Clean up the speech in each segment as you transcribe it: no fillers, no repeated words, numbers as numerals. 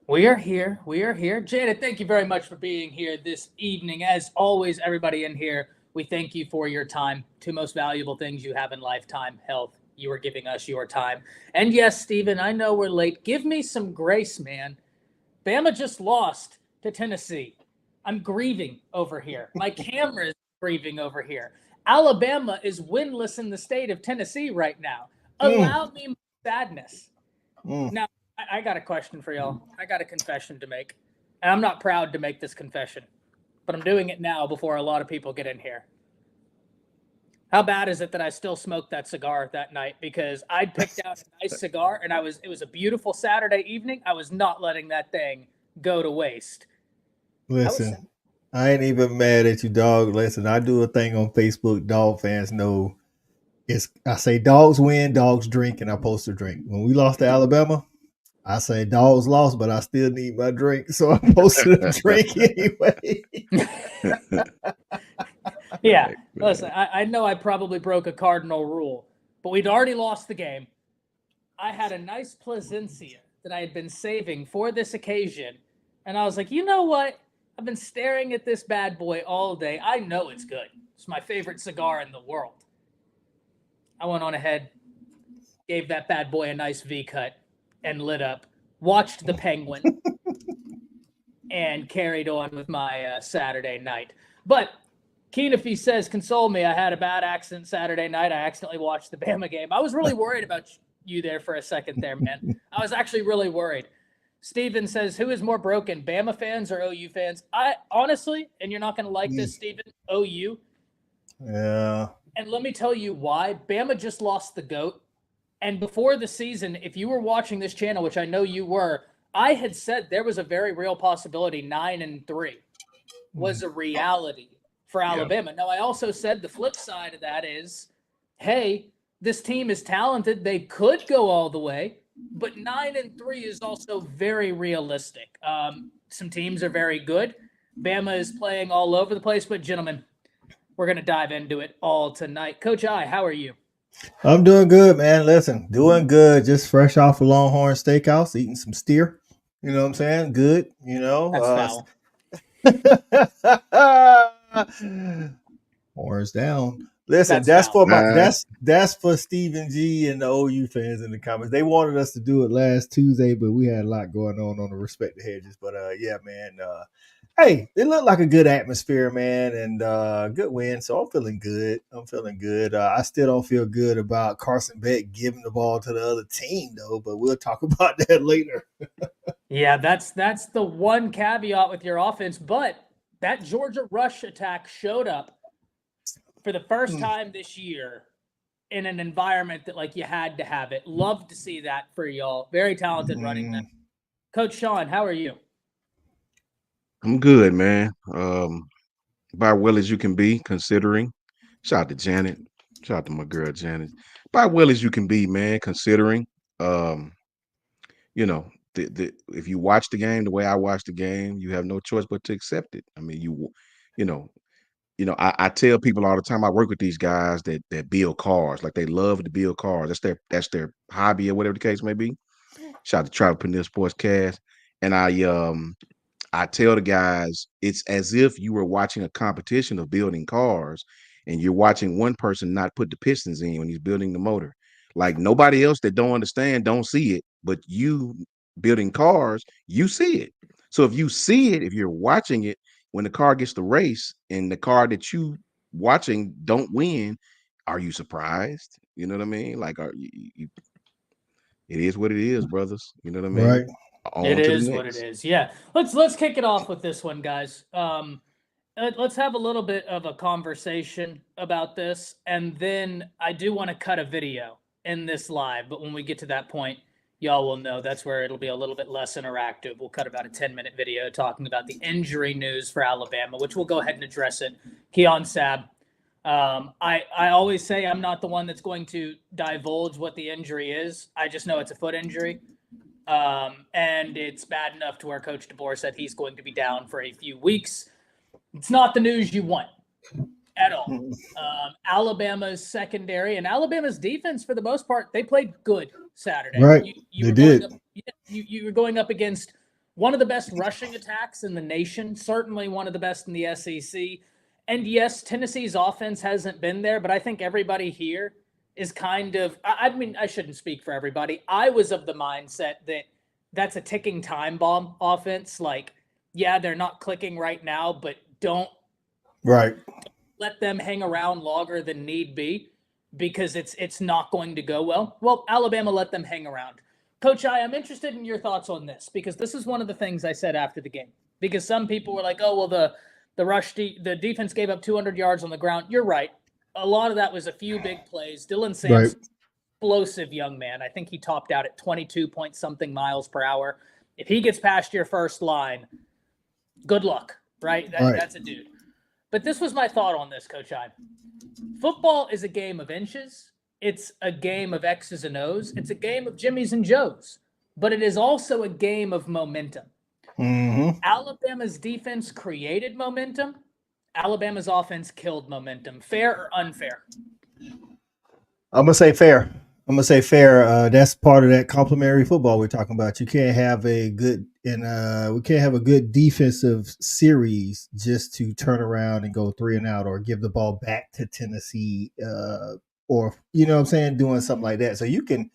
We are here. We are here. Janet, thank you very much for being here this evening. As always, everybody in here, we thank you for your time. Two most valuable things you have in lifetime: health. You are giving us your time. And yes, Stephen, I know we're late. Give me some grace, man. Bama just lost to Tennessee. I'm grieving over here. My camera is grieving over here. Alabama is winless in the state of Tennessee right now. Mm, Allow me my sadness. mm. Now, I got a question for y'all. I got a confession to make. And I'm not proud to make this confession, but I'm doing it now before a lot of people get in here. How bad is it that I still smoked that cigar that night? Because I picked out a nice cigar and it was a beautiful Saturday evening. I was not letting that thing go to waste. I was Listen, I ain't even mad at you, dog. Listen, I do a thing on Facebook. Dog fans know I say dogs win, dogs drink, and I post a drink. When we lost to Alabama, I say dogs lost, but I still need my drink, so I posted a drink anyway. Yeah, Heck, listen, man. I know I probably broke a cardinal rule, but we'd already lost the game. I had a nice Placencia that I had been saving for this occasion. And I was like, you know what? I've been staring at this bad boy all day. I know it's good. It's my favorite cigar in the world. I went on ahead, gave that bad boy a nice V cut, and lit up. Watched the Penguin and carried on with my Saturday night. But Keen, if he says, console me, I had a bad accident Saturday night. I accidentally watched the Bama game. I was really worried about you there for a second there, man. I was actually really worried. Steven says, who is more broken, Bama fans or OU fans? I honestly, and you're not going to like this, Steven, OU. Yeah. And let me tell you why. Bama just lost the GOAT. And before the season, if you were watching this channel, which I know you were, I had said there was a very real possibility 9-3 was a reality for Yeah. Alabama. Now, I also said the flip side of that is, hey, this team is talented. They could go all the way, but 9-3 is also very realistic. Some teams are very good. Bama is playing all over the place, but gentlemen, we're going to dive into it all tonight. Coach I, how are you? I'm doing good, man. Listen, doing good. Just fresh off a Longhorn Steakhouse, eating some steer. You know what I'm saying? Good. That's foul. Horns down. Listen, That's foul. Nah, that's for Stephen G and the OU fans in the comments. They wanted us to do it last Tuesday, but we had a lot going on the respective hedges. But yeah, man. Hey, it looked like a good atmosphere, man, and good win. So I'm feeling good. I'm feeling good. I still don't feel good about Carson Beck giving the ball to the other team, though. But we'll talk about that later. Yeah, that's the one caveat with your offense, but that Georgia rush attack showed up for the first time this year in an environment that like you had to have it. Love to see that for y'all. Very talented running back. Coach Shawn, how are you? I'm good, man. About well as you can be, considering. Shout out to Janet. Shout out to my girl Janet. About well as you can be, man. Considering, um, you know, if you watch the game the way I watch the game, you have no choice but to accept it. I mean, you know, I tell people all the time. I work with these guys that build cars, like they love to build cars. That's their hobby or whatever the case may be. Shout out to Travel Peniel Sportscast, and I tell the guys it's as if you were watching a competition of building cars and you're watching one person not put the pistons in when he's building the motor. Like nobody else that don't understand don't see it, but you building cars, you see it. So if you see it, if you're watching it, when the car gets the race and the car that you watching don't win, are you surprised? You know what I mean? Like it is what it is, brothers. You know what I mean? Right. It On to the is what it next. is. Yeah. Let's kick it off with this one, guys. Let's have a little bit of a conversation about this, and then I do want to cut a video in this live, but when we get to that point, y'all will know that's where it'll be a little bit less interactive. We'll cut about a 10-minute video talking about the injury news for Alabama, which we'll go ahead and address it. Keon Sab. I always say I'm not the one that's going to divulge what the injury is. I just know it's a foot injury. And it's bad enough to where Coach DeBoer said he's going to be down for a few weeks. It's not the news you want at all. Alabama's secondary and Alabama's defense, for the most part, they played good Saturday. Right. You They were going did. up. You were going up against one of the best rushing attacks in the nation, certainly one of the best in the SEC. And yes, Tennessee's offense hasn't been there, but I think everybody here is kind of, I mean, I shouldn't speak for everybody. I was of the mindset that that's a ticking time bomb offense. Like, yeah, they're not clicking right now, but don't let them hang around longer than need be, because it's not going to go well. Well, Alabama let them hang around. Coach I'm interested in your thoughts on this, because this is one of the things I said after the game. Because some people were like, oh, well, the defense gave up 200 yards on the ground. You're right. A lot of that was a few big plays. Dylan Sampson, explosive young man. I think he topped out at 22 point something miles per hour. If he gets past your first line, good luck, right? That's a dude. But this was my thought on this, Coach Football is a game of inches. It's a game of X's and O's. It's a game of Jimmys and Joes. But it is also a game of momentum. Mm-hmm. Alabama's defense created momentum. Alabama's offense killed momentum. Fair or unfair? I'm gonna say fair. That's part of that complementary football we're talking about. You can't have a good defensive series just to turn around and go 3 and out, or give the ball back to Tennessee, or you know what I'm saying, doing something like that. So you can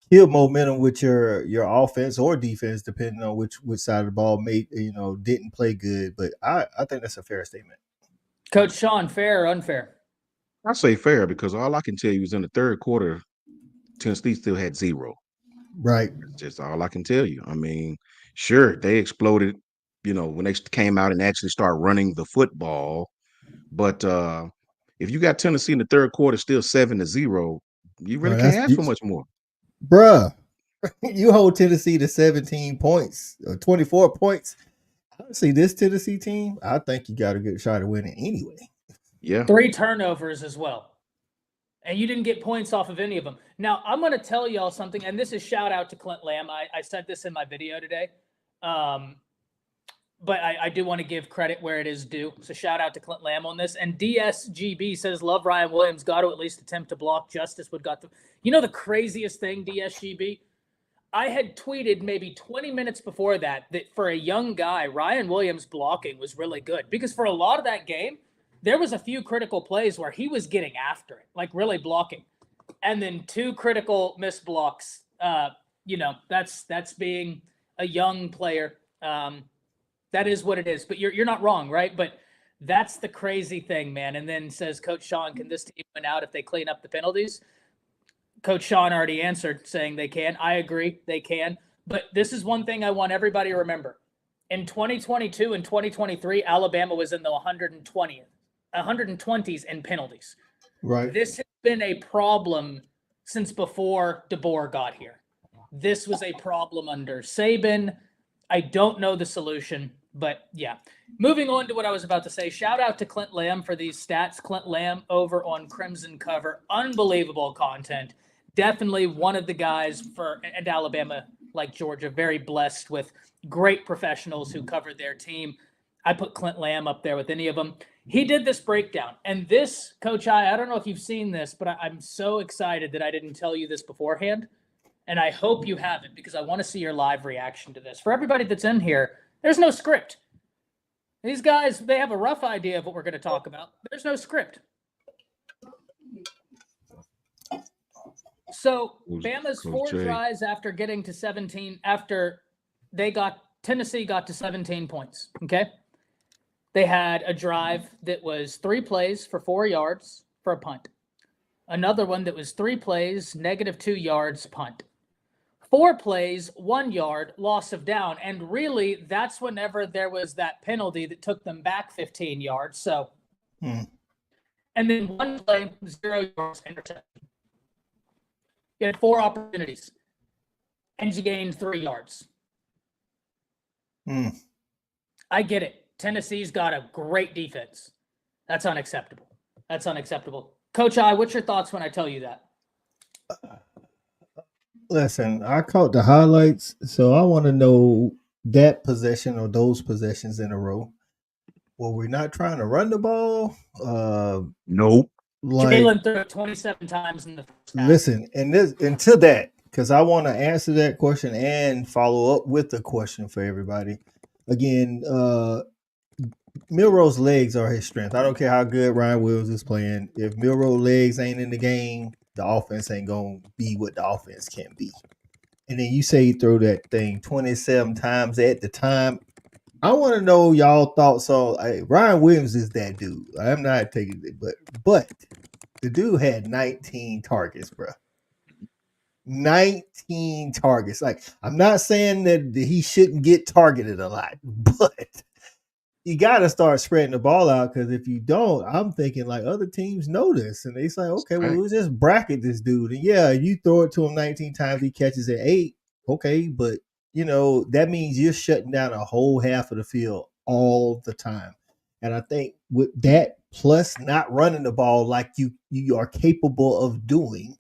kill momentum with your offense or defense, depending on which side of the ball didn't play good. But I think that's a fair statement. Coach Shawn, fair or unfair? I say fair, because all I can tell you is in the third quarter, Tennessee still had 0. Right. That's just all I can tell you. I mean, sure, they exploded, when they came out and actually started running the football. But if you got Tennessee in the third quarter still 7-0, you really can't ask for much more. Bruh, you hold Tennessee to 17 points or 24 points. See, this Tennessee team, I think you got a good shot at winning anyway. Yeah. 3 turnovers as well. And you didn't get points off of any of them. Now, I'm going to tell y'all something, and this is shout out to Clint Lamb. I said this in my video today. But I do want to give credit where it is due. So shout out to Clint Lamb on this. And DSGB says, love Ryan Williams. Got to at least attempt to block. Justice would got the. You know the craziest thing, DSGB? I had tweeted maybe 20 minutes before that for a young guy, Ryan Williams blocking was really good. Because for a lot of that game, there was a few critical plays where he was getting after it, like really blocking. And then 2 critical missed blocks. That's being a young player. That is what it is. But you're not wrong, right? But that's the crazy thing, man. And then says, Coach Shawn, can this team win out if they clean up the penalties? Coach Shawn already answered saying they can. I agree, they can. But this is one thing I want everybody to remember. In 2022 and 2023, Alabama was in the 120s in penalties. Right. This has been a problem since before DeBoer got here. This was a problem under Saban. I don't know the solution, but yeah. Moving on to what I was about to say, shout out to Clint Lamb for these stats. Clint Lamb over on Crimson Cover. Unbelievable content. Definitely one of the guys and Alabama, like Georgia, very blessed with great professionals who covered their team. I put Clint Lamb up there with any of them. He did this breakdown. And this, Coach I don't know if you've seen this, but I'm so excited that I didn't tell you this beforehand. And I hope you haven't, because I want to see your live reaction to this. For everybody that's in here, there's no script. These guys, they have a rough idea of what we're going to talk about. There's no script. So Bama's 4 tries after getting to 17, after Tennessee got to 17 points, okay? They had a drive that was 3 plays for 4 yards for a punt. Another one that was 3 plays, -2 yards, punt. 4 plays, 1 yard, loss of down. And really, that's whenever there was that penalty that took them back 15 yards. So, And then 1 play, 0 yards, interception. You had 4 opportunities, and you gained 3 yards. I get it. Tennessee's got a great defense. That's unacceptable. Coach what's your thoughts when I tell you that? Listen, I caught the highlights, so I want to know that possession or those possessions in a row. Were we not trying to run the ball? Nope. Jalen threw it 27 times in the first half. Listen, and to that, because I want to answer that question and follow up with the question for everybody. Again, Milroe's legs are his strength. I don't care how good Ryan Williams is playing. If Milroe's legs ain't in the game, the offense ain't going to be what the offense can be. And then you say you throw that thing 27 times at the time. I want to know y'all thoughts on Ryan Williams is that dude. I'm not taking it, but the dude had 19 targets, bro. 19 targets. Like, I'm not saying that he shouldn't get targeted a lot, but you got to start spreading the ball out, because if you don't, I'm thinking like other teams know this and they say, okay, well, we'll just bracket this dude. And yeah, you throw it to him 19 times, he catches it 8. Okay, but that means you're shutting down a whole half of the field all the time. And I think with that, plus not running the ball like you are capable of doing,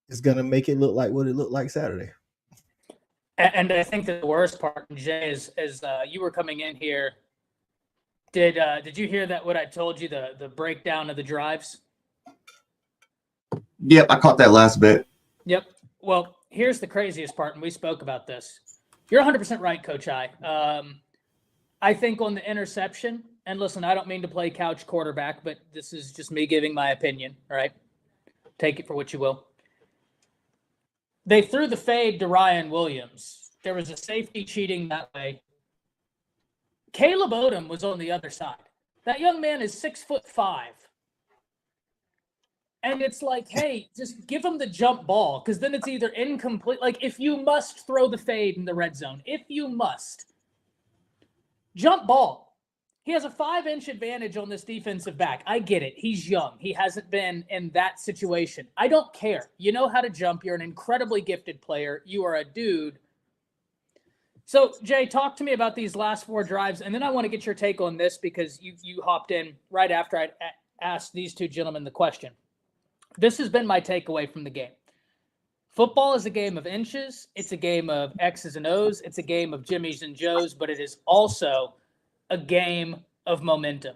is going to make it look like what it looked like Saturday. And I think the worst part, Jay, is you were coming in here. Did you hear that? What I told you, the breakdown of the drives? Yep, I caught that last bit. Yep. Well, here's the craziest part, and we spoke about this. You're 100% right, Coach I. I think on the interception, and listen, I don't mean to play couch quarterback, but this is just me giving my opinion, all right? Take it for what you will. They threw the fade to Ryan Williams. There was a safety cheating that way. Caleb Odom was on the other side. That young man is 6'5". And it's like, hey, just give him the jump ball, because then it's either incomplete. Like, if you must throw the fade in the red zone, if you must, jump ball. He has a 5-inch advantage on this defensive back. I get it. He's young. He hasn't been in that situation. I don't care. You know how to jump. You're an incredibly gifted player. You are a dude. So, Jay, talk to me about these last 4 drives, and then I want to get your take on this, because you hopped in right after I asked these two gentlemen the question. This has been my takeaway from the game. Football is a game of inches. It's a game of X's and O's. It's a game of Jimmys and Joes, but it is also a game of momentum.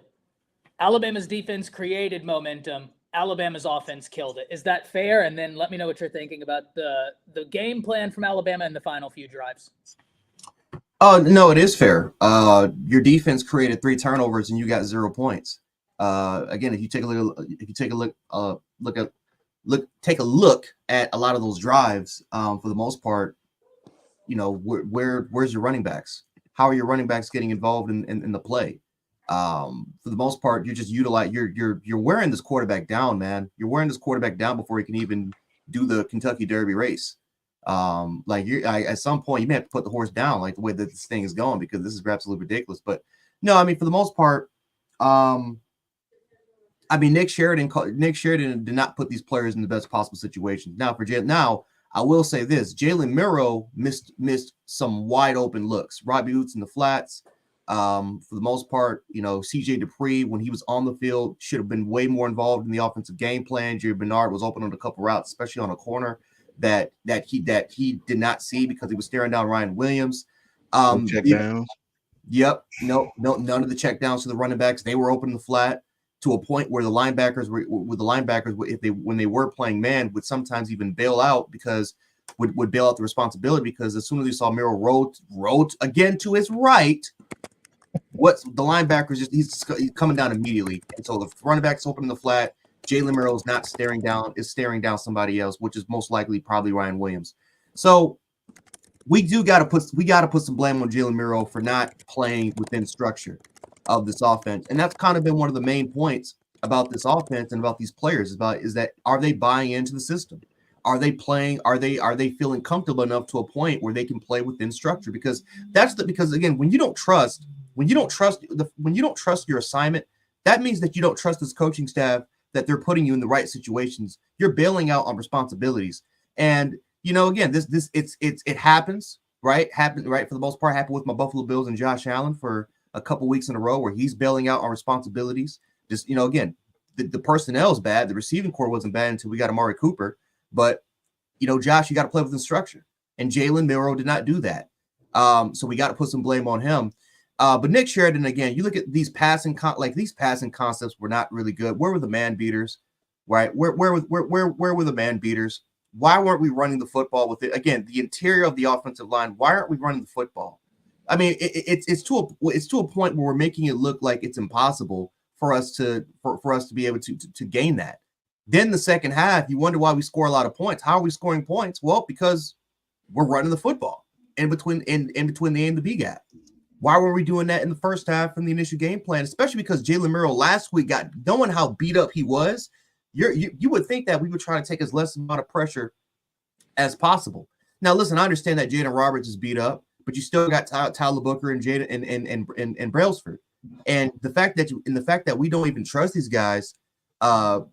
Alabama's defense created momentum. Alabama's offense killed it. Is that fair? And then let me know what you're thinking about the game plan from Alabama in the final few drives. No, it is fair. Your defense created 3 turnovers and you got 0 points. Again, if you take a look at a lot of those drives, for the most part, where's your running backs? How are your running backs getting involved in the play? For the most part, you're just you're wearing this quarterback down, man. You're wearing this quarterback down before he can even do the Kentucky Derby race. At some point you may have to put the horse down, like the way that this thing is going, because this is absolutely ridiculous. But no, I mean, for the most part, Nick Sheridan did not put these players in the best possible situations. Now, I will say this: Jalen Milroe missed some wide open looks. Robbie Oots in the flats. For the most part, CJ Dupree, when he was on the field, should have been way more involved in the offensive game plan. Jerry Bernard was open on a couple routes, especially on a corner that he did not see because he was staring down Ryan Williams. Check downs. Yep. No, none of the check downs to the running backs. They were open in the flat, to a point where the linebackers when they were playing man, would sometimes even bail out would bail out the responsibility, because as soon as he saw Merrill wrote again to his right, what the linebackers he's coming down immediately. And so the running back's open in the flat. Jalen Merrill is not staring down somebody else, which is most likely probably Ryan Williams. So we got to put some blame on Jalen Merrill for not playing within structure of this offense. And that's kind of been one of the main points about this offense and about these players is that are they buying into the system? Are they playing? Are they feeling comfortable enough to a point where they can play within structure? Because again, when you don't trust your assignment, that means that you don't trust this coaching staff, that they're putting you in the right situations. You're bailing out on responsibilities. And again, it happens, right? Happened, right? For the most part, happened with my Buffalo Bills and Josh Allen for a couple weeks in a row, where he's bailing out on responsibilities. Just, again, the personnel is bad. The receiving core wasn't bad until we got Amari Cooper. But, Josh, you got to play within structure. And Jalen Milroe did not do that. So we got to put some blame on him. But Nick Sheridan, again, you look at these passing concepts were not really good. Where were the man beaters? Right? Where were the man beaters? why weren't we running the football with it? Again, the interior of the offensive line. Why aren't we running the football? I mean, it's to a point where we're making it look like it's impossible for us to be able to gain that. Then the second half, you wonder why we score a lot of points. How are we scoring points? Well, because we're running the football in between the A and the B gap. Why were we doing that in the first half in the initial game plan? Especially because Jalen Murrow last week knowing how beat up he was. You would think that we would try to take as less amount of pressure as possible. Now, listen, I understand that Jaden Roberts is beat up, but you still got Tyler Booker and Jaden and Brailsford, and the fact that we don't even trust these guys to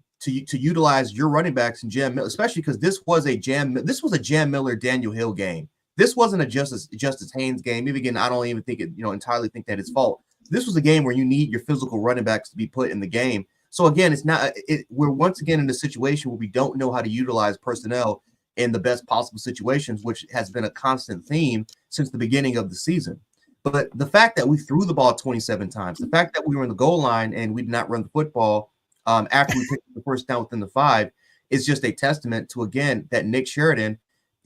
utilize your running backs and Jam Miller, especially because this was a Jam Miller Daniel Hill game. This wasn't a Justice Haynes game. Even again, I don't even think entirely think that it's fault. This was a game where you need your physical running backs to be put in the game. So again, we're once again in a situation where we don't know how to utilize personnel in the best possible situations, which has been a constant theme since the beginning of the season. But the fact that we threw the ball 27 times, the fact that we were in the goal line and we did not run the football after we picked the first down within the 5 is just a testament to, again, that Nick Sheridan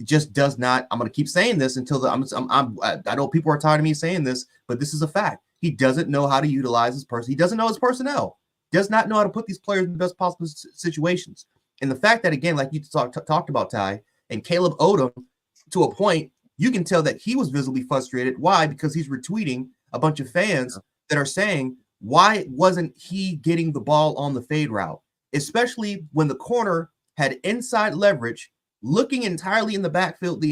just does not. I'm going to keep saying this until I know people are tired of me saying this, but this is a fact. He doesn't know how to utilize his person. He doesn't know his personnel. Does not know how to put these players in the best possible situations. And the fact that, again, like you talked about, Ty, and Caleb Odom, to a point, you can tell that he was visibly frustrated. Why? Because he's retweeting a bunch of fans that are saying, why wasn't he getting the ball on the fade route? Especially when the corner had inside leverage, looking entirely in the backfield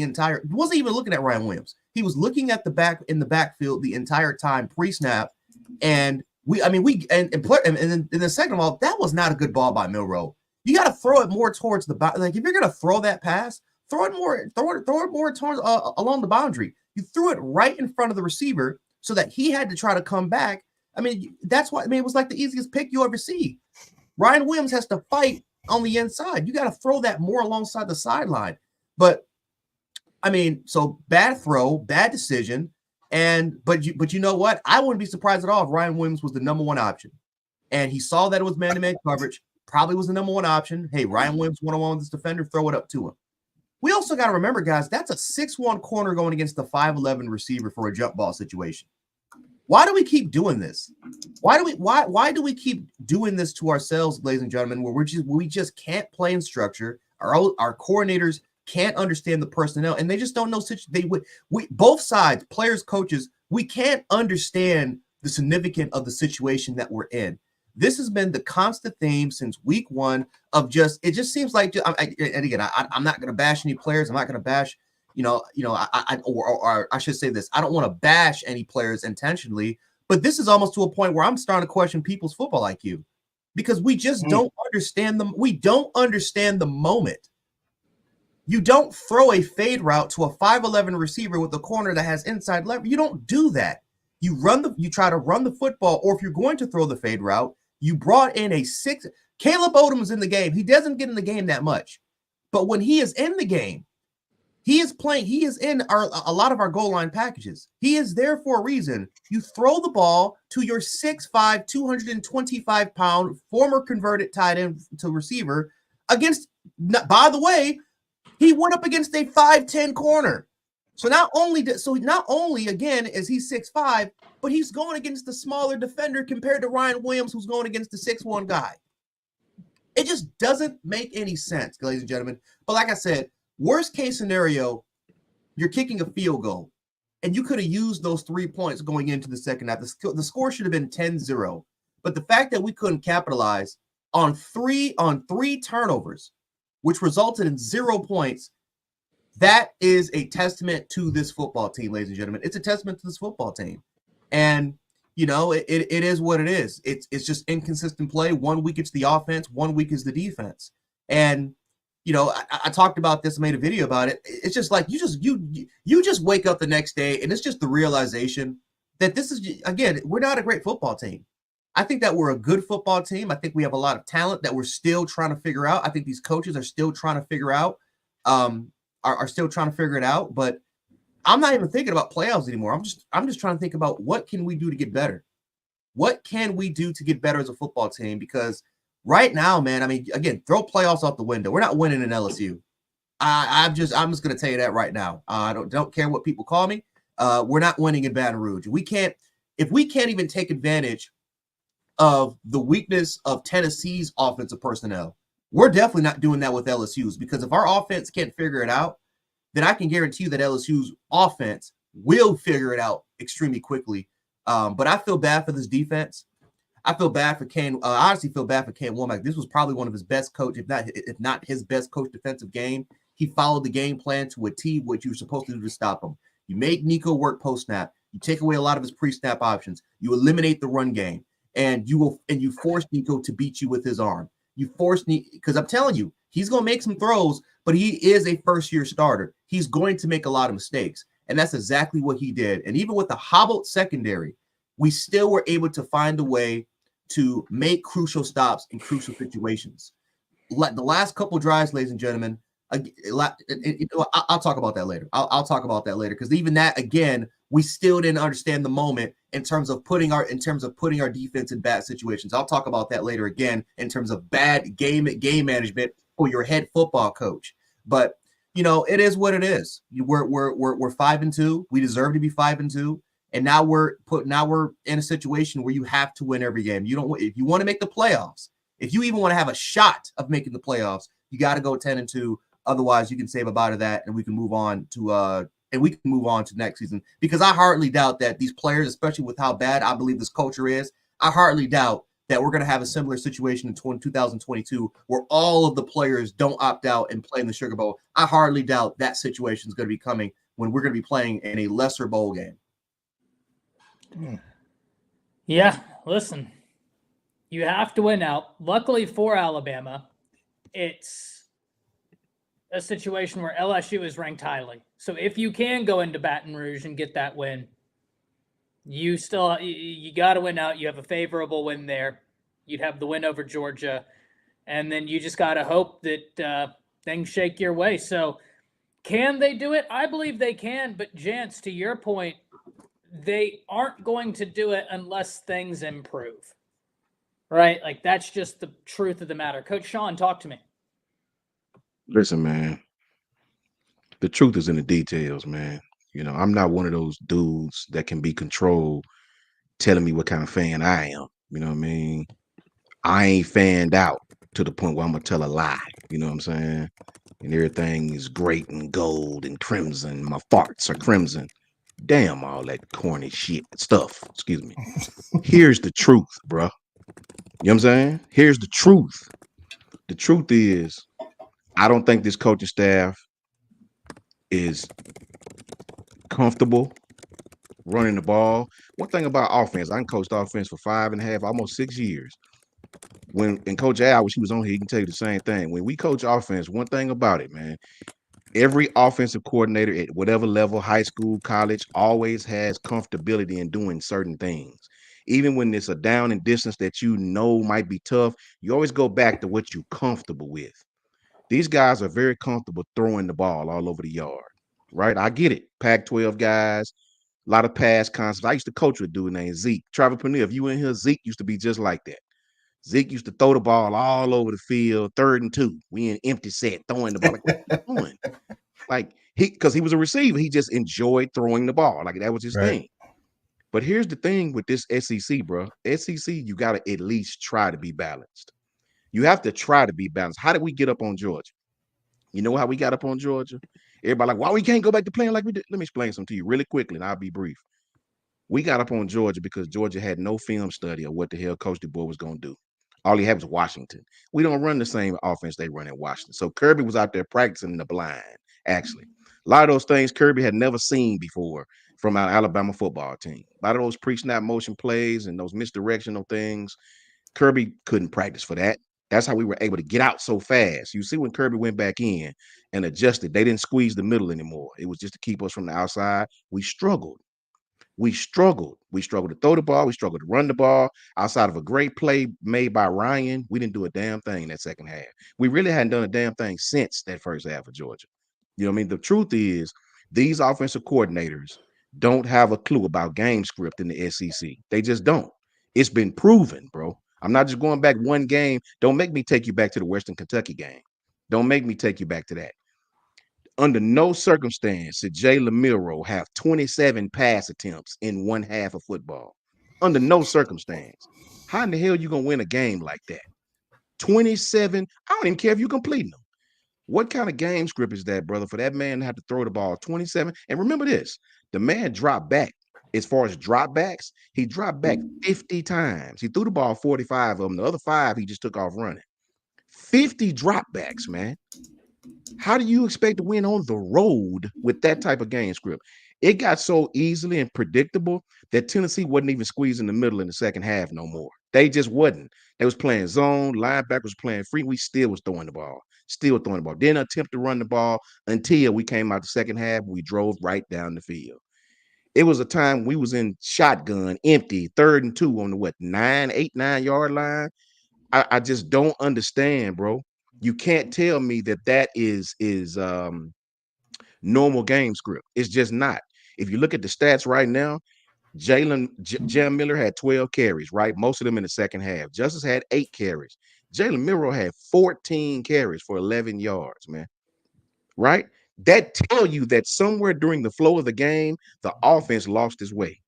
wasn't even looking at Ryan Williams. He was looking at the backfield the entire time pre-snap. And then second of all, that was not a good ball by Milroe. You got to throw it more towards the if you're going to throw that pass, throw it more towards along the boundary. You threw it right in front of the receiver so that he had to try to come back. I mean, that's why. I mean, it was like the easiest pick you ever see. Ryan Williams has to fight on the inside. You got to throw that more alongside the sideline. But I mean, so bad throw, bad decision, but you know what? I wouldn't be surprised at all if Ryan Williams was the number one option, and he saw that it was man-to-man coverage. Probably was the number one option. Hey, Ryan Williams one-on-one with this defender, throw it up to him. We also got to remember, guys, that's a 6'1" corner going against the 5'11" receiver for a jump ball situation. Why do we keep doing this? Why do we keep doing this to ourselves, ladies and gentlemen, where we just can't play in structure? Our coordinators can't understand the personnel, and they just don't know. We both sides, players, coaches, we can't understand the significance of the situation that we're in. This has been the constant theme since week one of it just seems like, and again, I'm not going to bash any players. I'm not going to bash, I should say this. I don't want to bash any players intentionally, but this is almost to a point where I'm starting to question people's football IQ because we just don't understand them. We don't understand the moment. You don't throw a fade route to a 5'11" receiver with a corner that has inside leverage. You don't do that. You try to run the football, or if you're going to throw the fade route, you brought in Caleb Odom is in the game. He doesn't get in the game that much. But when he is in the game, he is playing. He is in a lot of our goal line packages. He is there for a reason. You throw the ball to your 6'5", 225-pound, former converted tight end to receiver against, by the way, he went up against a 5'10" corner. So not only again is he 6'5", but he's going against the smaller defender compared to Ryan Williams, who's going against the 6'1" guy. It just doesn't make any sense, ladies and gentlemen. But like I said, worst case scenario, you're kicking a field goal, and you could have used those 3 points going into the second half. The score should have been 10-0. But the fact that we couldn't capitalize on three turnovers, which resulted in 0 points, that is a testament to this football team, ladies and gentlemen. It's a testament to this football team. And, it is what it is. It's just inconsistent play. 1 week it's the offense, 1 week is the defense. And, I talked about this, made a video about it. It's just like you just wake up the next day and it's just the realization that this is, again, we're not a great football team. I think that we're a good football team. I think we have a lot of talent that we're still trying to figure out. I think these coaches are still trying to figure out, are still trying to figure it out. But I'm not even thinking about playoffs anymore. I'm just trying to think about what can we do to get better. What can we do to get better as a football team? Because right now, man, I mean, again, throw playoffs out the window. We're not winning in LSU. I'm just gonna tell you that right now. I don't care what people call me. We're not winning in Baton Rouge. If we can't even take advantage of the weakness of Tennessee's offensive personnel, we're definitely not doing that with LSU's, because if our offense can't figure it out, then I can guarantee you that LSU's offense will figure it out extremely quickly. But I feel bad for this defense. I feel bad for Kane. I honestly feel bad for Kane Womack. This was probably one of his best coach, if not his best coach defensive game. He followed the game plan to a T, what you were supposed to do to stop him. You make Nico work post snap. You take away a lot of his pre-snap options. You eliminate the run game, and you force Nico to beat you with his arm. You force Nico, because I'm telling you, he's going to make some throws, but he is a first-year starter. He's going to make a lot of mistakes, and that's exactly what he did. And even with the hobbled secondary, we still were able to find a way to make crucial stops in crucial situations. The last couple drives, ladies and gentlemen, I'll talk about that later. I'll talk about that later, because even that, again, we still didn't understand the moment in terms of putting our defense in bad situations. I'll talk about that later again in terms of bad game management for your head football coach. But it is what it is. We're 5-2. We deserve to be 5-2. And now we're in a situation where you have to win every game. If you want to make the playoffs, if you even want to have a shot of making the playoffs, you got to go 10-2. Otherwise, you can save a bite of that, and we can move on to next season. Because I hardly doubt that these players, especially with how bad I believe this culture is, I hardly doubt that we're going to have a similar situation in 2022 where all of the players don't opt out and play in the Sugar Bowl. I hardly doubt that situation is going to be coming when we're going to be playing in a lesser bowl game. Yeah, listen, you have to win out. Luckily for Alabama, it's a situation where LSU is ranked highly. So if you can go into Baton Rouge and get that win, you got to win out. You have a favorable win there. You'd have the win over Georgia, and then you just got to hope that things shake your way. So can they do it? I believe they can. But Jance, to your point, they aren't going to do it unless things improve, right? Like, that's just the truth of the matter. Coach Shawn, talk to me. Listen, man, the truth is in the details, man. I'm not one of those dudes that can be controlled telling me what kind of fan I am. You know what I mean? I ain't fanned out to the point where I'm going to tell a lie. You know what I'm saying? And everything is great and gold and crimson. My farts are crimson. Damn, all that corny shit stuff. Excuse me. Here's the truth, bro. You know what I'm saying? Here's the truth. The truth is, I don't think this coaching staff is comfortable running the ball. One thing about offense, I coached offense for 5.5, almost 6 years. And Coach Al, when she was on here, he can tell you the same thing. When we coach offense, one thing about it, man, every offensive coordinator at whatever level, high school, college, always has comfortability in doing certain things. Even when it's a down and distance that might be tough, you always go back to what you're comfortable with. These guys are very comfortable throwing the ball all over the yard, right? I get it. Pac-12 guys, a lot of pass concepts. I used to coach with a dude named Zeke. Trevor Peniel, if you in here, Zeke used to be just like that. Zeke used to throw the ball all over the field, 3rd and 2. We in empty set, throwing the ball. Like, what are you doing? Like, because he was a receiver, he just enjoyed throwing the ball. Like, that was his thing. But here's the thing with this SEC, bro. SEC, you got to at least try to be balanced. You have to try to be balanced. How did we get up on Georgia? You know how we got up on Georgia? Everybody like, why we can't go back to playing like we did? Let me explain something to you really quickly, and I'll be brief. We got up on Georgia because Georgia had no film study of what the hell Coach DeBoer was going to do. All he had was Washington. We don't run the same offense they run in Washington. So Kirby was out there practicing in the blind, actually. A lot of those things Kirby had never seen before from our Alabama football team. A lot of those pre-snap motion plays and those misdirectional things, Kirby couldn't practice for that. That's how we were able to get out so fast. You see, when Kirby went back in and adjusted, they didn't squeeze the middle anymore. It was just to keep us from the outside. We struggled. We struggled to throw the ball. We struggled to run the ball. Outside of a great play made by Ryan, we didn't do a damn thing in that second half. We really hadn't done a damn thing since that first half of Georgia. You know what I mean? The truth is, these offensive coordinators don't have a clue about game script in the SEC. They just don't. It's been proven, bro. I'm not just going back one game. Don't make me take you back to the Western Kentucky game. Don't make me take you back to that. Under no circumstance should Jalen Milroe have 27 pass attempts in one half of football. Under no circumstance. How in the hell you gonna win a game like that? 27. I don't even care if you completing them. What kind of game script is that, brother, for that man to have to throw the ball 27? And remember this, the man dropped back. As far as dropbacks, he dropped back 50 times. He threw the ball 45 of them. The other 5, he just took off running. 50 dropbacks, man. How do you expect to win on the road with that type of game script? It got so easily and predictable that Tennessee wasn't even squeezing the middle in the second half no more. They just wasn't. They was playing zone, linebackers playing free. We still was throwing the ball, Didn't attempt to run the ball until we came out the second half. We drove right down the field. It was a time we was in shotgun, empty, 3rd and 2 on the 9 yard line. I just don't understand, bro. You can't tell me that is normal game script. It's just not. If you look at the stats right now, Jam Miller had 12 carries, right? Most of them in the second half. Justice had 8 carries. Jalen Milroe had 14 carries for 11 yards, man. Right? That tell you that somewhere during the flow of the game, the offense lost its way.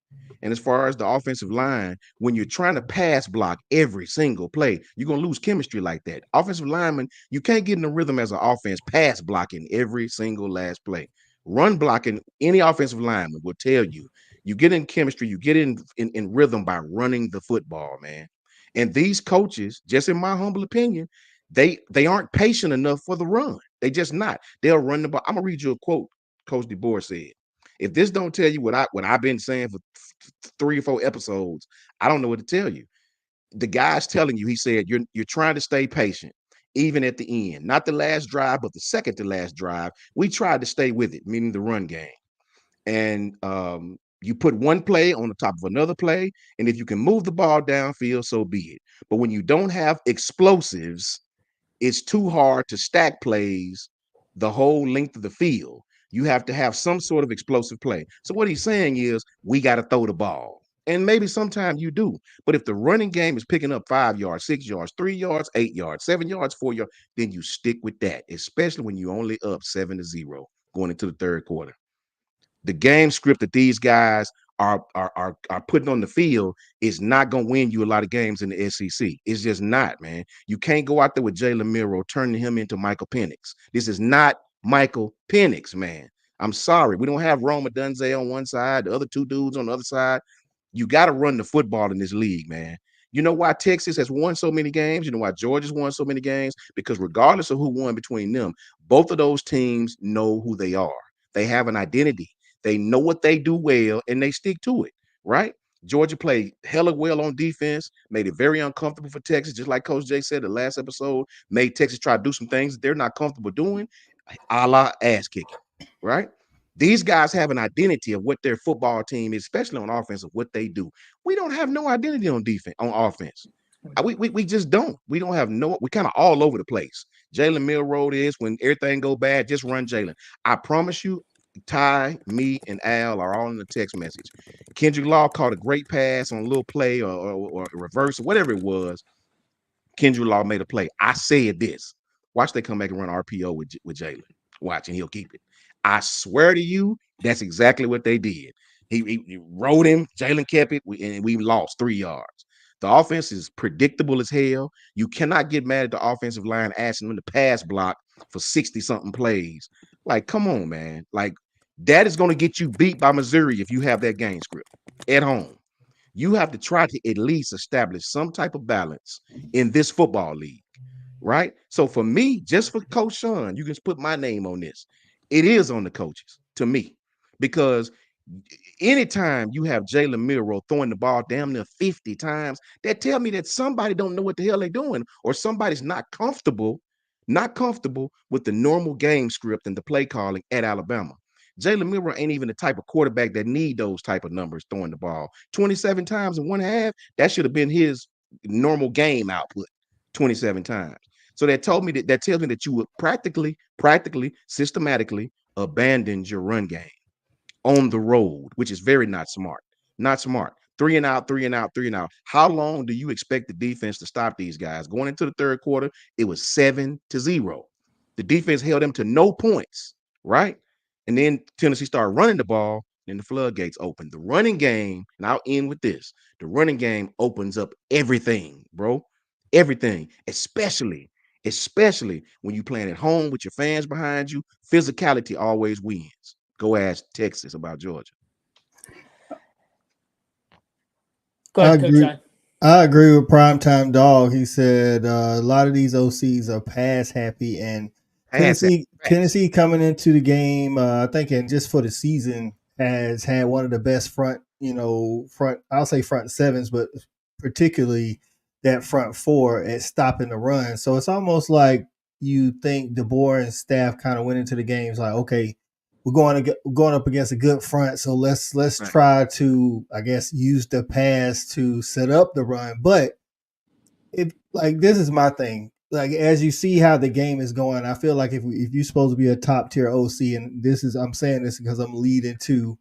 And as far as the offensive line, when you're trying to pass block every single play, you're going to lose chemistry like that. Offensive lineman, you can't get in the rhythm as an offense pass blocking every single last play. Run blocking, any offensive lineman will tell you, you get in chemistry, you get in rhythm by running the football, man. And these coaches, just in my humble opinion, they aren't patient enough for the run. They just not. They'll run the ball. I'm gonna read you a quote Coach DeBoer said. If this don't tell you what I've been saying for 3 or 4 episodes, I don't know what to tell you. The guy's telling you, he said, you're trying to stay patient, even at the end. Not the last drive, but the second to last drive. We tried to stay with it, meaning the run game. And you put one play on the top of another play, and if you can move the ball downfield, so be it. But when you don't have explosives, it's too hard to stack plays the whole length of the field. You have to have some sort of explosive play. So what he's saying is we got to throw the ball. And maybe sometimes you do. But if the running game is picking up 5 yards, 6 yards, 3 yards, 8 yards, 7 yards, 4 yards, then you stick with that, especially when you're only up 7-0 going into the third quarter. The game script that these guys are putting on the field is not going to win you a lot of games in the SEC. It's just not, man. You can't go out there with Jalen Milroe, turning him into Michael Penix. This is not Michael Penix, man. I'm sorry. We don't have Roma Dunze on one side, the other 2 dudes on the other side. You got to run the football in this league, man. You know why Texas has won so many games? You know why Georgia's won so many games? Because regardless of who won between them, both of those teams know who they are. They have an identity. They know what they do well, and they stick to it, right? Georgia played hella well on defense, made it very uncomfortable for Texas, just like Coach Jay said the last episode, made Texas try to do some things that they're not comfortable doing, a la ass kicking, right? These guys have an identity of what their football team is, especially on offense, of what they do. We don't have no identity on defense, on offense. We just don't. We don't have no, we kind of all over the place. Jalen Milroe is when everything go bad, just run Jalen. I promise you, Ty, me, and Al are all in the text message. Kendrick Law caught a great pass on a little play or a reverse or whatever it was. Kendrick Law made a play. I said this. Watch they come back and run RPO with Jalen. Watch, and he'll keep it. I swear to you, that's exactly what they did. He rode him. Jalen kept it, and we lost 3 yards. The offense is predictable as hell. You cannot get mad at the offensive line asking them to pass block for 60-something plays. Like, come on, man. Like, that is going to get you beat by Missouri if you have that game script at home. You have to try to at least establish some type of balance in this football league, right? So for me, just for Coach Shawn, you can put my name on this. It is on the coaches to me, because anytime you have Jalen Milroe throwing the ball damn near 50 times, that tell me that somebody don't know what the hell they're doing, or somebody's not comfortable with the normal game script and the play calling at Alabama. Jalen Milroe ain't even the type of quarterback that need those type of numbers throwing the ball 27 times in one half. That should have been his normal game output 27 times. So that tells me that you would practically, systematically abandoned your run game on the road, which is very not smart. Not smart. 3 and out, 3 and out, 3 and out. How long do you expect the defense to stop these guys? Going into the third quarter, it was 7-0. The defense held them to no points, right? And then Tennessee started running the ball, and the floodgates open. The running game, and I'll end with this: the running game opens up everything, bro. Everything, especially when you playing at home with your fans behind you. Physicality always wins. Go ask Texas about Georgia. Go I ahead, Coach. agree. I agree with Primetime Dog. He said a lot of these OCs are pass happy, and Pass that. Tennessee coming into the game, I think, and just for the season, has had one of the best I'll say front sevens, but particularly that front four at stopping the run. So it's almost like you think DeBoer and staff kind of went into the games like, okay, we're going up against a good front, so let's Right. try to, I guess, use the pass to set up the run. But if like this is my thing, like as you see how the game is going, I feel like if you're supposed to be a top tier OC, and I'm saying this because I'm leading to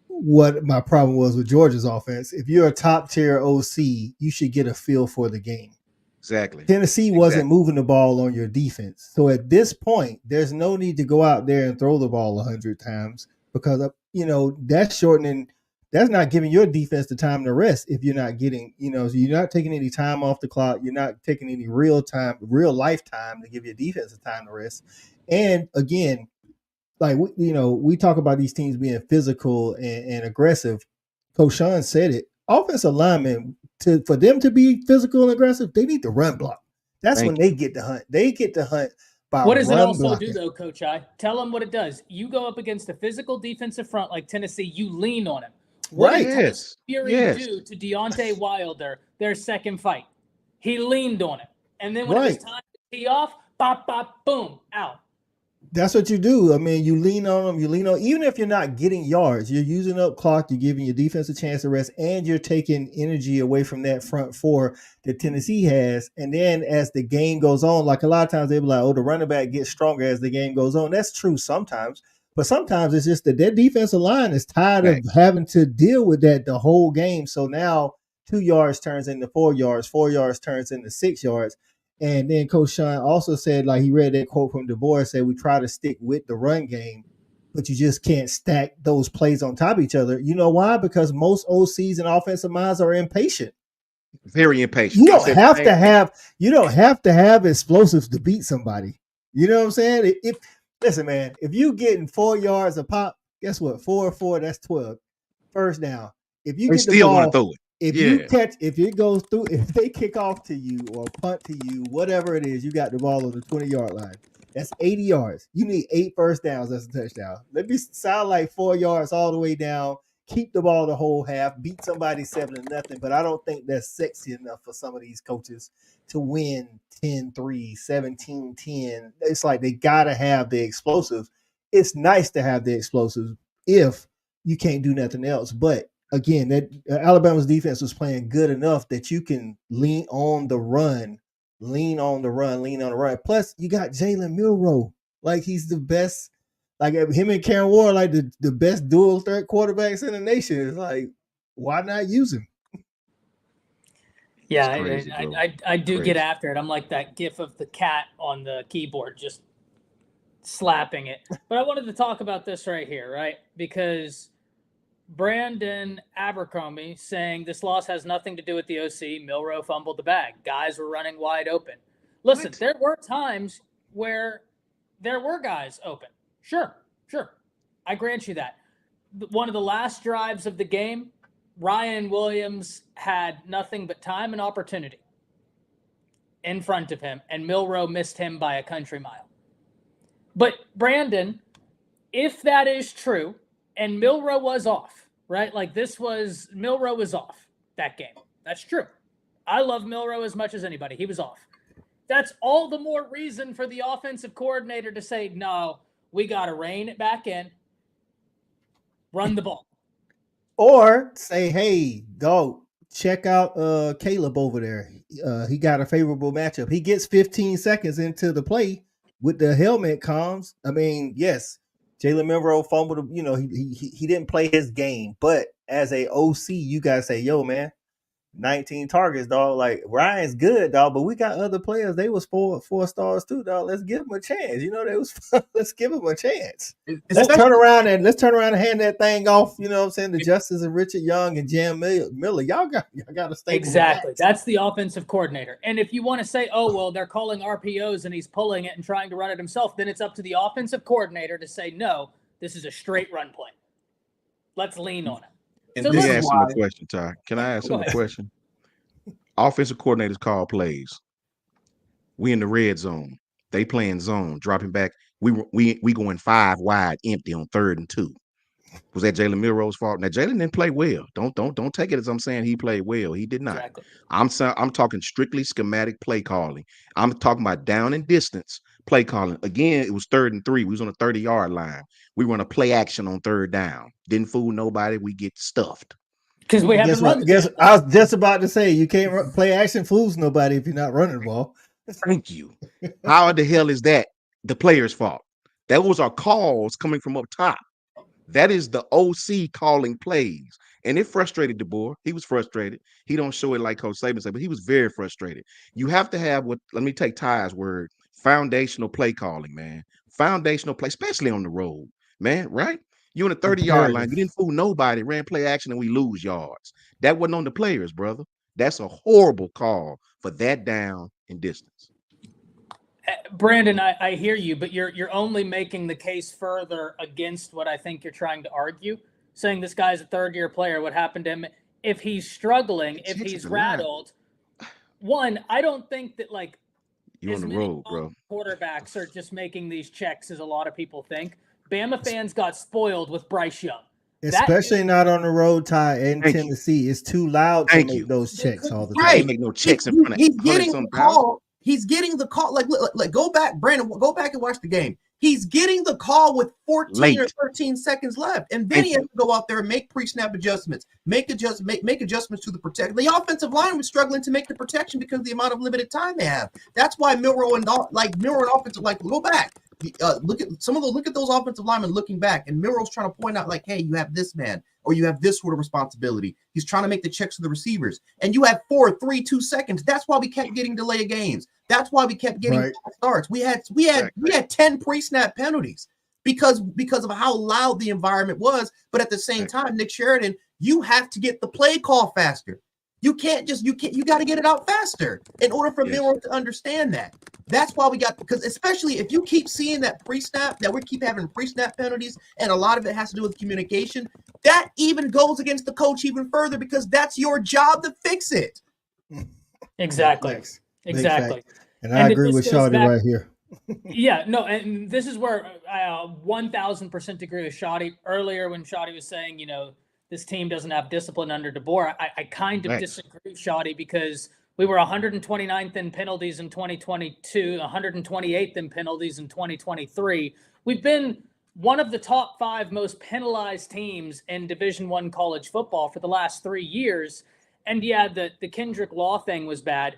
what my problem was with Georgia's offense. If you're a top tier OC, you should get a feel for the game. Exactly. Tennessee wasn't moving the ball on your defense. So at this point, there's no need to go out there and throw the ball 100 times because, that's shortening. That's not giving your defense the time to rest if you're not getting, so you're not taking any time off the clock. You're not taking any real life time to give your defense the time to rest. And again, like, we talk about these teams being physical and aggressive. Coach Shawn said it. Offensive linemen, for them to be physical and aggressive, they need to run block. That's when they get to hunt. They get to hunt by what does it also blocking. do, though, Coach I? Tell them what it does. You go up against a physical defensive front like Tennessee, you lean on him. What did Tennessee Fury do to Deontay Wilder, their second fight? He leaned on him. And then when it was time to tee off, pop, pop, boom, out. That's what you do. I mean, you lean on them. You lean on, even if you're not getting yards, you're using up clock. You're giving your defense a chance to rest, and you're taking energy away from that front four that Tennessee has. And then as the game goes on, like a lot of times they'll be like, "Oh, the running back gets stronger as the game goes on." That's true sometimes, but sometimes it's just that their defensive line is tired of having to deal with that the whole game. So now 2 yards turns into 4 yards, 4 yards turns into 6 yards. And then Coach Shawn also said, like, he read that quote from DeBoer, said we try to stick with the run game, but you just can't stack those plays on top of each other. You know why? Because most OCs and offensive minds are impatient. Very impatient. You don't have to have explosives to beat somebody. You know what I'm saying? Listen, man, if you getting 4 yards a pop, guess what? 4 that's 12. First down. If you get the ball, throw it. If it goes through, if they kick off to you or punt to you, whatever it is, you got the ball on the 20-yard line. That's 80 yards. You need 8 first downs. That's a touchdown. Let me sound like 4 yards all the way down. Keep the ball the whole half. Beat somebody 7-0. But I don't think that's sexy enough for some of these coaches to win 10-3, 17-10. It's like they got to have the explosives. It's nice to have the explosives if you can't do nothing else. But again, that Alabama's defense was playing good enough that you can lean on the run. Plus, you got Jalen Milroe. Like, he's the best. Like, him and Karen Ward, like the best dual threat quarterbacks in the nation. It's like, why not use him? Yeah, I do get after it. I'm like that gif of the cat on the keyboard, just slapping it. But I wanted to talk about this right here, right? Because Brandon Abercrombie saying this loss has nothing to do with the OC. Milroe fumbled the bag. Guys were running wide open. Listen, there were times where there were guys open. Sure. I grant you that. One of the last drives of the game, Ryan Williams had nothing but time and opportunity in front of him, and Milroe missed him by a country mile. But Brandon, if that is true, and Milroe was off, right? Like, Milroe was off that game. That's true. I love Milroe as much as anybody. He was off. That's all the more reason for the offensive coordinator to say, no, we got to rein it back in, run the ball. Or say, hey, go check out Caleb over there. He got a favorable matchup. He gets 15 seconds into the play with the helmet comms. I mean, yes, Jalen Milroe fumbled. He didn't play his game, but as a OC, you gotta say, yo, man, 19 targets, dog. Like Ryan's good, dog, but we got other players. They was four stars too, dog. Let's give them a chance. You know, they was let's give them a chance. Let's turn around and hand that thing off. You know what I'm saying? To Justice and Richard Young and Jam Miller. Y'all got to stay exactly. That's the offensive coordinator. And if you want to say, oh well, they're calling RPOs and he's pulling it and trying to run it himself, then it's up to the offensive coordinator to say, no, this is a straight run play. Let's lean on it. And Let me ask him a question, Ty. Can I ask him a question? Offensive coordinators call plays. We in the red zone. They playing zone, dropping back. We going 5 wide, empty on 3rd and 2. Was that Jalen Milroe's fault? Now Jalen didn't play well. Don't take it as I'm saying he played well. He did not. Exactly. I'm talking strictly schematic play calling. I'm talking about down and distance play calling. Again, it was 3rd and 3. We was on the 30-yard line. We run a play action on 3rd down. Didn't fool nobody. We get stuffed. Because we haven't run. I was just about to say you can't play action fools nobody if you're not running the ball. Thank you. How the hell is that the player's fault? That was our calls coming from up top. That is the OC calling plays. And it frustrated DeBoer. He was frustrated. He don't show it like Coach Saban said, but he was very frustrated. You have to have let me take Ty's word, foundational play calling, man. Foundational play, especially on the road, man, right? You on the 30-yard line. You didn't fool nobody, ran play action, and we lose yards. That wasn't on the players, brother. That's a horrible call for that down and distance. Brandon, I hear you, but you're only making the case further against what I think you're trying to argue, saying this guy's a 3rd-year player. What happened to him? If he's struggling, if he's rattled, one, I don't think that like you on the road, bro. Quarterbacks are just making these checks as a lot of people think. Bama fans got spoiled with Bryce Young. Especially not on the road, Ty, in Tennessee. It's too loud to make those checks all the time. Right. Make no checks in front of he's getting the call. He's getting the call. Like go back, Brandon. Go back and watch the game. He's getting the call with 14 or 13 seconds left, and then he has to go out there and make pre-snap adjustments, make adjustments to the protection. The offensive line was struggling to make the protection because of the amount of limited time they have. That's why Milroe and offensive go back. Look at those offensive linemen looking back, and Milroe's trying to point out like, hey, you have this man, or you have this sort of responsibility. He's trying to make the checks to the receivers, and you have 4, 3, 2 seconds. That's why we kept getting delay of games. That's why we kept getting starts. We had 10 pre-snap penalties because of how loud the environment was. But at the same time, Nick Sheridan, you have to get the play call faster. You got to get it out faster in order for Milroe to understand that. That's why because especially if you keep seeing that pre-snap, that we keep having pre-snap penalties, and a lot of it has to do with communication, that even goes against the coach even further because that's your job to fix it. Exactly. Exactly. And I agree with Shawn right here. Yeah, no, and this is where I 1,000% agree with Shotty. Earlier when Shotty was saying, you know, this team doesn't have discipline under DeBoer, I kind of disagree with Shotty because we were 129th in penalties in 2022, 128th in penalties in 2023. We've been one of the top 5 most penalized teams in Division I college football for the last 3 years. And yeah, the Kendrick Law thing was bad.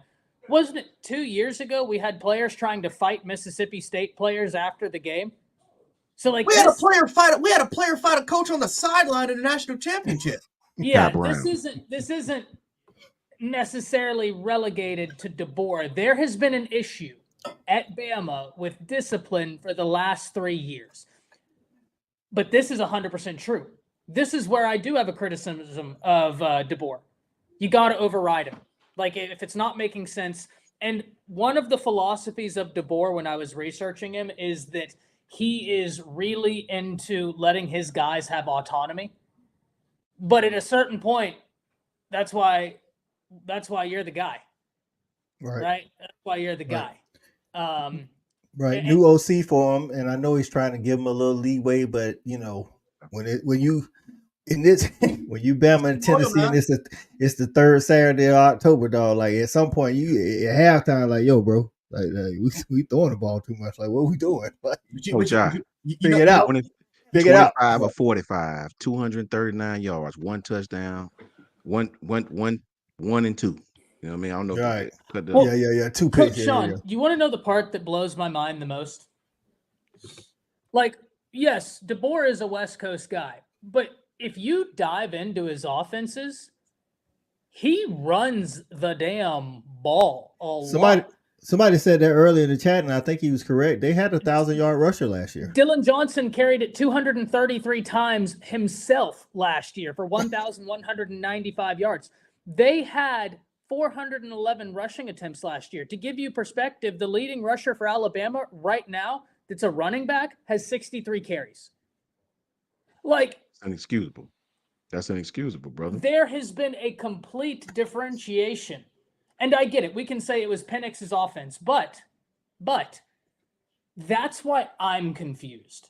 Wasn't it 2 years ago we had players trying to fight Mississippi State players after the game? So like we had a player fight a coach on the sideline in the national championship. Yeah, this isn't necessarily relegated to DeBoer. There has been an issue at Bama with discipline for the last 3 years. But this is 100% true. This is where I do have a criticism of DeBoer. You got to override him. Like, if it's not making sense. And one of the philosophies of DeBoer when I was researching him is that he is really into letting his guys have autonomy. But at a certain point, that's why you're the guy. Right? That's why you're the guy. Right. New OC for him. And I know he's trying to give him a little leeway, but, you know, when you Bama in Tennessee and it's the 3rd Saturday of October, dog. Like at some point you at halftime, like, yo, bro, like we throwing the ball too much. Like, what are we doing? Like, figure it out. Figure it out. 25 or 45, 239 yards, 1 touchdown, one and 2. You know what I mean? I don't know. Right. Yeah. 2 picks. Shawn, you want to know the part that blows my mind the most? Like, yes, DeBoer is a West Coast guy, but if you dive into his offenses, he runs the damn ball a Somebody lot. somebody said that earlier in the chat, and I think he was correct. They had 1,000-yard rusher last year. Dylan Johnson carried it 233 times himself last year for 1,195 yards. They had 411 rushing attempts last year. To give you perspective, the leading rusher for Alabama right now, that's a running back, has 63 carries. Like, That's inexcusable. That's inexcusable, brother. there has been a complete differentiation. And I get it. We can say it was Penix's offense, but that's why I'm confused,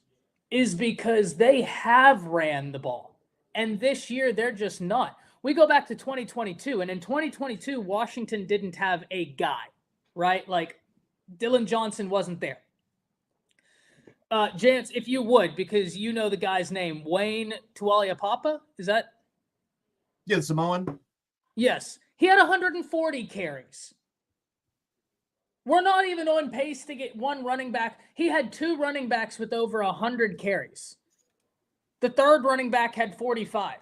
is because they have ran the ball. And this year, they're just not. We go back to 2022, and in 2022, Washington didn't have a guy, right? Like, Dylan Johnson wasn't there. Jance, if you would, because you know the guy's name, Wayne Tualiapapa, is that? Yeah, the Samoan. Yes. He had 140 carries. We're not even on pace to get one running back. He had two running backs with over 100 carries. The third running back had 45.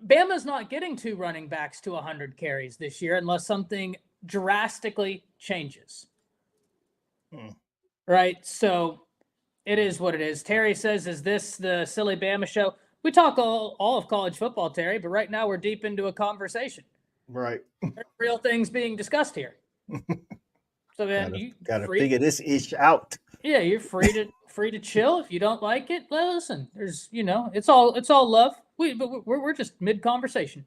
Bama's not getting two running backs to 100 carries this year unless something drastically changes. Right? So it is what it is. Terry says, is this the Silly Bama show? We talk all of college football, Terry, but right now we're deep into a conversation. Right. There's real things being discussed here. So man, you gotta figure this ish out. Yeah, you're free to chill. If you don't like it, well, listen. There's, it's all love. We're just mid conversation.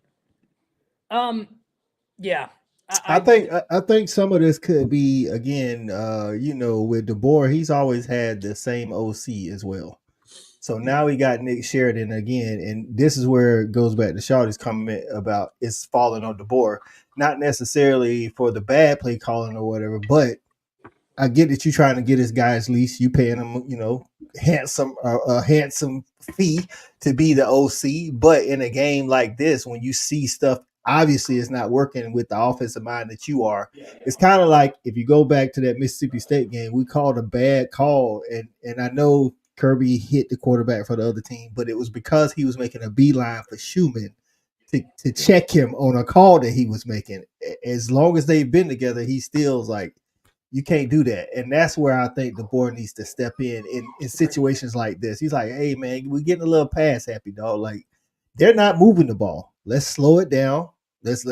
Yeah. I think some of this could be, again, with DeBoer, he's always had the same OC as well. So now we got Nick Sheridan again, and this is where it goes back to Shawty's comment about it's falling on DeBoer, not necessarily for the bad play calling or whatever, but I get that you're trying to get his guys lease. You paying him, a handsome fee to be the OC. But in a game like this, when you see stuff, obviously it's not working with the offensive mind that you are. It's kind of like if you go back to that Mississippi State game, we called a bad call, and I know Kirby hit the quarterback for the other team, but it was because he was making a beeline for Schumann to check him on a call that he was making. As long as they've been together, he still's like, you can't do that. And that's where I think the board needs to step in situations like this. He's like, hey, man, we're getting a little pass happy, dog. Like, they're not moving the ball. Let's slow it down. Let's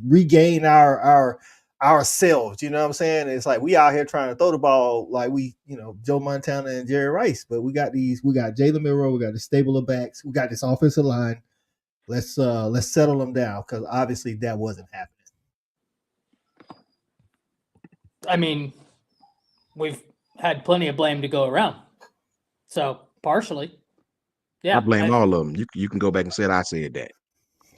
regain ourselves. You know what I'm saying? It's like we out here trying to throw the ball like we, Joe Montana and Jerry Rice. But we got Jalen Milroe, we got the stable of backs, we got this offensive line. Let's settle them down, because obviously that wasn't happening. I mean, we've had plenty of blame to go around. So partially. Yeah. I blame all of them. You can go back and say I said that.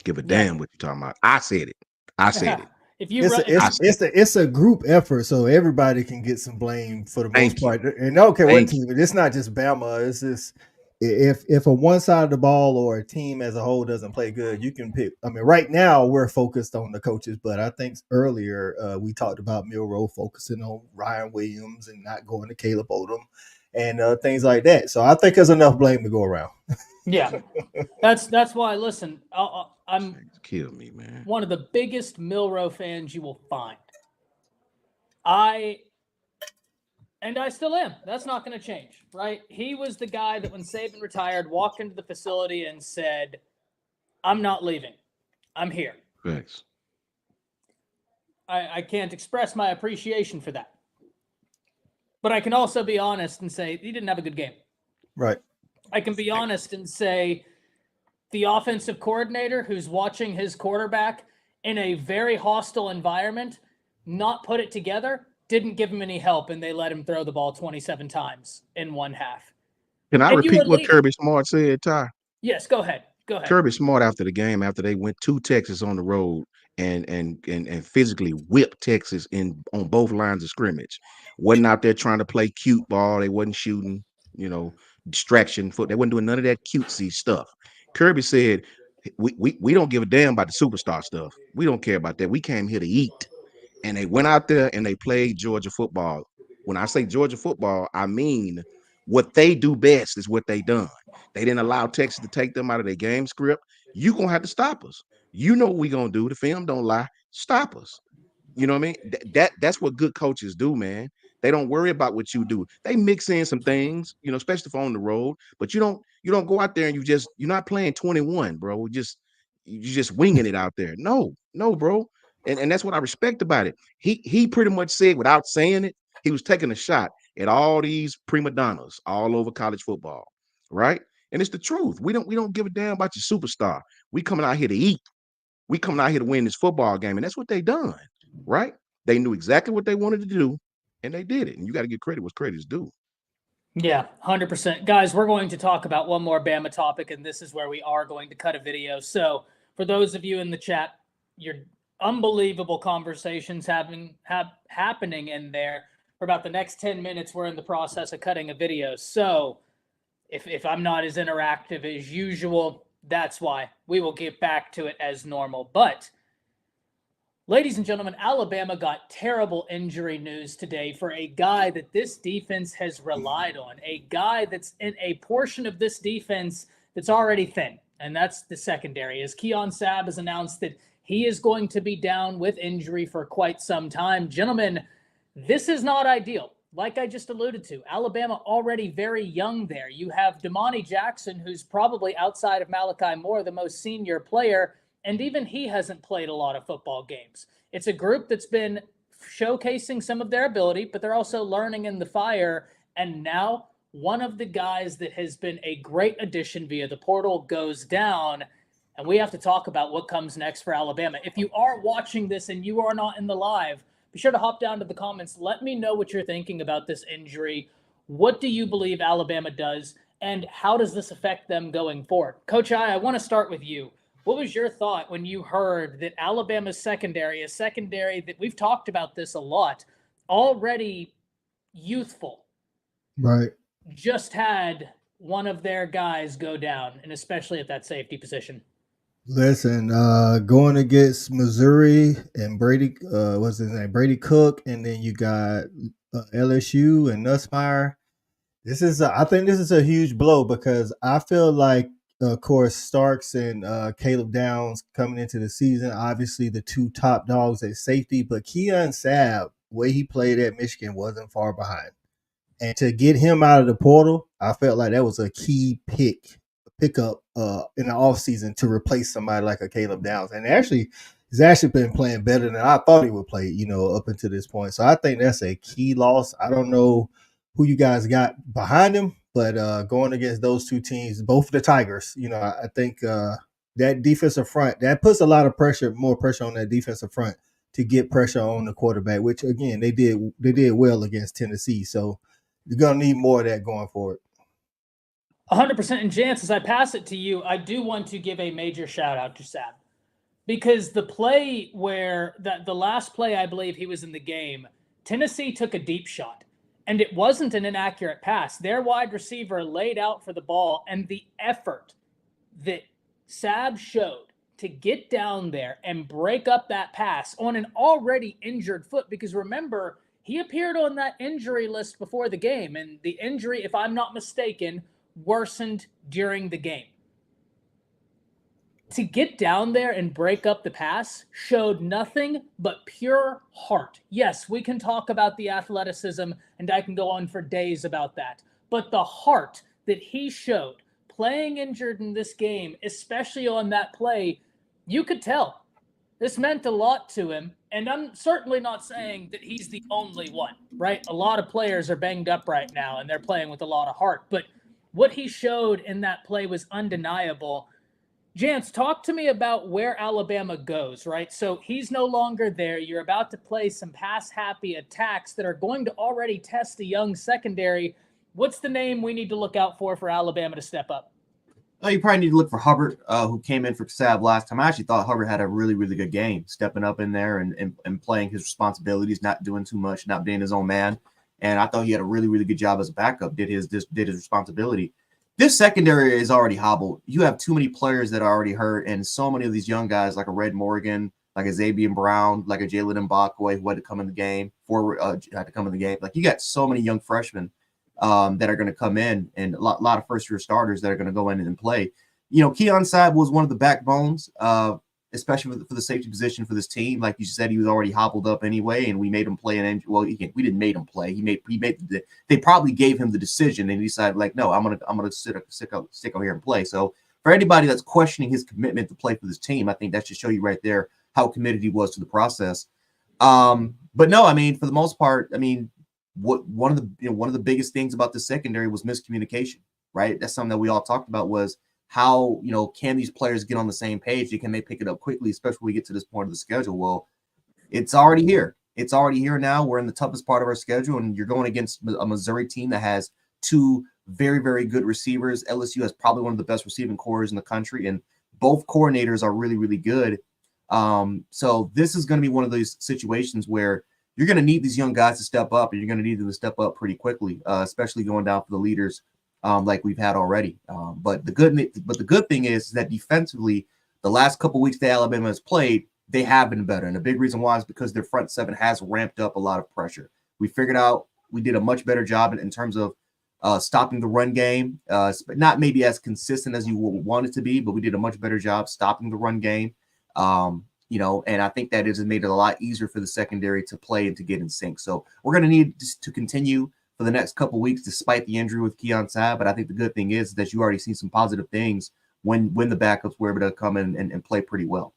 Give a damn what you're talking about. I said it. I said it. If you it's a group effort, so everybody can get some blame for the most part. And okay, what team? It's not just Bama. It's just if a one side of the ball or a team as a whole doesn't play good, you can pick. I mean, right now we're focused on the coaches, but I think earlier we talked about Milroe focusing on Ryan Williams and not going to Caleb Odom and things like that. So I think there's enough blame to go around. Yeah, that's why. Listen, I'm kill me, man. One of the biggest Milroe fans you will find. I still am. That's not going to change, right? He was the guy that when Saban retired, walked into the facility and said, "I'm not leaving. I'm here." Thanks. I can't express my appreciation for that, but I can also be honest and say he didn't have a good game. Right. I can be honest and say the offensive coordinator who's watching his quarterback in a very hostile environment not put it together didn't give him any help, and they let him throw the ball 27 times in one half. Can I repeat what Kirby Smart said, Ty? Yes, go ahead. Kirby Smart, after the game, after they went to Texas on the road and physically whipped Texas on both lines of scrimmage, wasn't out there trying to play cute ball. They wasn't shooting, distraction foot. They wasn't doing none of that cutesy stuff. Kirby said, we don't give a damn about the superstar stuff. We don't care about that. We came here to eat. And they went out there and they played Georgia football. When I say Georgia football, I mean What they do best is what they done. They didn't allow Texas to take them out of their game script. You gonna have to stop us. You know what we gonna do. The film don't lie. Stop us. You know what I mean? That's what good coaches do, man. They don't worry about what you do. They mix in some things, especially if on the road. But you don't go out there and you're not playing 21, bro. You're just winging it out there. No, no, bro. And that's what I respect about it. He pretty much said without saying it, he was taking a shot at all these prima donnas all over college football, right? And it's the truth. We don't give a damn about your superstar. We coming out here to eat. We coming out here to win this football game, and that's what they done, right? They knew exactly what they wanted to do, and they did it. And you got to give credit what's credit is due. Yeah, 100%. Guys, we're going to talk about one more Bama topic, and this is where we are going to cut a video. So for those of you in the chat, your unbelievable conversations happening in there. For about the next 10 minutes, we're in the process of cutting a video. So if I'm not as interactive as usual, that's why. We will get back to it as normal. But ladies and gentlemen, Alabama got terrible injury news today for a guy that this defense has relied on, a guy that's in a portion of this defense that's already thin, and that's the secondary. As Keon Sabb has announced that he is going to be down with injury for quite some time. Gentlemen, this is not ideal. Like I just alluded to, Alabama already very young there. You have Damani Jackson, who's probably outside of Malachi Moore, the most senior player, and even he hasn't played a lot of football games. It's a group that's been showcasing some of their ability, but they're also learning in the fire. And now one of the guys that has been a great addition via the portal goes down, and we have to talk about what comes next for Alabama. If you are watching this and you are not in the live, be sure to hop down to the comments. Let me know what you're thinking about this injury. What do you believe Alabama does, and how does this affect them going forward? Coach I want to start with you. What was your thought when you heard that Alabama's secondary, a secondary that we've talked about this a lot, already youthful, Right. just had one of their guys go down, and especially at that safety position? Listen, going against Missouri and Brady, what's his name? Brady Cook, and then you got LSU and Nussmeier. I think this is a huge blow because I feel like, of course, Starks and Caleb Downs coming into the season, obviously the two top dogs at safety, but Keon Sabb, the way he played at Michigan, wasn't far behind. And to get him out of the portal, I felt like that was a key pickup in the offseason to replace somebody like a Caleb Downs. And he's actually been playing better than I thought he would play, up until this point. So I think that's a key loss. I don't know who you guys got behind him, but going against those two teams, both the Tigers, I think that defensive front, that puts a lot of more pressure on that defensive front to get pressure on the quarterback, which again, they did well against Tennessee. So you're going to need more of that going forward. 100%. And Jance, as I pass it to you, I do want to give a major shout out to Sabb, because the play where the last play, I believe he was in the game, Tennessee took a deep shot, and it wasn't an inaccurate pass. Their wide receiver laid out for the ball, and the effort that Sabb showed to get down there and break up that pass on an already injured foot, because remember, he appeared on that injury list before the game, and the injury, if I'm not mistaken, worsened during the game. To get down there and break up the pass showed nothing but pure heart. Yes, we can talk about the athleticism, and I can go on for days about that. But the heart that he showed playing injured in this game, especially on that play, you could tell. This meant a lot to him, and I'm certainly not saying that he's the only one, right? A lot of players are banged up right now, and they're playing with a lot of heart. But what he showed in that play was undeniable. Jance, talk to me about where Alabama goes, right? So he's no longer there. You're about to play some pass-happy attacks that are going to already test the young secondary. What's the name we need to look out for Alabama to step up? You probably need to look for Hubbard, who came in for Sabb last time. I actually thought Hubbard had a really, really good game, stepping up in there and playing his responsibilities, not doing too much, not being his own man. And I thought he had a really, really good job as a backup, did his responsibility. This secondary is already hobbled. You have too many players that are already hurt, and so many of these young guys, like a Red Morgan, like a Xavier Brown, like a Jalen Mbakwe, who had to come in the game, had to come in the game. Like, you got so many young freshmen that are going to come in, and a lot of first year starters that are going to go in and play. Keon Sabb was one of the backbones, especially for the safety position for this team. Like you said, he was already hobbled up anyway, and we made him play we didn't make him play. They probably gave him the decision, and he decided like, no, I'm gonna stick out here and play. So for anybody that's questioning his commitment to play for this team, I think that should show you right there how committed he was to the process. But no, I mean, for the most part, I mean, one of the biggest things about the secondary was miscommunication, right? That's something that we all talked about, was how, can these players get on the same page? Can they pick it up quickly, especially when we get to this point of the schedule? Well, it's already here. It's already here now. We're in the toughest part of our schedule, and you're going against a Missouri team that has two very, very good receivers. LSU has probably one of the best receiving corps in the country, and both coordinators are really, really good. So this is going to be one of those situations where you're going to need these young guys to step up, and you're going to need them to step up pretty quickly, especially going down for the leaders like we've had already. But the good thing is that defensively, the last couple weeks that Alabama has played, they have been better. And the big reason why is because their front seven has ramped up a lot of pressure. We figured out we did a much better job in terms of stopping the run game, not maybe as consistent as you would want it to be, but we did a much better job stopping the run game. And I think that has made it a lot easier for the secondary to play and to get in sync. So we're going to need to continue for the next couple of weeks, despite the injury with Keon Sabb. But I think the good thing is that you already see some positive things when the backups were able to come in and play pretty well.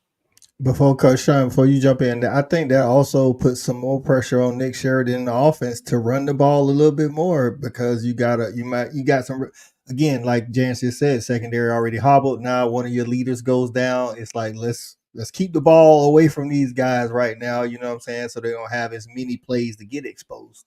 Before Coach Shawn, before you jump in, I think that also puts some more pressure on Nick Sheridan in the offense to run the ball a little bit more, because you got some, again, like Jance just said, secondary already hobbled. Now one of your leaders goes down. It's like, let's keep the ball away from these guys right now. You know what I'm saying? So they don't have as many plays to get exposed.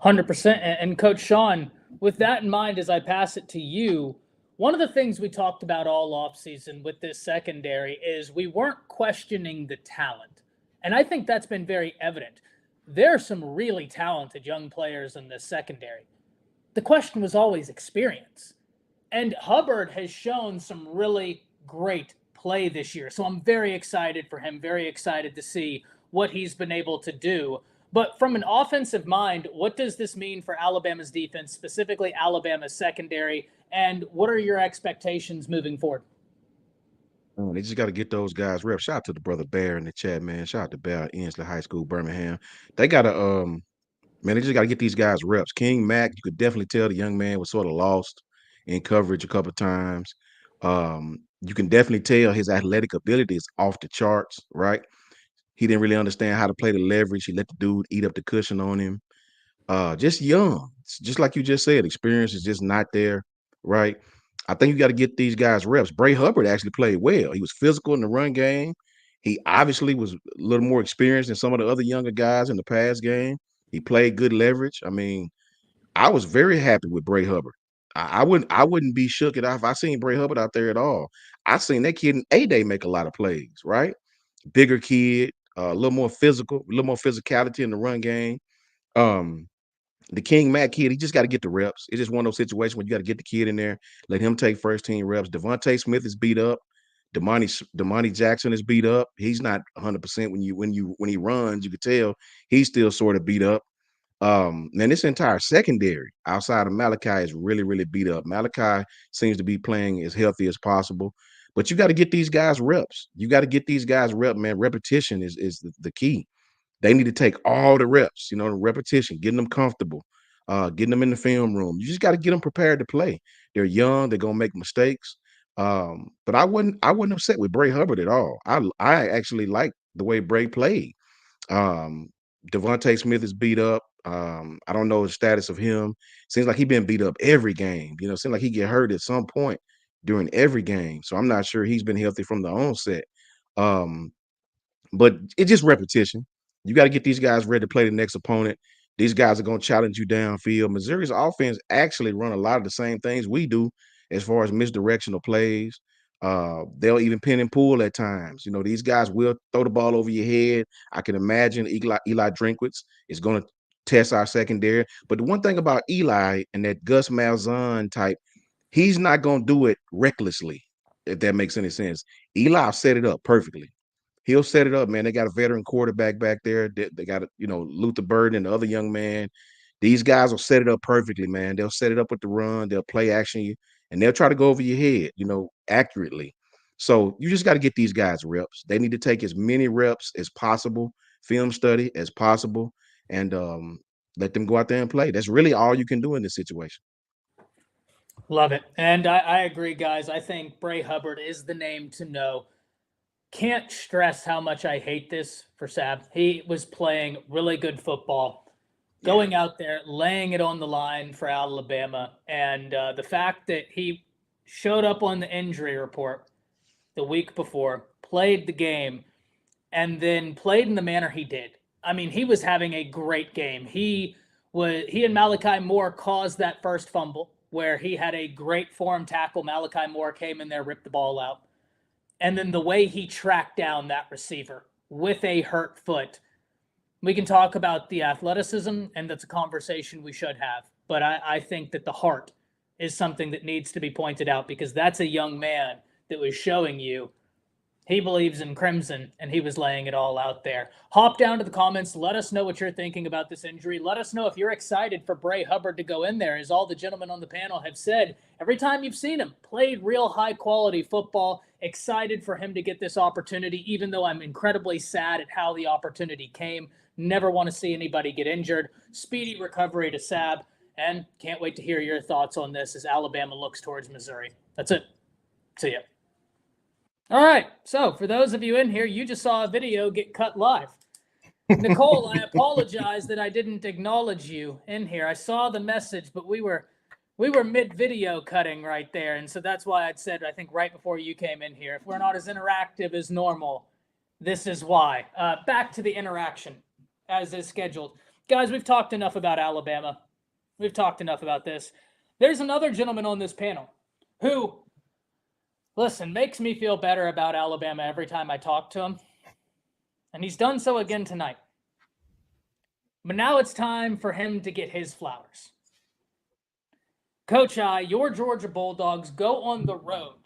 100%. And Coach Shawn, with that in mind, as I pass it to you, one of the things we talked about all offseason with this secondary is we weren't questioning the talent. And I think that's been very evident. There are some really talented young players in this secondary. The question was always experience. And Hubbard has shown some really great play this year. So I'm very excited for him, very excited to see what he's been able to do. But from an offensive mind, what does this mean for Alabama's defense, specifically Alabama's secondary, and what are your expectations moving forward? They just got to get those guys reps. Shout out to the brother Bear in the chat, man. Shout out to Bear, Inslee High School, Birmingham. They got to, man, they just got to get these guys reps. King Mack, you could definitely tell the young man was sort of lost in coverage a couple of times. You can definitely tell his athletic ability is off the charts, right? He didn't really understand how to play the leverage. He let the dude eat up the cushion on him. Just young, just like you just said, experience is just not there, right? I think you got to get these guys reps. Bray Hubbard actually played well. He was physical in the run game. He obviously was a little more experienced than some of the other younger guys in the pass game. He played good leverage. I mean, I was very happy with Bray Hubbard. I wouldn't be shook if I seen Bray Hubbard out there at all. I seen that kid in A-Day make a lot of plays, right? Bigger kid, a little more physical, a little more physicality in the run game. The King Mack kid, he just got to get the reps. It's just one of those situations where you got to get the kid in there, let him take first team reps. Devontae Smith is beat up. Damani Jackson is beat up. He's not 100% when he runs. You could tell he's still sort of beat up. And this entire secondary outside of Malachi is really, really beat up. Malachi seems to be playing as healthy as possible, but you got to get these guys reps. You got to get these guys reps, man. Repetition is the key. They need to take all the reps, the repetition, getting them comfortable, getting them in the film room. You just got to get them prepared to play. They're young, they're gonna make mistakes. But I wasn't upset with Bray Hubbard at all. I actually like the way Bray played. Devontae Smith is beat up. I don't know the status of him. Seems like he's been beat up every game. Seems like he get hurt at some point during every game. So I'm not sure he's been healthy from the onset. But it's just repetition. You got to get these guys ready to play the next opponent. These guys are going to challenge you downfield. Missouri's offense actually run a lot of the same things we do as far as misdirectional plays. They'll even pin and pull at times. These guys will throw the ball over your head. I can imagine Eli Drinkwitz is going to test our secondary. But the one thing about Eli and that Gus Malzahn type, he's not going to do it recklessly, if that makes any sense. Eli set it up perfectly. He'll set it up, man. They got a veteran quarterback back there. They got, Luther Burden and the other young man These guys will set it up perfectly, man. They'll set it up with the run, they'll play action you, and they'll try to go over your head, accurately. So you just got to get these guys reps. They need to take as many reps as possible, film study as possible, and let them go out there and play. That's really all you can do in this situation. Love it. And I agree, guys. I think Bray Hubbard is the name to know. Can't stress how much I hate this for Sab. He was playing really good football, going out there, laying it on the line for Alabama. And the fact that he showed up on the injury report the week before, played the game, and then played in the manner he did. I mean, he was having a great game. He and Malachi Moore caused that first fumble where he had a great form tackle. Malachi Moore came in there, ripped the ball out. And then the way he tracked down that receiver with a hurt foot. We can talk about the athleticism, and that's a conversation we should have. But I think that the heart is something that needs to be pointed out, because that's a young man that was showing you he believes in Crimson, and he was laying it all out there. Hop down to the comments. Let us know what you're thinking about this injury. Let us know if you're excited for Bray Hubbard to go in there. As all the gentlemen on the panel have said, every time you've seen him, played real high-quality football. Excited for him to get this opportunity, even though I'm incredibly sad at how the opportunity came. Never want to see anybody get injured. Speedy recovery to Sab, and can't wait to hear your thoughts on this as Alabama looks towards Missouri. That's it. See ya. All right, so for those of you in here, you just saw a video get cut live. Nicole, I apologize that I didn't acknowledge you in here. I saw the message, but we were mid-video cutting right there, and so that's why I'd said, I think right before you came in here, if we're not as interactive as normal, this is why. Back to the interaction, as is scheduled. Guys, we've talked enough about Alabama. We've talked enough about this. There's another gentleman on this panel who, listen, makes me feel better about Alabama every time I talk to him. And he's done so again tonight. But now it's time for him to get his flowers. Coach I, your Georgia Bulldogs go on the road,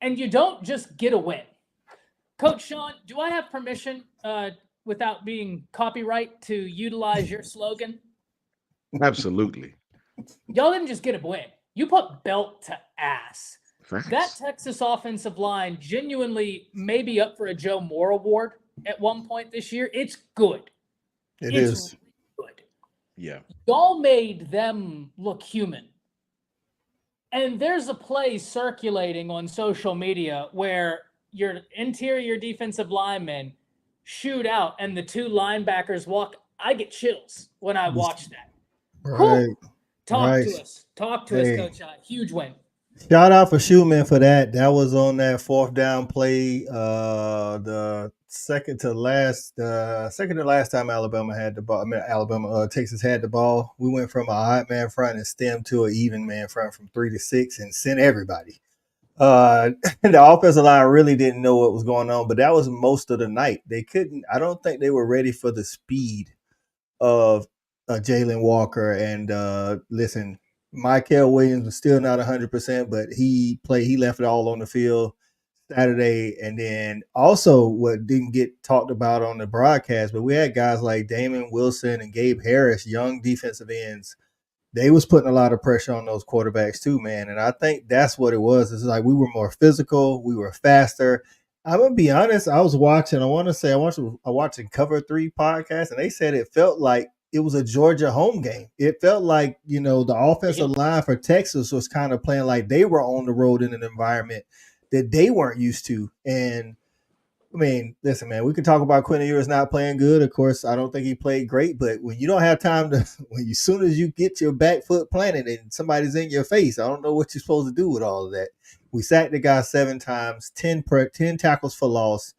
and you don't just get a win. Coach Shawn, do I have permission, without being copyright, to utilize your slogan? Absolutely. Y'all didn't just get a win. You put belt to ass. Facts. That Texas offensive line genuinely may be up for a Joe Moore Award at one point this year. It's good. It It's is. really good. Yeah. Y'all made them look human. And there's a play circulating on social media where your interior defensive linemen shoot out and the two linebackers walk. I get chills when I watch that. Right. Talk Right. to us. Talk to Hey. us, Coach I. Huge win. Shout out for Shoeman for that. That was on that fourth down play. The second to last time Alabama had the ball. I mean, Texas had the ball. We went from a odd man front and stemmed to an even man front from 3 to 6 and sent everybody. The offensive line really didn't know what was going on, but that was most of the night. They couldn't. I don't think they were ready for the speed of Jalen Walker. And listen, Michael Williams was still not 100%, but he left it all on the field Saturday. And then also what didn't get talked about on the broadcast, but we had guys like Damon Wilson and Gabe Harris, young defensive ends. They was putting a lot of pressure on those quarterbacks too, man. And I think that's what it was. It's like we were more physical, we were faster. I'm gonna be honest. I was watching. I watching Cover 3 podcast, and they said it felt like it was a Georgia home game. It felt like the offensive line for Texas was kind of playing like they were on the road in an environment that they weren't used to. And I mean, listen, man, we can talk about Quinn Ewers not playing good. Of course, I don't think he played great, but when you don't have time to, as soon as you get your back foot planted and somebody's in your face, I don't know what you're supposed to do with all of that. We sacked the guy 7 times, 10 tackles for loss.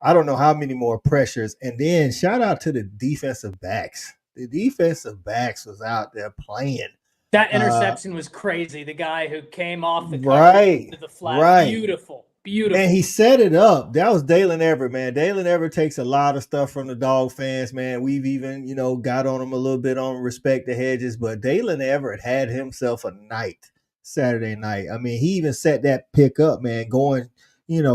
I don't know how many more pressures. And then shout out to the defensive backs. The defensive backs was out there playing. That interception was crazy. The guy who came off the cover Right, to the flat. right. Beautiful. And he set it up. That was Dalen Everett, man. Dalen Everett takes a lot of stuff from the Dog fans, man. We've even, got on him a little bit on respect the hedges, but Dalen Everett had himself a night Saturday night. I mean, he even set that pick up, man, going,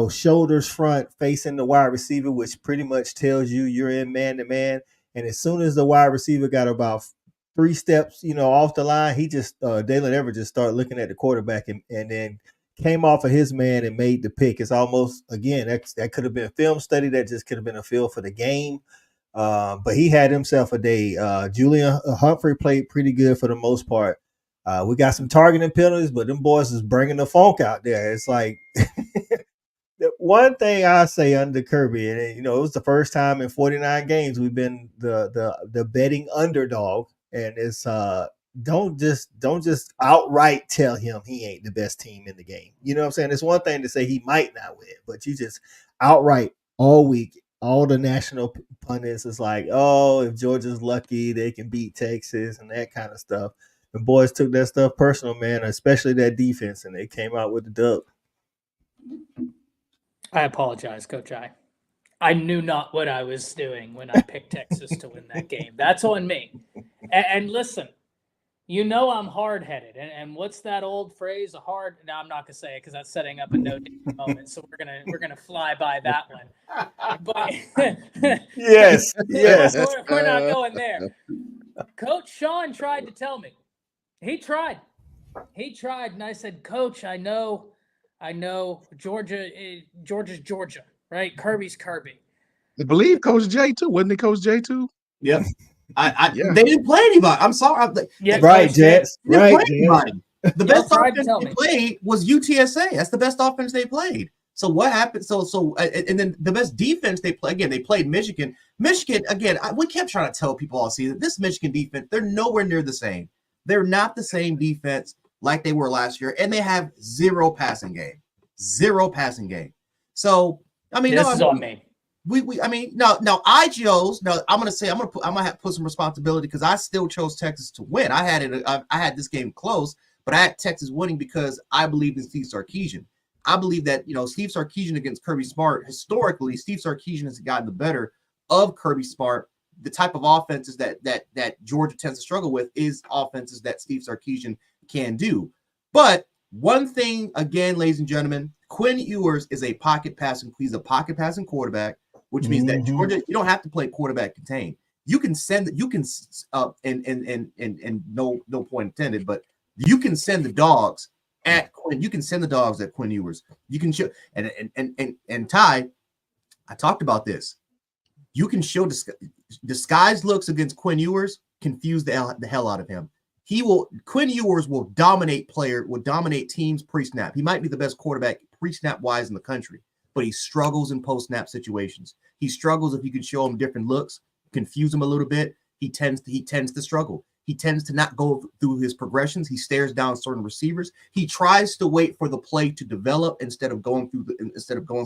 shoulders front, facing the wide receiver, which pretty much tells you you're in man-to-man. And as soon as the wide receiver got about 3 steps, off the line, he just Dalen Everett just started looking at the quarterback and then came off of his man and made the pick. It's almost, again, that could have been a film study. That just could have been a feel for the game. But he had himself a day. Julian Humphrey played pretty good for the most part. We got some targeting penalties, but them boys is bringing the funk out there. It's like the one thing I say under Kirby, and it was the first time in 49 games we've been the betting underdog, and it's don't just outright tell him he ain't the best team in the game. You know what I'm saying? It's one thing to say he might not win, but you just outright all week, all the national pundits is like, oh, if Georgia's lucky, they can beat Texas and that kind of stuff. The boys took that stuff personal, man, especially that defense, and they came out with the dub. I apologize, Coach I knew not what I was doing when I picked Texas to win that game. That's on me. And listen, I'm hard-headed. And what's that old phrase? No, I'm not gonna say it because that's setting up a no moment. So we're gonna fly by that one. But yes. we're not going there. Coach Shawn tried to tell me. He tried, and I said, Coach, I know Georgia's Georgia, right? Kirby's Kirby. I believe Coach J too. Wasn't it Coach J too? Yep. They didn't play anybody. I'm sorry. Right, Jets. Right. The best offense they played was UTSA. That's the best offense they played. So what happened? And then the best defense they play again. They played Michigan. Michigan again. We kept trying to tell people all season this Michigan defense. They're nowhere near the same. They're not the same defense like they were last year, and they have zero passing game. So I mean, this is on me. I chose. No, I'm gonna have to put some responsibility because I still chose Texas to win. I had this game close, but I had Texas winning because I believe in Steve Sarkisian. I believe that Steve Sarkisian against Kirby Smart. Historically, Steve Sarkisian has gotten the better of Kirby Smart. The type of offenses that Georgia tends to struggle with is offenses that Steve Sarkisian can do. But one thing, again, ladies and gentlemen, Quinn Ewers is a pocket passing. He's a pocket passing quarterback, which means that Georgia, you don't have to play quarterback contained. You can send, and no point intended, but you can send the dogs at Quinn. You can send the dogs at Quinn Ewers. You can show, and Ty, I talked about this. You can show disguised looks against Quinn Ewers, confuse the hell out of him. Quinn Ewers will dominate teams pre-snap. He might be the best quarterback pre-snap wise in the country, but he struggles in post-snap situations. He struggles if you can show him different looks, confuse him a little bit. He tends to struggle. He tends to not go through his progressions. He stares down certain receivers. He tries to wait for the play to develop instead of going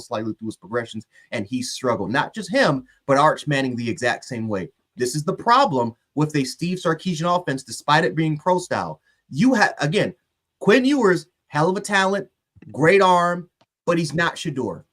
slightly through his progressions, and he struggled. Not just him, but Arch Manning the exact same way. This is the problem with a Steve Sarkisian offense, despite it being pro style. You have, again, Quinn Ewers, hell of a talent, great arm, but he's not Shador.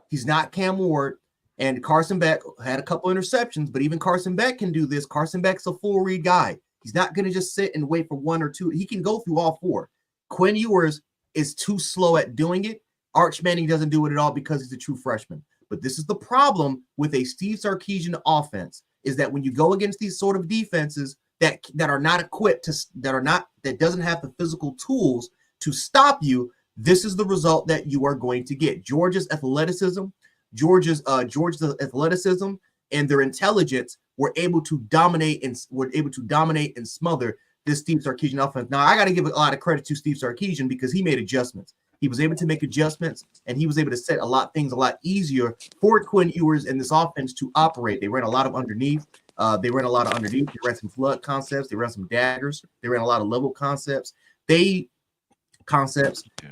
He's not Cam Ward. And Carson Beck had a couple interceptions, but even Carson Beck can do this. Carson Beck's a full read guy. He's not going to just sit and wait for one or two. He can go through all four. Quinn Ewers is too slow at doing it. Arch Manning doesn't do it at all because he's a true freshman. But this is the problem with a Steve Sarkisian offense, is that when you go against these sort of defenses that are not equipped that doesn't have the physical tools to stop you, this is the result that you are going to get. Georgia's athleticism and their intelligence were able to dominate and smother this Steve Sarkisian offense. Now, I got to give a lot of credit to Steve Sarkisian because he made adjustments. He was able to make adjustments, and he was able to set things a lot easier for Quinn Ewers and this offense to operate. They ran a lot of underneath. They ran some flood concepts. They ran some daggers. They ran a lot of level concepts. And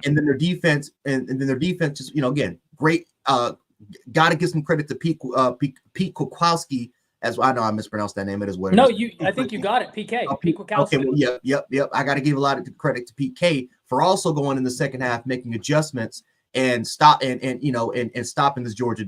then their defense, just, again, great. Got to give some credit to Pete Kwiatkowski. As I know, I mispronounced that name. It is what. No, I think you got it. PK. Pete Kwiatkowski. Okay, well, yep. I got to give a lot of credit to PK for also going in the second half, making adjustments and stopping this Georgia.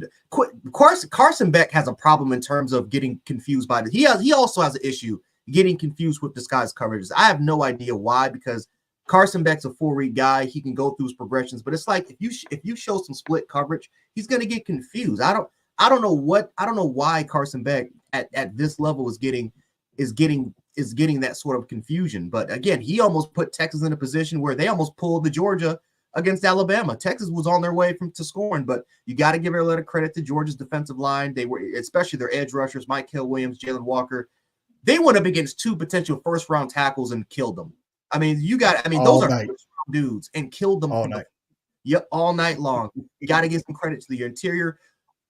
Carson Beck has a problem in terms of getting confused by this. He also has an issue getting confused with disguised coverages. I have no idea why, because Carson Beck's a full read guy. He can go through his progressions, but it's like if you show some split coverage, he's going to get confused. I don't know why Carson Beck at this level is getting is getting that sort of confusion. But again, he almost put Texas in a position where they almost pulled the Georgia against Alabama. Texas was on their way to scoring, but you got to give a lot of credit to Georgia's defensive line. They were, especially their edge rushers, Mike Hill-Williams, Jalen Walker. They went up against 2 potential first-round tackles and killed them. I mean, those are first-round dudes and killed them all night. All night long. You got to give some credit to the interior,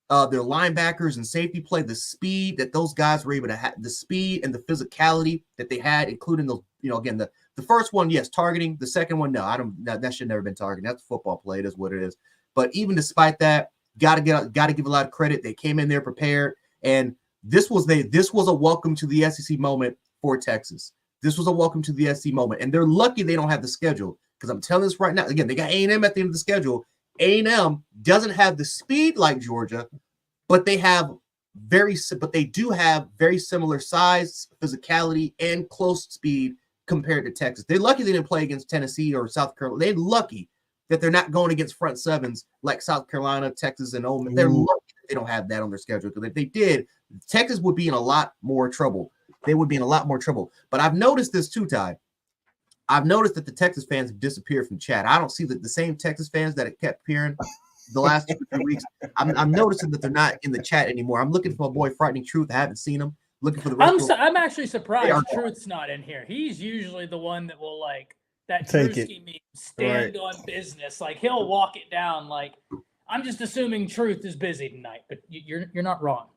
their linebackers and safety play, the speed that those guys were able to have, the speed and the physicality that they had, including those, again, the first one, yes, targeting. The second one, no, that should never been targeting. That's a football play. It is what it is. But even despite that, got to give a lot of credit. They came in there prepared, and this was a welcome to the SEC moment for Texas. This was a welcome to the SEC moment, and they're lucky they don't have the schedule, because I'm telling this right now. Again, they got A&M at the end of the schedule. A&M doesn't have the speed like Georgia, but they do have very similar size, physicality, and close speed compared to Texas. They're lucky they didn't play against Tennessee or South Carolina. They're lucky that they're not going against front sevens like South Carolina, Texas, and Ole Miss. They're lucky that they don't have that on their schedule, because if they did, Texas would be in a lot more trouble. They would be in a lot more trouble. But I've noticed this too, Ty. I've noticed that the Texas fans have disappeared from chat. I don't see the same Texas fans that have kept appearing the last 2 or 3 weeks. I'm noticing that they're not in the chat anymore. I'm looking for my boy Frightening Truth. I haven't seen him. Looking for the rest. I'm actually surprised Truth's not in here. He's usually the one that will that Drewski meme, stand on business. Like, he'll walk it down. Like, I'm just assuming Truth is busy tonight, but you're not wrong.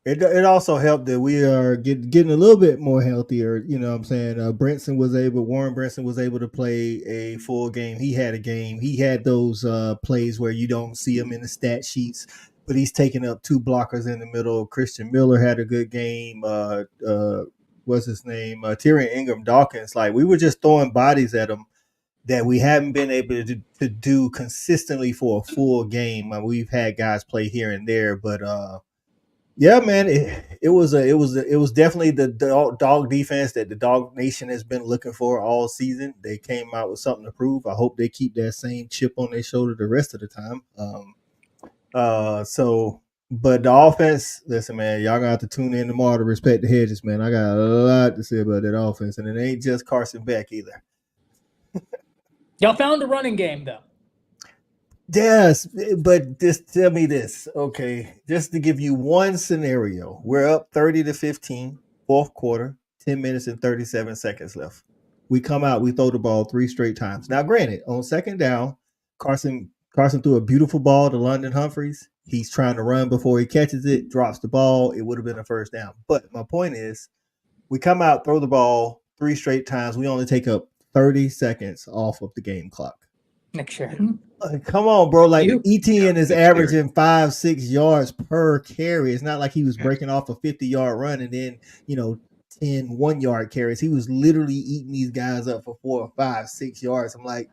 It also helped that we are getting a little bit more healthier. You know what I'm saying? Warren Brenson was able to play a full game. He had a game. He had those plays where you don't see him in the stat sheets, but he's taking up 2 blockers in the middle. Christian Miller had a good game. What's his name? Tyrion Ingram-Dawkins. Like, we were just throwing bodies at him that we haven't been able to do consistently for a full game. We've had guys play here and there, but yeah, man, it was definitely the dog defense that the Dog Nation has been looking for all season. They came out with something to prove. I hope they keep that same chip on their shoulder the rest of the time. But the offense, listen, man, y'all gonna have to tune in tomorrow to respect the hedges, man. I got a lot to say about that offense, and it ain't just Carson Beck either. Y'all found a running game, though. Yes, but just tell me this, okay? Just to give you one scenario, we're up 30-15, fourth quarter, 10 minutes and 37 seconds left. We come out, we throw the ball 3 straight times. Now, granted, on second down, Carson threw a beautiful ball to London Humphreys. He's trying to run before he catches it, drops the ball. It would have been a first down. But my point is, we come out, throw the ball 3 straight times. We only take up 30 seconds off of the game clock. Next year. Come on, bro. Like, ETN is averaging 5-6 yards per carry. It's not like he was breaking off a 50-yard run and then, 10 1-yard carries. He was literally eating these guys up for 4 or 5, 6 yards. I'm like,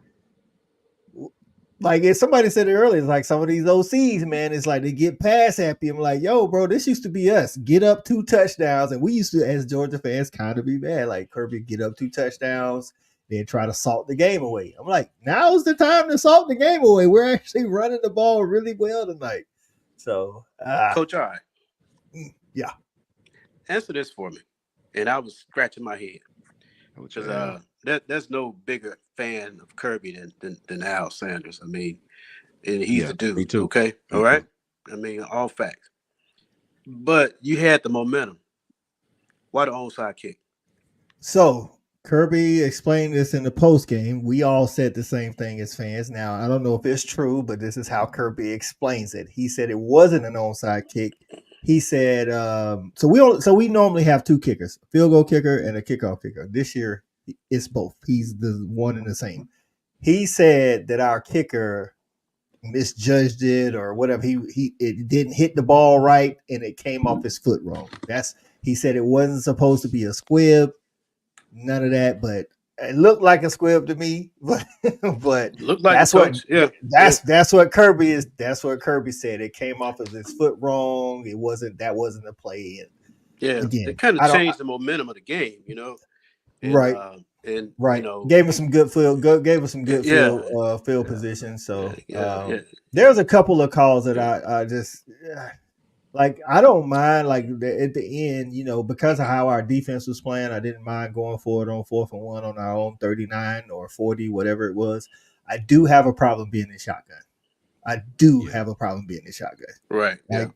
if somebody said it earlier, it's like some of these OCs, man, it's like they get pass happy. I'm like, yo, bro, this used to be us. Get up 2 touchdowns. And we used to, as Georgia fans, kind of be mad. Like, Kirby, get up 2 touchdowns. Then try to salt the game away. I'm like, now's the time to salt the game away. We're actually running the ball really well tonight. So, Coach, all right. Yeah. Answer this for me. And I was scratching my head. Because there's no bigger fan of Kirby than Al Sanders. I mean, and he's the dude. Me too. Okay? All right? I mean, all facts. But you had the momentum. Why the onside kick? So, Kirby explained this in the post game. We all said the same thing as fans. Now, I don't know if it's true, but this is how Kirby explains it. He said it wasn't an onside kick. He said, so we normally have 2 kickers, a field goal kicker and a kickoff kicker. This year, it's both. He's the one and the same. He said that our kicker misjudged it or whatever. It didn't hit the ball right and it came off his foot wrong. He said it wasn't supposed to be a squib. None of that, but it looked like a squib to me. But looked like that's what Kirby is. That's what Kirby said. It came off of his foot wrong. That wasn't a play. And again, it kind of changed the momentum of the game, And, right. And right, gave us some good field. Gave us some good field position. So there's a couple of calls that I just Like I don't mind at the end, because of how our defense was playing, I didn't mind going for it on 4th and 1 on our own 39 or 40, whatever it was. I do have a problem being in shotgun. I do have a problem being in shotgun. Right. Yeah.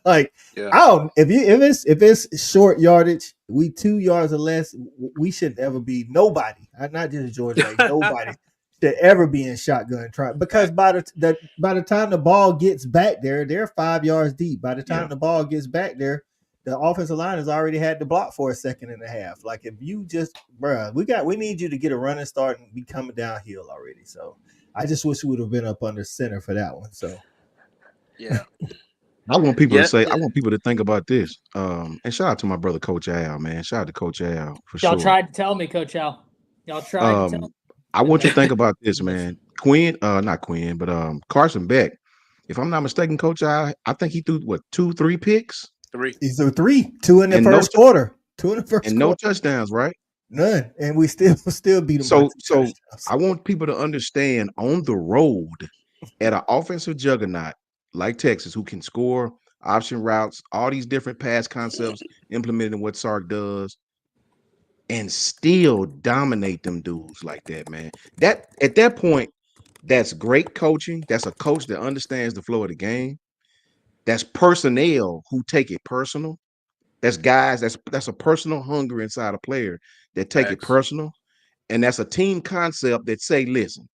Like Yeah. I don't if it's short yardage, we 2 yards or less, we should ever be nobody. Not just Georgia, like nobody should ever be in shotgun try because by the time the ball gets back there, they're 5 yards deep. By the time the ball gets back there, the offensive line has already had to block for a second and a half. Like if you just we need you to get a running start and be coming downhill already. So I just wish we would have been up under center for that one. So yeah. I want people to say, Yeah. I want people to think about this. And shout out to my brother, Coach Al, man. Shout out to Coach Al for Y'all sure. tried to tell me, Coach Al. Y'all tried to tell me. I want you to think about this, man. Not Quinn, but Carson Beck. If I'm not mistaken, Coach Al, I think he threw 2-3 picks. 3. He threw 3, 2 in the And first quarter, 2 in the first and quarter, no touchdowns, right? none, and we still beat them. So I want people to understand on the road at an offensive juggernaut like Texas, who can score option routes, all these different pass concepts implemented in what Sark does, and still dominate them dudes like that, man. That at that point, that's great coaching. That's a coach that understands the flow of the game. That's personnel who take it personal. That's guys. That's a personal hunger inside a player that take it personal, and that's a team concept that say, listen,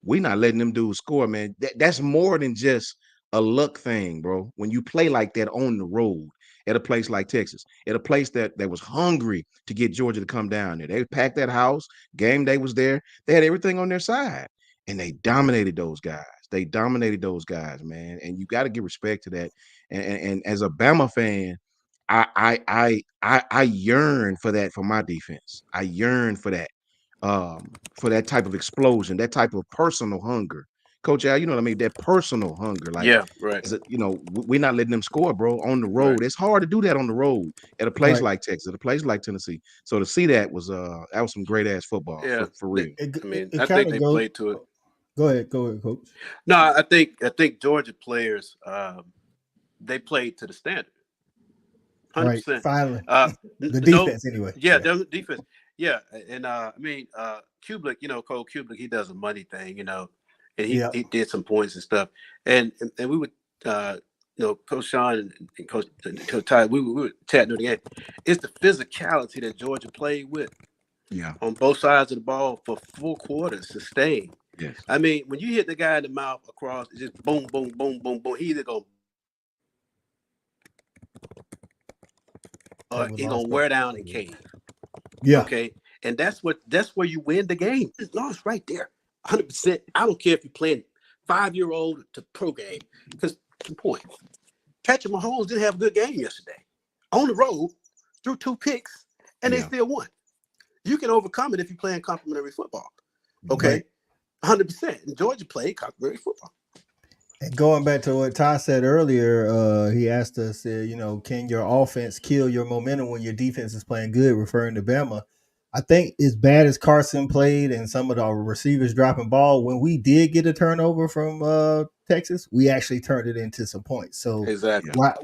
we're not letting them dudes score, man. That's more than just a luck thing, bro. When you play like that on the road at a place like Texas, at a place that was hungry to get Georgia to come down there, they packed that house. Game day was there. They had everything on their side, and they dominated those guys. They dominated those guys, man. And you got to give respect to that. And as a Bama fan, I yearn for that for my defense. I yearn for that type of explosion, that type of personal hunger. Coach Al, you know what I mean? That personal hunger. Like, right. We're not letting them score, bro, on the road. Right. It's hard to do that on the road at a place like Texas, at a place like Tennessee. So to see that was some great ass football for real. I think they played to it. Go ahead, Coach. No, I think Georgia players they played to the standard. 100%. Right, finally. The defense, anyway. Yeah, the defense. Yeah, and Kubelik, Cole Kubelik, he does a money thing, and he did some points and stuff, and we would, Coach Shawn and Coach Ty, we were chatting again. It's the physicality that Georgia played with, on both sides of the ball for 4 quarters, sustained. Yes. I mean, when you hit the guy in the mouth across, it's just boom, boom, boom, boom, boom. He either go. He's gonna wear down and cave. Yeah. Okay. And that's where you win the game. It's lost right there. 100%. I don't care if you're playing 5-year-old to pro game. Because the point, Patrick Mahomes didn't have a good game yesterday. On the road, threw 2 picks, and they still won. You can overcome it if you're playing complimentary football. Okay. 100%. And Georgia played complimentary football. And going back to what Ty said earlier, he asked us, can your offense kill your momentum when your defense is playing good, referring to Bama? I think as bad as Carson played and some of the receivers dropping ball, when we did get a turnover from Texas, we actually turned it into some points. So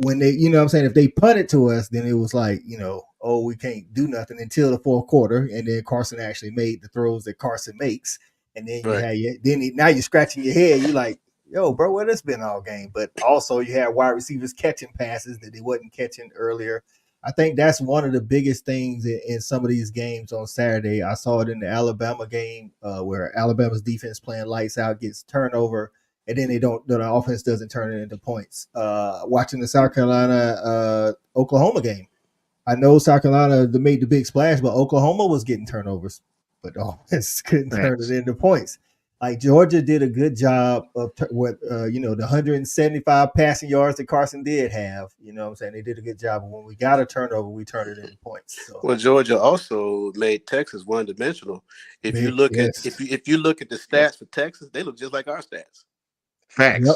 when they, if they punt it to us, then it was like, we can't do nothing until the 4th quarter. And then Carson actually made the throws that Carson makes. And then now you're scratching your head. You're like, yo, bro, what has been all game? But also you had wide receivers catching passes that they wasn't catching earlier. I think that's one of the biggest things in some of these games on Saturday. I saw it in the Alabama game where Alabama's defense playing lights out, gets turnover, and then the offense doesn't turn it into points. Watching the South Carolina Oklahoma game, I know South Carolina made the big splash, but Oklahoma was getting turnovers, but the offense couldn't turn it into points. Like Georgia did a good job of the 175 passing yards that Carson did have. You know what I'm saying? They did a good job. But when we got a turnover, we turned it into points. So. Well, Georgia also made Texas one-dimensional. If you look at the stats for Texas, they look just like our stats. Facts.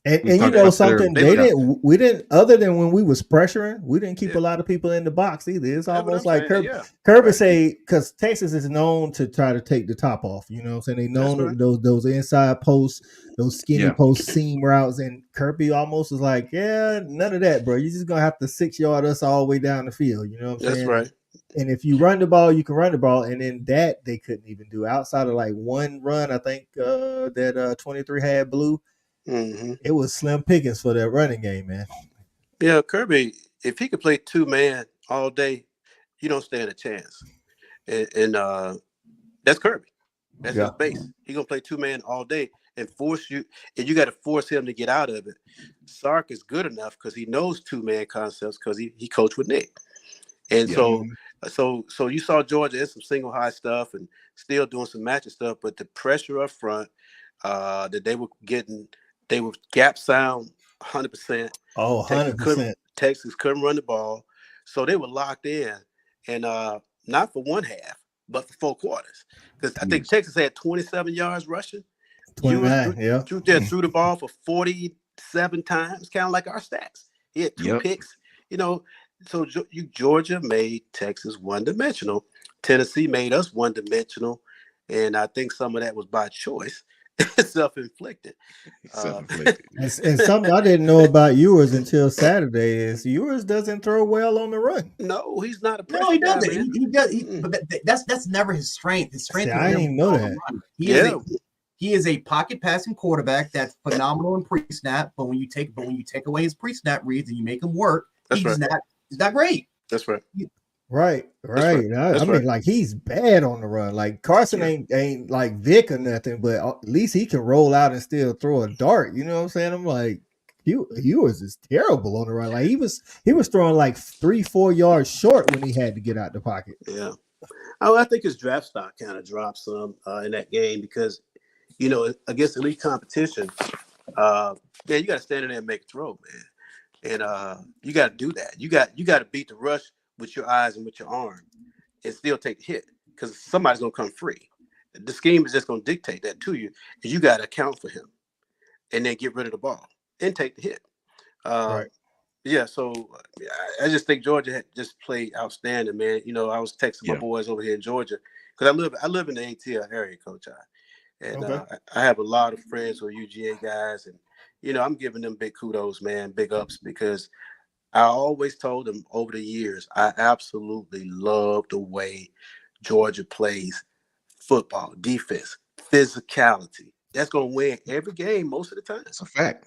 And We you talked know about that earlier. something, They we didn't other than when we was pressuring, we didn't keep a lot of people in the box either. It's That's what almost I'm like saying. Yeah, Kirby right. say because Texas is known to try to take the top off. You know what I'm saying? They That's known right. those inside posts, those skinny Yeah. post seam routes, and Kirby almost was like, yeah, none of that, bro. You're just gonna have to 6 yard us all the way down the field. You know what I'm That's saying? right. And if you run the ball, you can run the ball, and then that they couldn't even do outside of like one run. I think that 23 had blue. Hmm. It was slim pickings for that running game, man. Yeah, Kirby, if he could play 2-man all day, you don't stand a chance. And that's Kirby. That's his Yeah. base. He gonna play 2-man all day and force you, and you got to force him to get out of it. Sark is good enough because he knows 2-man concepts because he coached with Nick, and Yeah. so you saw Georgia in some single high stuff and still doing some matching stuff, but the pressure up front that they were getting, they were gap sound 100%. Oh, Texas couldn't 100%. Texas couldn't run the ball, so they were locked in, and not for one half, but for 4 quarters. Because I think Yes. Texas had 27 yards rushing. Ewers 29, yeah. threw the ball for 47 times, kind of like our stats. He had 2 Yep. picks. So Georgia made Texas one-dimensional. Tennessee made us one-dimensional, and I think some of that was by choice, self-inflicted. Self-inflicted. And something I didn't know about Ewers until Saturday is Ewers doesn't throw well on the run. No, he's not a pressure No, he guy, doesn't. man. He does. But that's never his strength. His strength See, is I didn't never even know on that. the run. Yeah. He is a pocket passing quarterback that's phenomenal in pre-snap. But when you take away his pre-snap reads and you make him work, That's right. he's not great. That's right. Right. right. I That's mean, right. like he's bad on the run. Like Carson Yeah. ain't like Vic or nothing, but at least he can roll out and still throw a dart. You know what I'm saying? I'm like, Ewers is terrible on the run. Like he was throwing like 3-4 yards short when he had to get out the pocket. Yeah. I think his draft stock kind of dropped some in that game because, against elite competition, you got to stand in there and make a throw, man. And you got to do that. You got to beat the rush with your eyes and with your arm and still take the hit because somebody's going to come free. The scheme is just going to dictate that to you, and you got to account for him and then get rid of the ball and take the hit. Right. Yeah, so I just think Georgia had just played outstanding, man. I was texting my boys over here in Georgia because I live in the ATL area, Coach. I have a lot of friends who are UGA guys, and I'm giving them big kudos, man, big ups, because I always told them over the years I absolutely love the way Georgia plays football, defense, physicality. That's gonna win every game most of the time. That's a fact.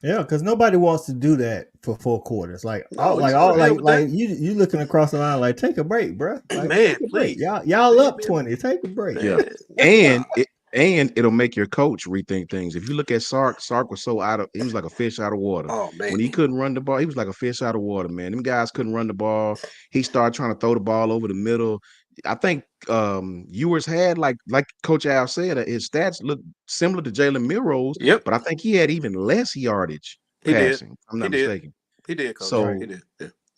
Yeah, because nobody wants to do that for 4 quarters. Like, No, you don't deal with that. you looking across the line, like, take a break, bro. Like, Man, take a break. please. Y'all Man, up 20. Take a break. man, Yeah. that's And it'll make your coach rethink things. If you look at Sark was so he was like a fish out of water. Oh man. When he couldn't run the ball, he was like a fish out of water, man. Them guys couldn't run the ball. He started trying to throw the ball over the middle. I think Ewers had like Coach Al said, his stats look similar to Jalen Milroe's, Yep. but I think he had even less yardage He did. passing. If I'm not mistaken. He did, Coach. So He did.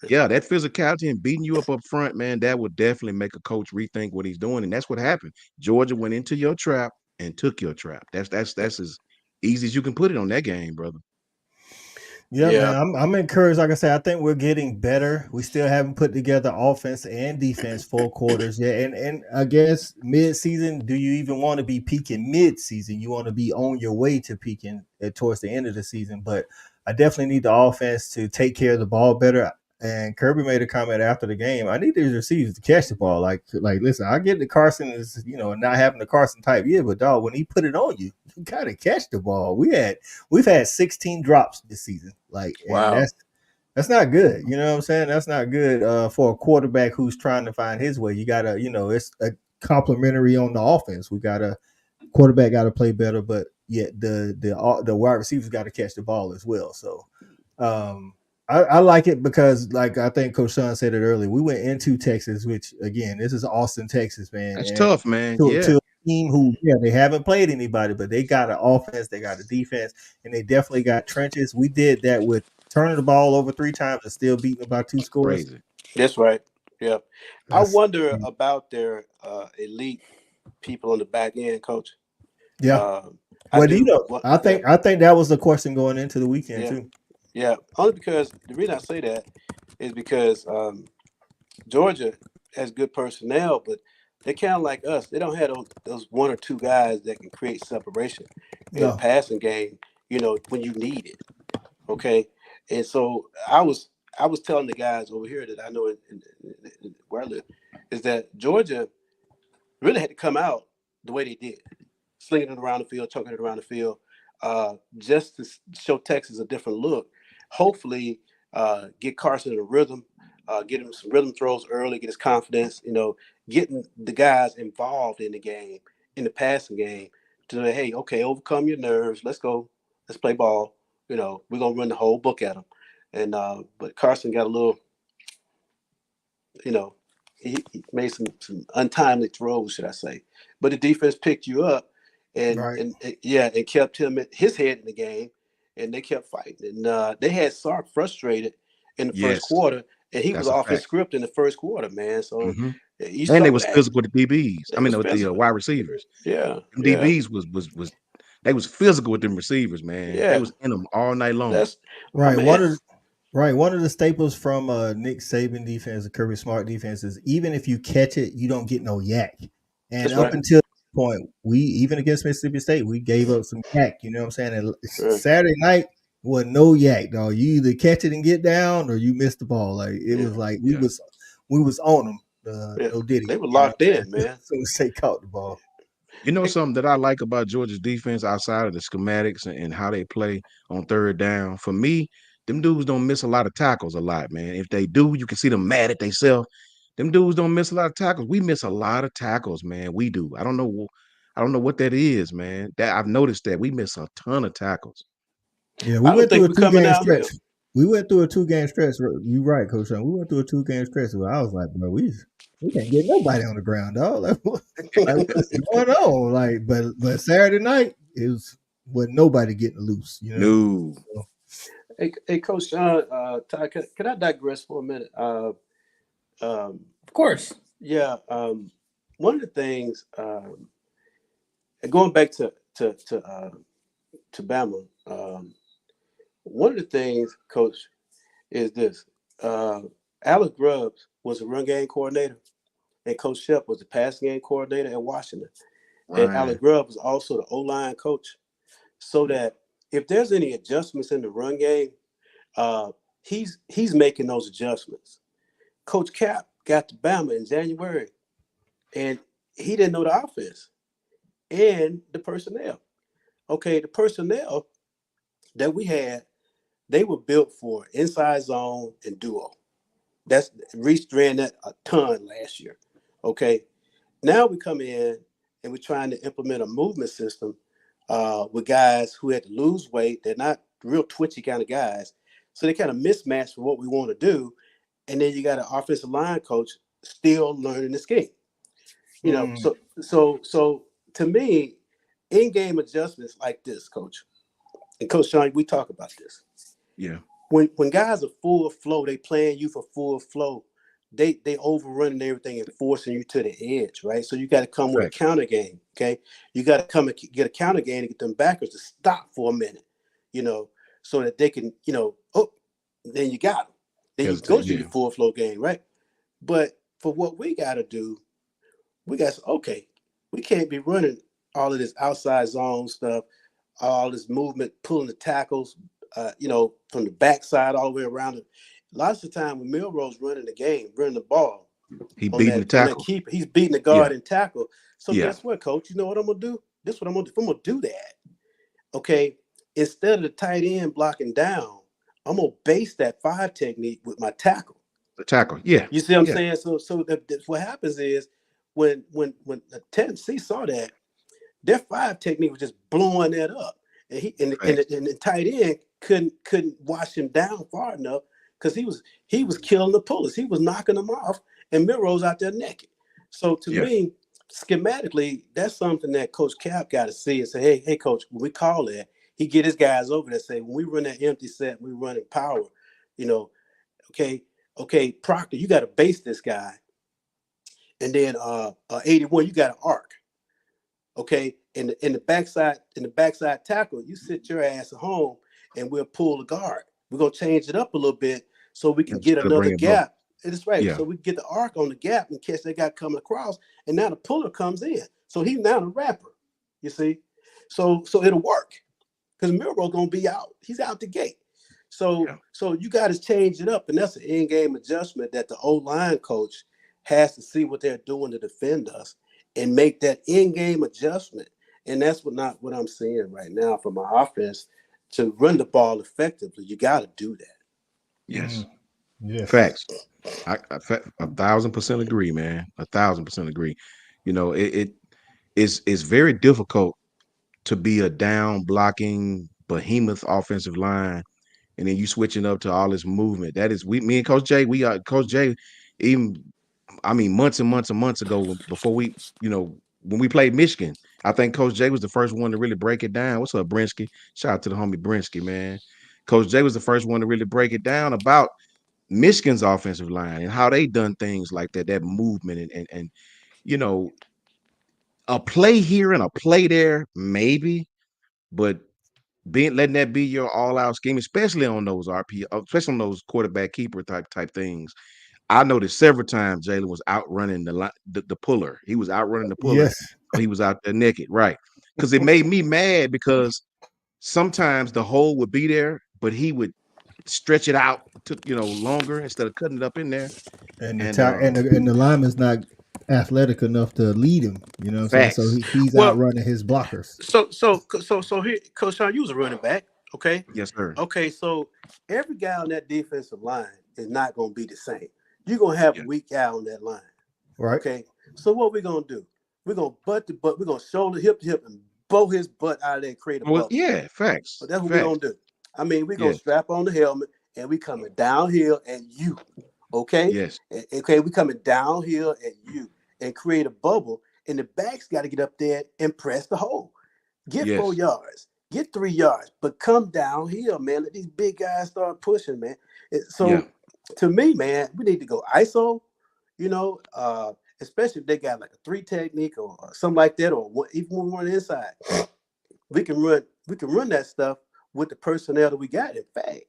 yeah, that physicality and beating you up front, man, that would definitely make a coach rethink what he's doing, and that's what happened. Georgia went into your trap and took your trap. That's as easy as you can put it on that game, brother. Yeah, man, I'm encouraged. Like I said, I think we're getting better. We still haven't put together offense and defense 4 quarters yet. And I guess mid-season, do you even want to be peaking mid-season? You want to be on your way to peaking towards the end of the season. But I definitely need the offense to take care of the ball better. And Kirby made a comment after the game. I need these receivers to catch the ball. Like, listen, I get the Carson is, not having the Carson type year, but dog, when he put it on you, you gotta catch the ball. We've had 16 drops this season. Like, wow, and that's not good. You know what I'm saying? That's not good for a quarterback who's trying to find his way. You gotta, it's a complimentary on the offense. Quarterback gotta play better, but yet the wide receivers got to catch the ball as well. So, I like it because, like I think Coach Shawn said it earlier, we went into Texas, which again, this is Austin, Texas, man. That's tough, man. To a team who, they haven't played anybody, but they got an offense, they got a defense, and they definitely got trenches. We did that with turning the ball over 3 times and still beating about 2 scores. Crazy. That's right. Yeah, I wonder about their elite people on the back end, Coach. Yeah. Well, do you know? Well, I think that was the question going into the weekend yeah, too. yeah. Only because the reason I say that is because Georgia has good personnel, but they kind of like us. They don't have those one or two guys that can create separation in the No, passing game. When you need it. Okay, and so I was telling the guys over here that I know in where I live is that Georgia really had to come out the way they did, slinging it around the field, chucking it around the field, just to show Texas a different look. Hopefully, get Carson in a rhythm, get him some rhythm throws early, get his confidence. Getting the guys involved in the game, in the passing game, to say, hey, okay, overcome your nerves. Let's go. Let's play ball. We're gonna run the whole book at them. And but Carson got a little, you know, he made some untimely throws, should I say? But the defense picked you up, and right. and kept his head in the game, and they kept fighting. And they had Sark frustrated in the first Yes, quarter, and he was that's a off his fact. script in the first quarter, man. So Hmm. you And they saw was that. physical with the DBs. I They mean, was with the physical. wide receivers. Yeah, Them yeah, DBs was they was physical with them receivers, man. They yeah. was in them all night long. That's my Right. man. One of the staples from Nick Saban defense, the Kirby Smart defense is even if you catch it, you don't get no yak. And That's up right. until this point, we even against Mississippi State, we gave up some yak. You know what I'm saying? And Right. Saturday night was no yak, dog. You either catch it and get down, or you miss the ball. Like it Yeah, was like Yeah. we was on them. yeah. No Diddy. They were You know what locked I'm saying? in, man. As soon as they caught the ball. You know Hey, something that I like about Georgia's defense outside of the schematics and how they play on third down? For me, them dudes don't miss a lot of tackles a lot, man. If they do, you can see them mad at themselves. Them dudes don't miss a lot of tackles. We miss a lot of tackles, man. We do. I don't know what that is, man. That I've noticed that we miss a ton of tackles. Yeah, we I don't went through think a we're coming 2 game stretch. downhill. We went through a 2 game stretch. You right, Coach Sean. We went through a 2 game stretch where I was like, bro, we can't get nobody on the ground, dog. Like what's going on? Like, but Saturday night it was nobody getting loose, you know. No. So, Hey, Coach Shawn, Ty, can I digress for a minute? Of course. Yeah, one of the things, going back to Bama, one of the things, Coach, is this: Alex Grubbs was a run game coordinator, and Coach Shep was the passing game coordinator at Washington, and Right. Alex Grubbs was also the O-line coach. So that if there's any adjustments in the run game, he's making those adjustments. Coach Cap got to Bama in January, and he didn't know the offense and the personnel. Okay, the personnel that we had, they were built for inside zone and duo. That's Reese ran that a ton last year. Okay, now we come in and we're trying to implement a movement system with guys who had to lose weight. They're not real twitchy kind of guys, so they kind of mismatch for what we want to do. And then you got an offensive line coach still learning the scheme. mm, So to me, in-game adjustments like this, Coach, and Coach Shawn, we talk about this. Yeah. When guys are full of flow, they playing you for full flow. They overrunning everything and forcing you to the edge, right? So you got to come with a Right. counter game, okay? You got to come and get a counter game to get them backers to stop for a minute, so that they can, then you got them. Then you go Hesitate. to Yeah. your full flow game, right? But for what we got to do, we got okay. We can't be running all of this outside zone stuff, all this movement, pulling the tackles, from the backside all the way around it. Lots of time when Milrose's running the game, running the ball He on beating the that tackle. keeper, he's beating the Yeah. guard and tackle. So Yeah. guess what, Coach? You know what I'm gonna do? This is what I'm gonna do. If I'm gonna do that, okay. Instead of the tight end blocking down, I'm gonna base that 5 technique with my tackle. The tackle. Yeah. You see what I'm Yeah. saying? So what happens is when Tennessee saw that, their 5 technique was just blowing that up, and the tight end couldn't wash him down far enough because he was killing the pullers. He was knocking them off, and Milrose out there naked. So to Yeah. me, schematically, that's something that Coach Cap got to see and say, hey, Coach, when we call that, he get his guys over there. Say when we run that empty set, we running power. Okay, Proctor, you got to base this guy, and then 81, you got an arc. Okay, in the backside tackle, you sit your ass at home and we'll pull the guard. We're gonna change it up a little bit so we can get Instead of another bringing it low. gap. It is right. Yeah. So we get the arc on the gap and catch that guy coming across, and now the puller comes in. So he's now the rapper. You see, so it'll work because Milroe's gonna be out. He's out the gate. So you got to change it up, and that's an in-game adjustment that the O-line coach has to see what they're doing to defend us and make that in-game adjustment. And that's not what I'm seeing right now from my offense to run the ball effectively. You got to do that. Yes. Yes. Facts. I 1,000% agree, man. 1,000% agree. You know, it's very difficult to be a down blocking behemoth offensive line, and then you switching up to all this movement. That is, me and Coach Jay, Coach Jay, even months and months and months ago, before we, when we played Michigan, I think Coach Jay was the first one to really break it down. What's up, Brenski? Shout out to the homie Brenski, man. Coach Jay was the first one to really break it down about Michigan's offensive line and how they done things like that movement and a play here and a play there, maybe, but letting that be your all-out scheme, especially on those especially on those quarterback keeper type things. I noticed several times Jalen was outrunning the puller. He was outrunning the puller. Yes. So he was out there naked, right? Because it made me mad because sometimes the hole would be there, but he would stretch it out to longer instead of cutting it up in there. And the lineman's not athletic enough to lead him. You know what I'm saying? So he's outrunning his blockers. So here, Coach Shawn, you was a running back, okay? Yes, sir. Okay, so every guy on that defensive line is not going to be the same. You're going to have a weak guy on that line. Right. Okay, so what we're going to do? We're going to butt the butt. We're going to shoulder hip to hip and bow his butt out of there and create a bubble. Yeah, facts. So that's what we're going to do. I mean, we're going to strap on the helmet and we coming downhill at you, okay? Yes. Okay, we coming downhill at you and create a bubble, and the backs got to get up there and press the hole. Get 4 yards, get 3 yards, but come downhill, man. Let these big guys start pushing, man. So to me, man, we need to go ISO, especially if they got like a 3 technique or something like that, or even when we run inside. We can run that stuff with the personnel that we got. In fact,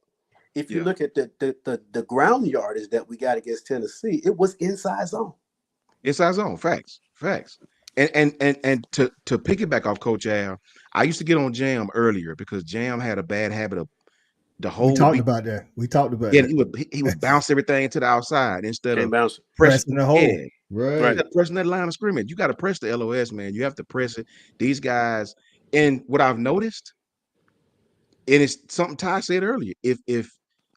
if you look at the ground yardage that we got against Tennessee, it was inside zone. Inside zone, facts. And to piggyback off Coach Al, I used to get on Jam earlier because Jam had a bad habit of the whole. We talked about that. He would bounce everything to the outside instead of pressing the hole. Yeah. Right. Pressing that line of scrimmage. You got to press the LOS, man. You have to press it. These guys, and what I've noticed, and it's something Ty said earlier, if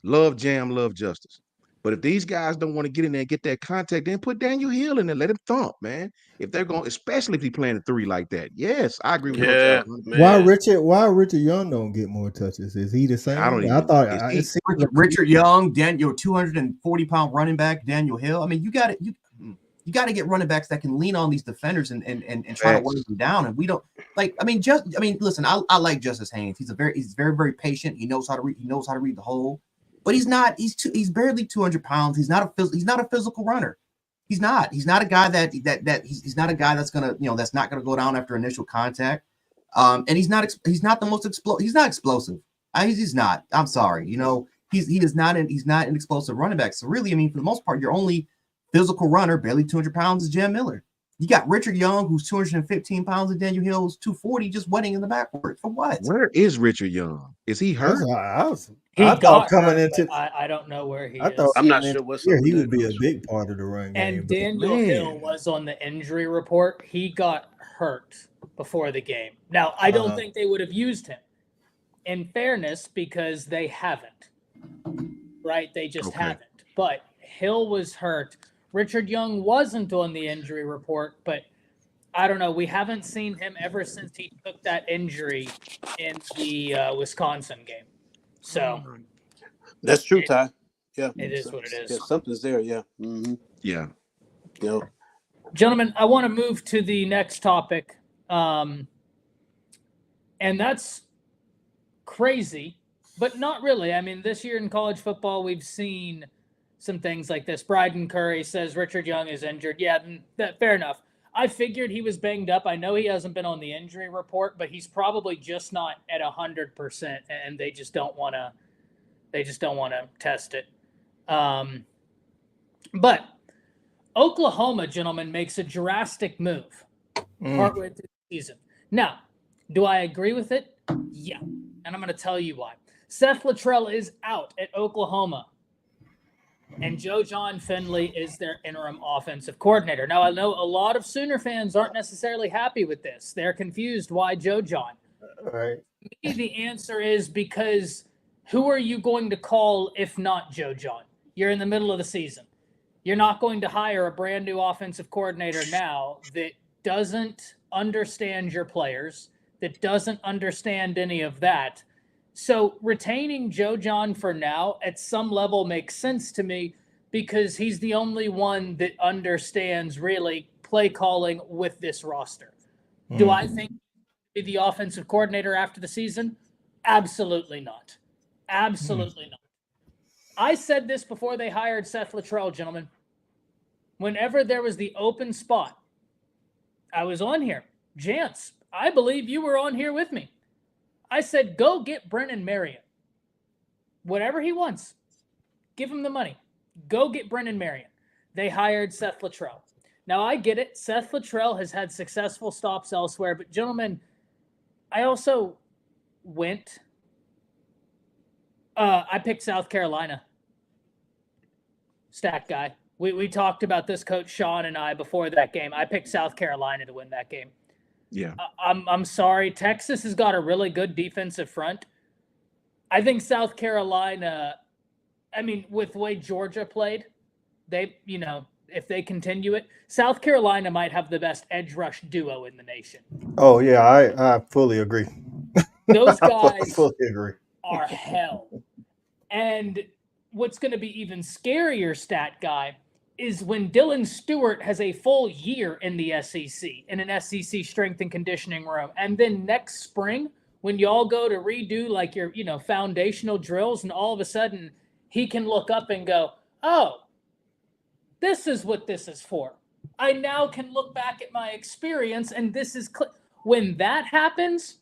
love Jam, love justice. But if these guys don't want to get in there and get that contact, then put Daniel Hill in there, let him thump, man. If they're going, especially if he's playing a 3 like that. Yes, I agree with Coach Al. Why Richard Young don't get more touches? Is he the same? Richard Young, 240-pound running back, Daniel Hill. I mean, you got to get running backs that can lean on these defenders and try to wear them down. And we don't listen, I like Justice Haynes. He's very, very patient. He knows how to read the hole. But he's he's barely 200 pounds. He's not a physical runner. He's not a guy he's not a guy that's gonna, that's not gonna go down after initial contact. And he's not the most he's not explosive. He's not. I'm sorry. He's not an explosive running back. So really, I mean, for the most part, your only physical runner, barely 200 pounds, is Jam Miller. You got Richard Young, who's 215 pounds, and Daniel Hill, who's 240, just wetting in the backwards. For what? Where is Richard Young? Is he hurt? I thought coming into. I don't know where he is. I'm not sure what's he would be a big part of the run game. And Daniel Hill was on the injury report. He got hurt before the game. Now, I don't think they would have used him, in fairness, because they haven't. Right? They just haven't. But Hill was hurt. Richard Young wasn't on the injury report, but I don't know. We haven't seen him ever since he took that injury in the Wisconsin game. So that's true, Ty. Yeah, it is what it is. Yeah, something's there. Yeah. Mm-hmm. Yeah. Gentlemen, I want to move to the next topic, and that's crazy, but not really. I mean, this year in college football, we've seen some things like this. Bryden Curry says Richard Young is injured. Yeah, fair enough. I figured he was banged up. I know he hasn't been on the injury report, but he's probably just not at 100%, and they just don't want to. They just don't want to test it. But Oklahoma, gentlemen, makes a drastic move partway through the season. Now, do I agree with it? Yeah, and I'm going to tell you why. Seth Luttrell is out at Oklahoma, and Joe John Finley is their interim offensive coordinator. Now, I know a lot of Sooner fans aren't necessarily happy with this. They're confused. Why Joe John? Right. Maybe the answer is because who are you going to call if not Joe John? You're in the middle of the season. You're not going to hire a brand new offensive coordinator now that doesn't understand your players, that doesn't understand any of that. So retaining Joe John for now at some level makes sense to me because he's the only one that understands really play calling with this roster. Do I think he'll be the offensive coordinator after the season? Absolutely not. Absolutely not. I said this before they hired Seth Luttrell, gentlemen. Whenever there was the open spot, I was on here. Jance, I believe you were on here with me. I said, go get Brennan Marion. Whatever he wants, give him the money. Go get Brennan Marion. They hired Seth Luttrell. Now, I get it. Seth Luttrell has had successful stops elsewhere. But, gentlemen, I also went. I picked South Carolina. Stat guy. We talked about this, Coach Shawn and I, before that game. I picked South Carolina to win that game. Yeah. I'm sorry. Texas has got a really good defensive front. I think South Carolina, I mean, with the way Georgia played, if they continue it, South Carolina might have the best edge rush duo in the nation. Oh, yeah, I fully agree. Those I guys fully agree. are hell. And what's going to be even scarier, stat guy, is when Dylan Stewart has a full year in the SEC, in an SEC strength and conditioning room. And then next spring, when y'all go to redo like your, foundational drills, and all of a sudden he can look up and go, oh, this is what this is for. I now can look back at my experience, and this is when that happens,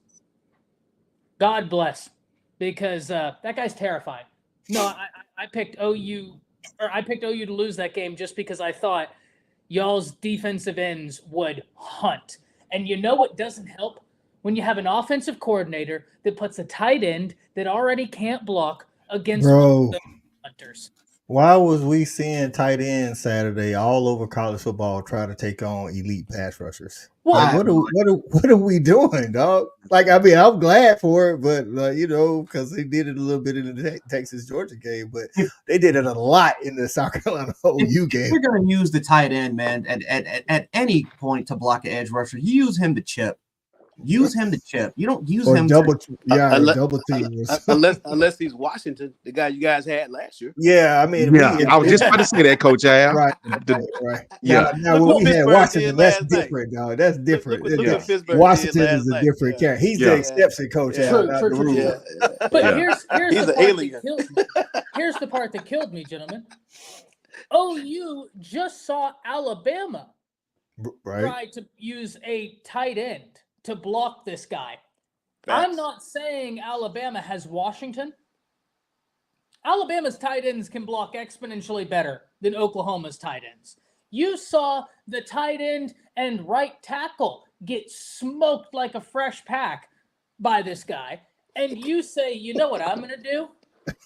God bless, because that guy's terrifying. No, I picked OU. Or I picked OU to lose that game just because I thought y'all's defensive ends would hunt. And you know what doesn't help? When you have an offensive coordinator that puts a tight end that already can't block against the hunters. Why was we seeing tight ends Saturday all over college football try to take on elite pass rushers? Well, What are we doing, dog? Like, I mean, I'm glad for it, but because they did it a little bit in the Texas Georgia game, but they did it a lot in the South Carolina OU game. You're going to use the tight end, man, at any point to block an edge rusher. You use him to chip. Use him to chip. You don't use him double to double team. Unless he's Washington, the guy you guys had last year. Yeah, I mean, I was just about to say that, Coach Al. Right. Yeah. Now when we had Washington, that's different, dog. That's different. Washington is a different character. He's the exception, Coach Al. True. But here's He's the an part alien. that killed me. Here's the part that killed me, gentlemen. OU just saw Alabama try to use a tight end to block this guy. Facts. I'm not saying Alabama has Washington. Alabama's tight ends can block exponentially better than Oklahoma's tight ends. You saw the tight end and right tackle get smoked like a fresh pack by this guy. And you say, you know what I'm going to do?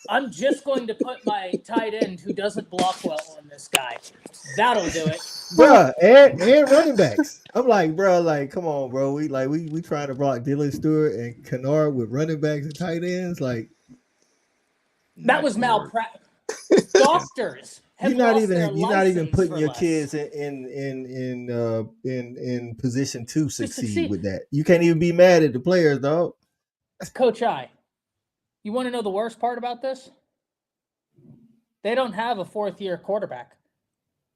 I'm just going to put my tight end who doesn't block well on this guy. That'll do it. Bruh, and running backs. I'm like, bro, like, come on, bro. We trying to block Dylan Stewart and Kennard with running backs and tight ends. Like, that was malpractice. Doctors have you're not lost their even putting license your for less. kids in position to succeed with that. You can't even be mad at the players, dog. Coach I, you want to know the worst part about this? They don't have a fourth-year quarterback.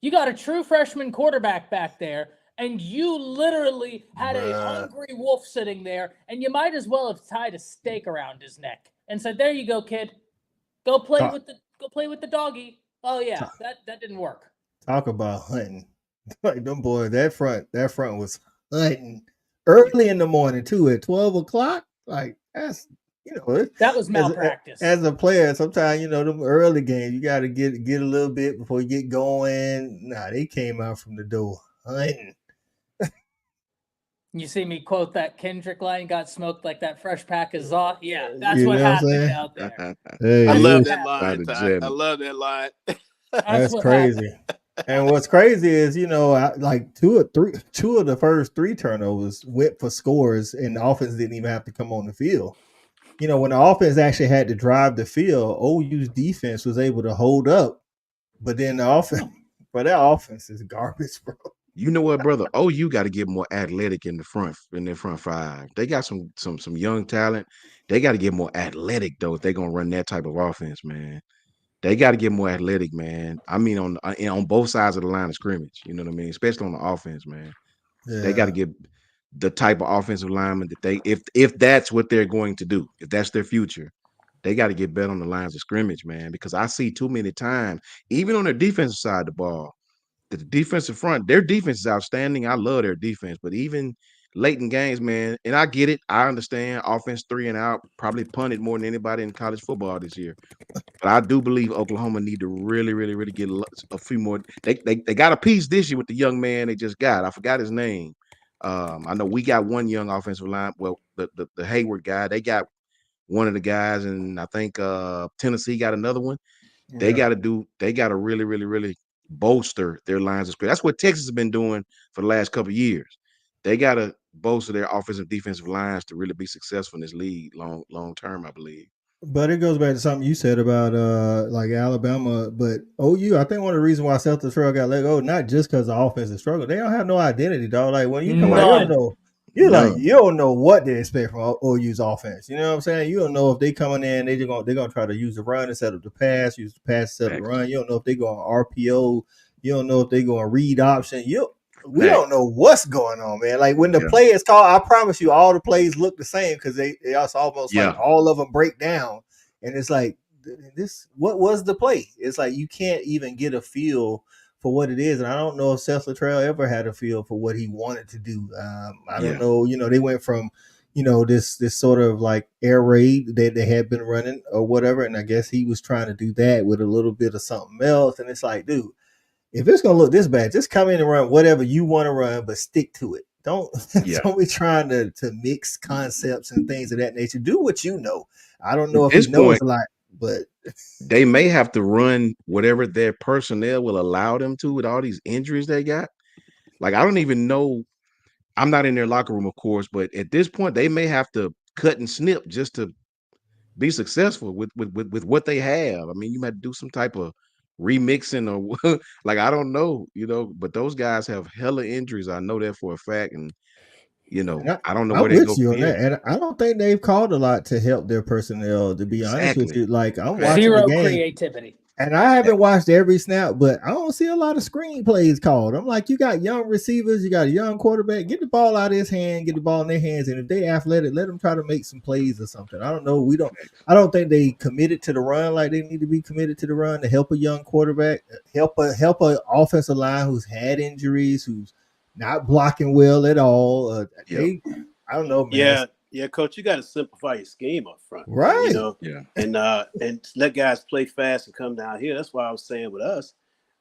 You got a true freshman quarterback back there, and you literally had a hungry wolf sitting there, and you might as well have tied a stake around his neck and said, "There you go, kid. Go play with the doggy." Oh yeah, that didn't work. Talk about hunting. Like them boys, that front was hunting early in the morning too, at 12 o'clock. Like that's That was as malpractice. as a player, sometimes them early games you got to get a little bit before you get going. Nah, they came out from the door hunting. You see me quote that Kendrick line, got smoked like that fresh pack of Zaw. Yeah, that's You what know what I'm happened saying? out there. Hey, I That's love what that happened. line, Shout out to Ty. I Janet. love that line. That's what crazy. happened. And what's crazy is, like two of the first three turnovers went for scores, and the offense didn't even have to come on the field. When the offense actually had to drive the field, OU's defense was able to hold up, but then the offense, but that offense is garbage, bro. You know what, brother? OU got to get more athletic in their front five. They got some young talent. They got to get more athletic though if they're gonna run that type of offense, man. They got to get more athletic, man. I mean, on both sides of the line of scrimmage. You know what I mean? Especially on the offense, man. They got to Yeah, get the type of offensive lineman that they, if that's what they're going to do, if that's their future, they got to get better on the lines of scrimmage, man. Because I see too many times, even on their defensive side of the ball, the defensive front, their defense is outstanding. I love their defense, but even late in games, man, and I get it. I understand offense 3 and out, probably punted more than anybody in college football this year. But I do believe Oklahoma need to really, really, really get a few more. They got a piece this year with the young man they just got. I forgot his name. I know we got one young offensive line. Well, the Hayward guy, they got one of the guys, and I think Tennessee got another one. They yeah. got to really, really, really bolster their lines of scrimmage. That's what Texas has been doing for the last couple of years. They got to bolster their offensive defensive lines to really be successful in this league long term, I believe. But it goes back to something you said about like Alabama, but OU. I think one of the reasons why South Trail got let go, not just because the offense is struggling, they don't have no identity, dog. Like when you come out, you don't None. know. None. You don't know what to expect from OU's offense. You know what I'm saying? You don't know if they coming in, they're gonna try to use the run instead of the pass, use the pass instead of the Facts. run. You don't know if they go on RPO. You don't know if they go on read option. We Facts. don't know what's going on, man. Like when the Yeah. play is called, I promise you, all the plays look the same because they also almost like Yeah. all of them break down. And it's like what was the play? It's like you can't even get a feel for what it is. And I don't know if Seth Luttrell ever had a feel for what he wanted to do. I don't know. They went from, this sort of like air raid that they had been running or whatever. And I guess he was trying to do that with a little bit of something else. And it's like, dude, if it's gonna look this bad, just come in and run whatever you want to run, but stick to it. Don't be trying to mix concepts and things of that nature. Do what you know. I don't know At if this he knows point, a lot, but they may have to run whatever their personnel will allow them to with all these injuries they got. Like, I don't even know. I'm not in their locker room, of course, but at this point, they may have to cut and snip just to be successful with what they have. I mean, you might do some type of remixing or like I don't know, but those guys have hella injuries. I know that for a fact, and I don't know where I'm they with go you from on that. here. And I don't think they've called a lot to help their personnel, to be honest with Exactly. you. Like I'm Okay. watching the Zero game. creativity. And I haven't watched every snap, but I don't see a lot of screen plays called. I'm like, you got young receivers, you got a young quarterback. Get the ball out of his hand, get the ball in their hands, and if they athletic, let them try to make some plays or something. I don't know. I don't think they committed to the run like they need to be committed to the run to help a young quarterback, help a offensive line who's had injuries, who's not blocking well at all. Yep. I don't know, man. Yeah, coach, you got to simplify your scheme up front, man, Right. Yeah. and let guys play fast and come down here. That's why I was saying with us,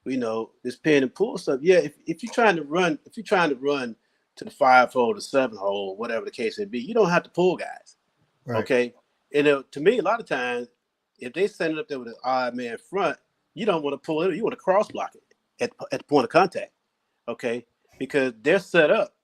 this pin and pull stuff. Yeah, if you're trying to run to the 5 hole, the 7 hole, whatever the case may be, you don't have to pull guys. Right. Okay, and to me, a lot of times, if they send it up there with an odd man front, you don't want to pull it. You want to cross block it at the point of contact. Okay, because they're set up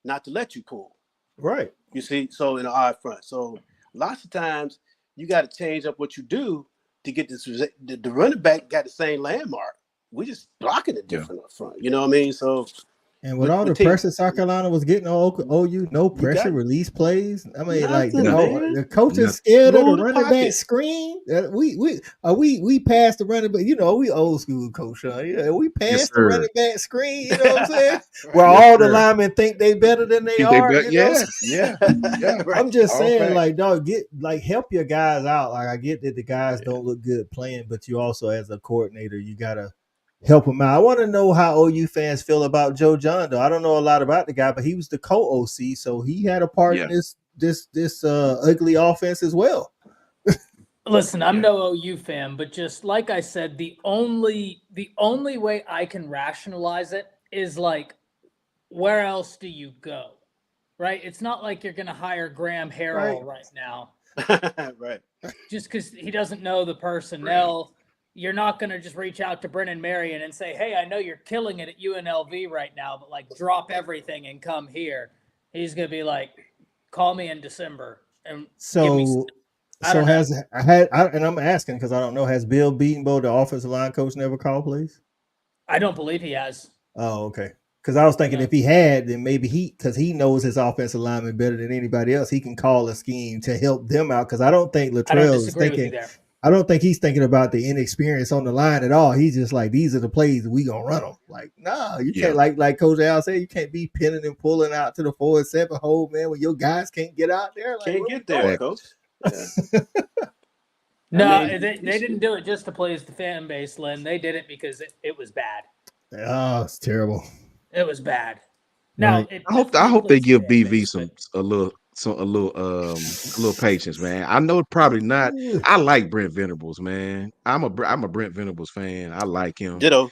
not to let you pull. Right. You see, so in an odd front. So lots of times you got to change up what you do to get this. The running back got the same landmark. We just blocking it different up front. You know what I mean? So, and with all the pressure South Carolina was getting on OU, no pressure release plays. I mean, the coach is scared of the running back screen. We passed the running back. We old school, Coach Shawn. Yeah, we passed the running back screen. You know what I'm saying? Where all the linemen think they better than they are. Yeah. I'm just saying, like, dog, help your guys out. Like, I get that the guys don't look good playing, but you also, as a coordinator, you gotta help him out. I want to know how OU fans feel about Joe John, though. I don't know a lot about the guy, but he was the co-OC, so he had a part Yeah. in this ugly offense as well. Listen, I'm no OU fan, but just like I said, the only way I can rationalize it is like, where else do you go? Right? It's not like you're going to hire Graham Harrell right now. Right. Just because he doesn't know the personnel. You're not going to just reach out to Brennan Marion and say, hey, I know you're killing it at UNLV right now, but like drop everything and come here. He's going to be like, call me in December. And give me So I don't know. and I'm asking because I don't know, has Bill Beatonbow, the offensive line coach, never called plays? I don't believe he has. Oh, okay. Because I was thinking No. if he had, then maybe because he knows his offensive lineman better than anybody else, he can call a scheme to help them out. Because I don't think I don't Latrell is disagree with you thinking. there. I don't think he's thinking about the inexperience on the line at all. He's just like, these are the plays we gonna run them. Like, nah, you can't like Coach Al said, you can't be pinning and pulling out to the 4 and 7 hole, man, when your guys can't get out there. Like, Can't get there, coach. Yeah. No, mean, they didn't do it just to please the fan base, Lynn. They did it because it was bad. Oh, it's terrible. It was bad. Now, Right. I hope they give fan BV base, a little patience, man. I know probably not. I like Brent Venables, man. I'm a Brent Venables fan. I like him. Ditto.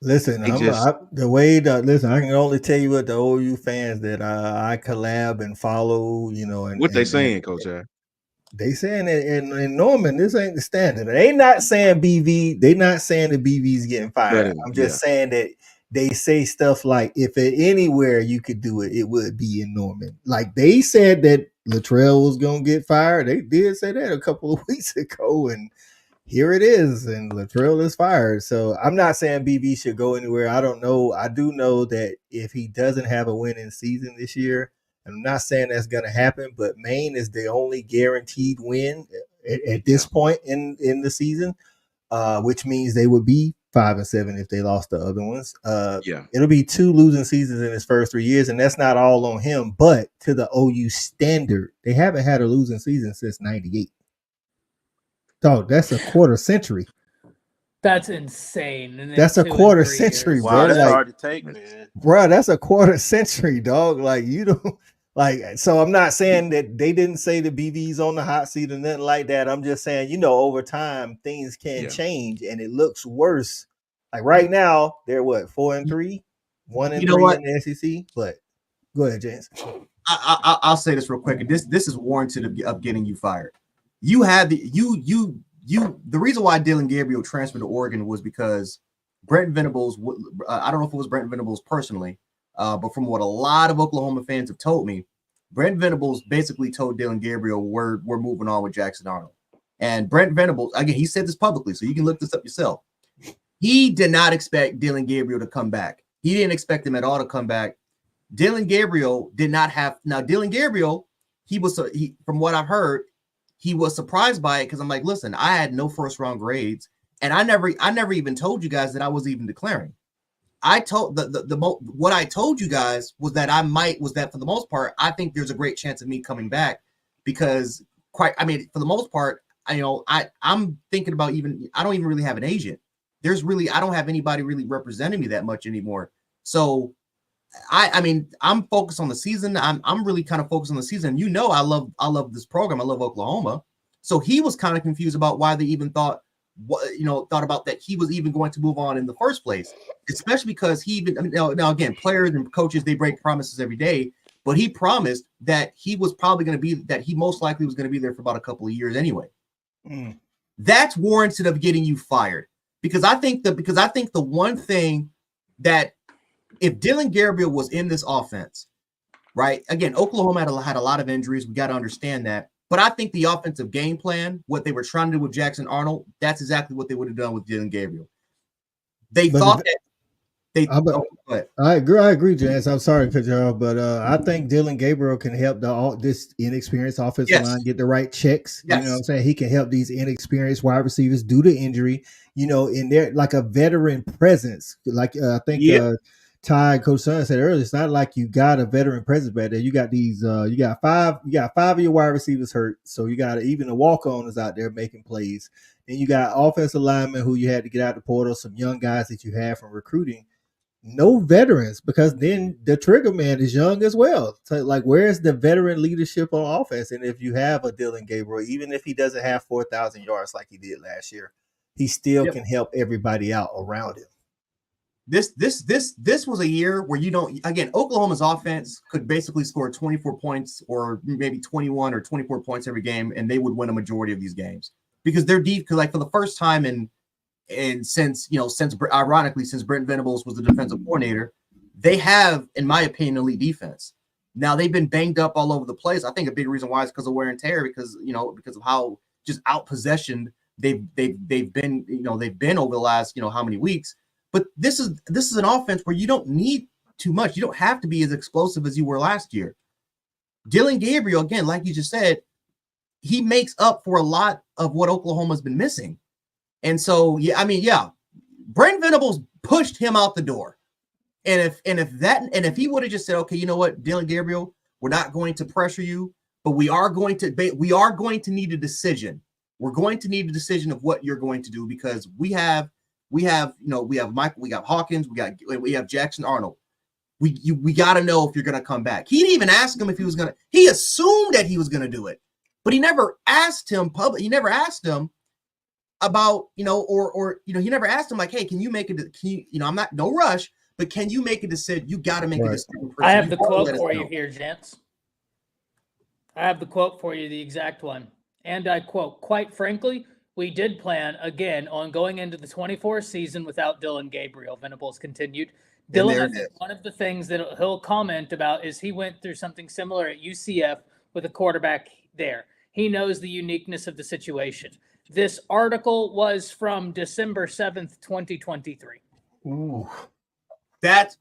Listen, They listen, I can only tell you what the OU fans that I collab and follow, and What they saying, Coach Al? they saying that in Norman, this ain't the standard. They not saying BV, they not saying that BV's getting fired. I'm just saying that they say stuff like, if anywhere you could do it, it would be in Norman. Like they said that Latrell was gonna get fired. They did say that a couple of weeks ago, and here it is, and Latrell is fired. So I'm not saying BB should go anywhere. I don't know. I do know that if he doesn't have a winning season this year, and I'm not saying that's going to happen, but Maine is the only guaranteed win at this point in the season, which means they would be 5-7 if they lost the other ones. It'll be 2 losing seasons in his first 3 years, and that's not all on him. But to the OU standard, they haven't had a losing season since '98. Dog, that's a quarter century. That's insane. And that's a quarter century, wow, bro. That's like, hard to take, man. Bro, that's a quarter century, dog. Like, you don't so I'm not saying that they didn't say the BV's on the hot seat or nothing like that. I'm just saying, over time things can change and it looks worse. Like right now, they're 4-3, 1-3 in the SEC. But go ahead, Jance. I'll say this real quick. And this is warranted of getting you fired. You had the reason why Dylan Gabriel transferred to Oregon was because Brent Venables. I don't know if it was Brent Venables personally, but from what a lot of Oklahoma fans have told me, Brent Venables basically told Dylan Gabriel we're moving on with Jackson Arnold. And Brent Venables, again, he said this publicly, so you can look this up yourself. He did not expect Dylan Gabriel to come back. He didn't expect him at all to come back. Dylan Gabriel did not have. Now Dylan Gabriel, from what I've heard, he was surprised by it because I'm like, listen, I had no first round grades, and I never even told you guys that I was even declaring. I told what I told you guys was that for the most part, I think there's a great chance of me coming back because for the most part, I'm thinking about I don't even really have an agent. I don't have anybody really representing me that much anymore. So I'm focused on the season. I'm really kind of focused on the season. I love this program. I love Oklahoma. So he was kind of confused about why they even thought about that he was even going to move on in the first place, especially because now again, players and coaches, they break promises every day, but he promised that he was probably going to be, that he most likely was going to be there for about a couple of years anyway. That's warranted of getting you fired because I think the one thing that if Dylan Gabriel was in this offense, right? Again, Oklahoma had a lot of injuries. We got to understand that. But I think the offensive game plan, what they were trying to do with Jackson Arnold, that's exactly what they would have done with Dylan Gabriel. I agree, Jance. I'm sorry to cut you off, but I think Dylan Gabriel can help this inexperienced offensive line get the right checks. Yes. You know what I'm saying? He can help these inexperienced wide receivers due to injury, in their like a veteran presence. Like I think Ty, Coach Sun said earlier, it's not like you got a veteran presence back there. You got these, you got five of your wide receivers hurt, so you got even the walk-on is out there making plays. And you got offensive linemen who you had to get out the portal, some young guys that you have from recruiting. No veterans, because then the trigger man is young as well. So, like, where's the veteran leadership on offense? And if you have a Dylan Gabriel, even if he doesn't have 4,000 yards like he did last year, he still can help everybody out around him. This was a year where you don't, again, Oklahoma's offense could basically score 24 points or maybe 21 or 24 points every game, and they would win a majority of these games because they're deep. Because like for the first time since ironically since Brent Venables was the defensive coordinator, they have, in my opinion, elite defense. Now they've been banged up all over the place. I think a big reason why is because of wear and tear, because of how just out possessioned they've been over the last how many weeks. But this is an offense where you don't need too much. You don't have to be as explosive as you were last year. Dylan Gabriel, again, like you just said, he makes up for a lot of what Oklahoma's been missing. And so, Brent Venables pushed him out the door. And if he would have just said, okay, you know what, Dylan Gabriel, we're not going to pressure you, but we are going to need a decision. We're going to need a decision of what you're going to do, because we have Mike, we got Hawkins, we have Jackson Arnold. We got to know if you're going to come back. He didn't even ask him if he was going to. He assumed that he was going to do it, but he never asked him He never asked him about he never asked him like, hey, can you make it? I'm not no rush, but can you make a decision? You got to make a decision. I have the quote for you here, Jance. I have the quote for you, the exact one, and I quote: "Quite frankly, we did plan, again, on going into the 24 season without Dylan Gabriel," Venables continued. Dylan, I think one of the things that he'll comment about is he went through something similar at UCF with a quarterback there. He knows the uniqueness of the situation. This article was from December 7th, 2023. Ooh. If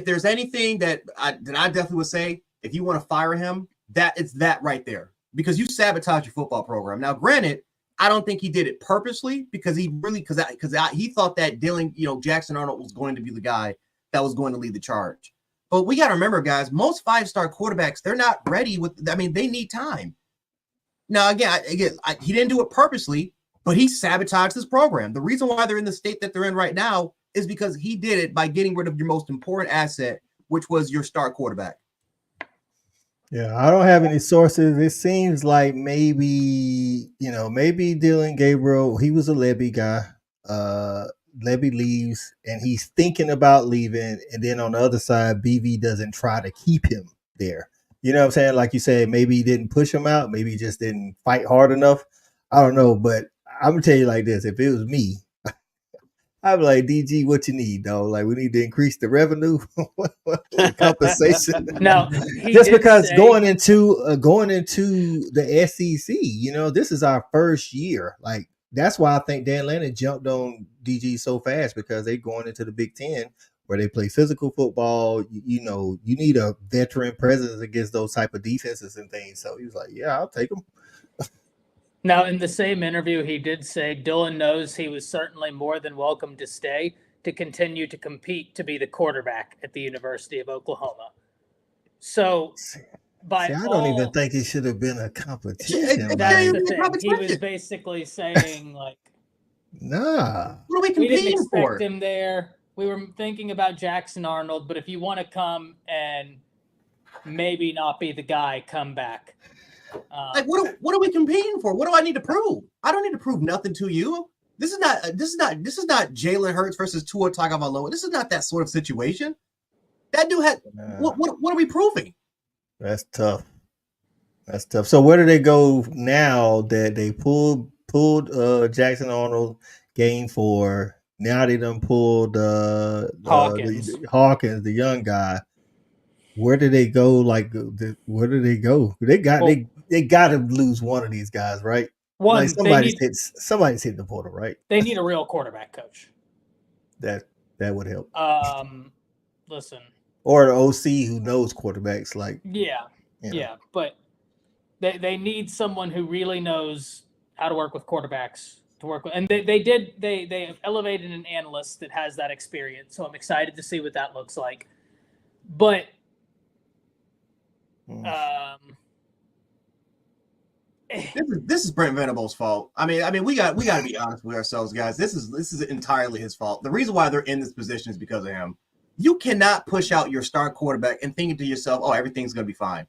there's anything that I definitely would say, if you want to fire him, it's that right there. Because you sabotage your football program. Now, granted, I don't think he did it purposely, because he thought that Dylan, Jackson Arnold was going to be the guy that was going to lead the charge. But we got to remember, guys, most 5-star quarterbacks, they're not ready they need time. Now, again, he didn't do it purposely, but he sabotaged his program. The reason why they're in the state that they're in right now is because he did it by getting rid of your most important asset, which was your star quarterback. Yeah, I don't have any sources. It seems like maybe Dylan Gabriel, he was a Lebby guy. Lebby leaves and he's thinking about leaving. And then on the other side, BV doesn't try to keep him there. You know what I'm saying? Like you said, maybe he didn't push him out. Maybe he just didn't fight hard enough. I don't know. But I'm going to tell you like this. If it was me, I'd be like, DG, what you need, though? Like, we need to increase the revenue, the compensation. No, just because going into the SEC, this is our first year. Like, that's why I think Dan Lannon jumped on DG so fast, because they going into the Big Ten where they play physical football. You need a veteran presence against those type of defenses and things. So he was like, yeah, I'll take them. Now, in the same interview, he did say Dylan knows he was certainly more than welcome to stay to continue to compete to be the quarterback at the University of Oklahoma. So, I don't even think it should have been a competition. That's the thing. He was basically saying, like, nah. What are we competing we didn't expect for? him there. We were thinking about Jackson Arnold, but if you want to come and maybe not be the guy, come back. What are we competing for? What do I need to prove? I don't need to prove nothing to you. This is not Jalen Hurts versus Tua Tagovailoa. This is not that sort of situation. That dude had what are we proving? That's tough. So where do they go now that they pulled Jackson Arnold game 4? Now they done pulled Hawkins, the young guy. Where do they go? Where do they go? They got to lose one of these guys, right? Somebody's hitting the portal, right? They need a real quarterback coach. That would help. Listen. Or the OC who knows quarterbacks, but they need someone who really knows how to work with quarterbacks to work with. And they have elevated an analyst that has that experience. So I'm excited to see what that looks like. But this is Brent Venables' fault. I mean, we got to be honest with ourselves, guys. This is entirely his fault. The reason why they're in this position is because of him. You cannot push out your star quarterback and thinking to yourself, "Oh, everything's going to be fine."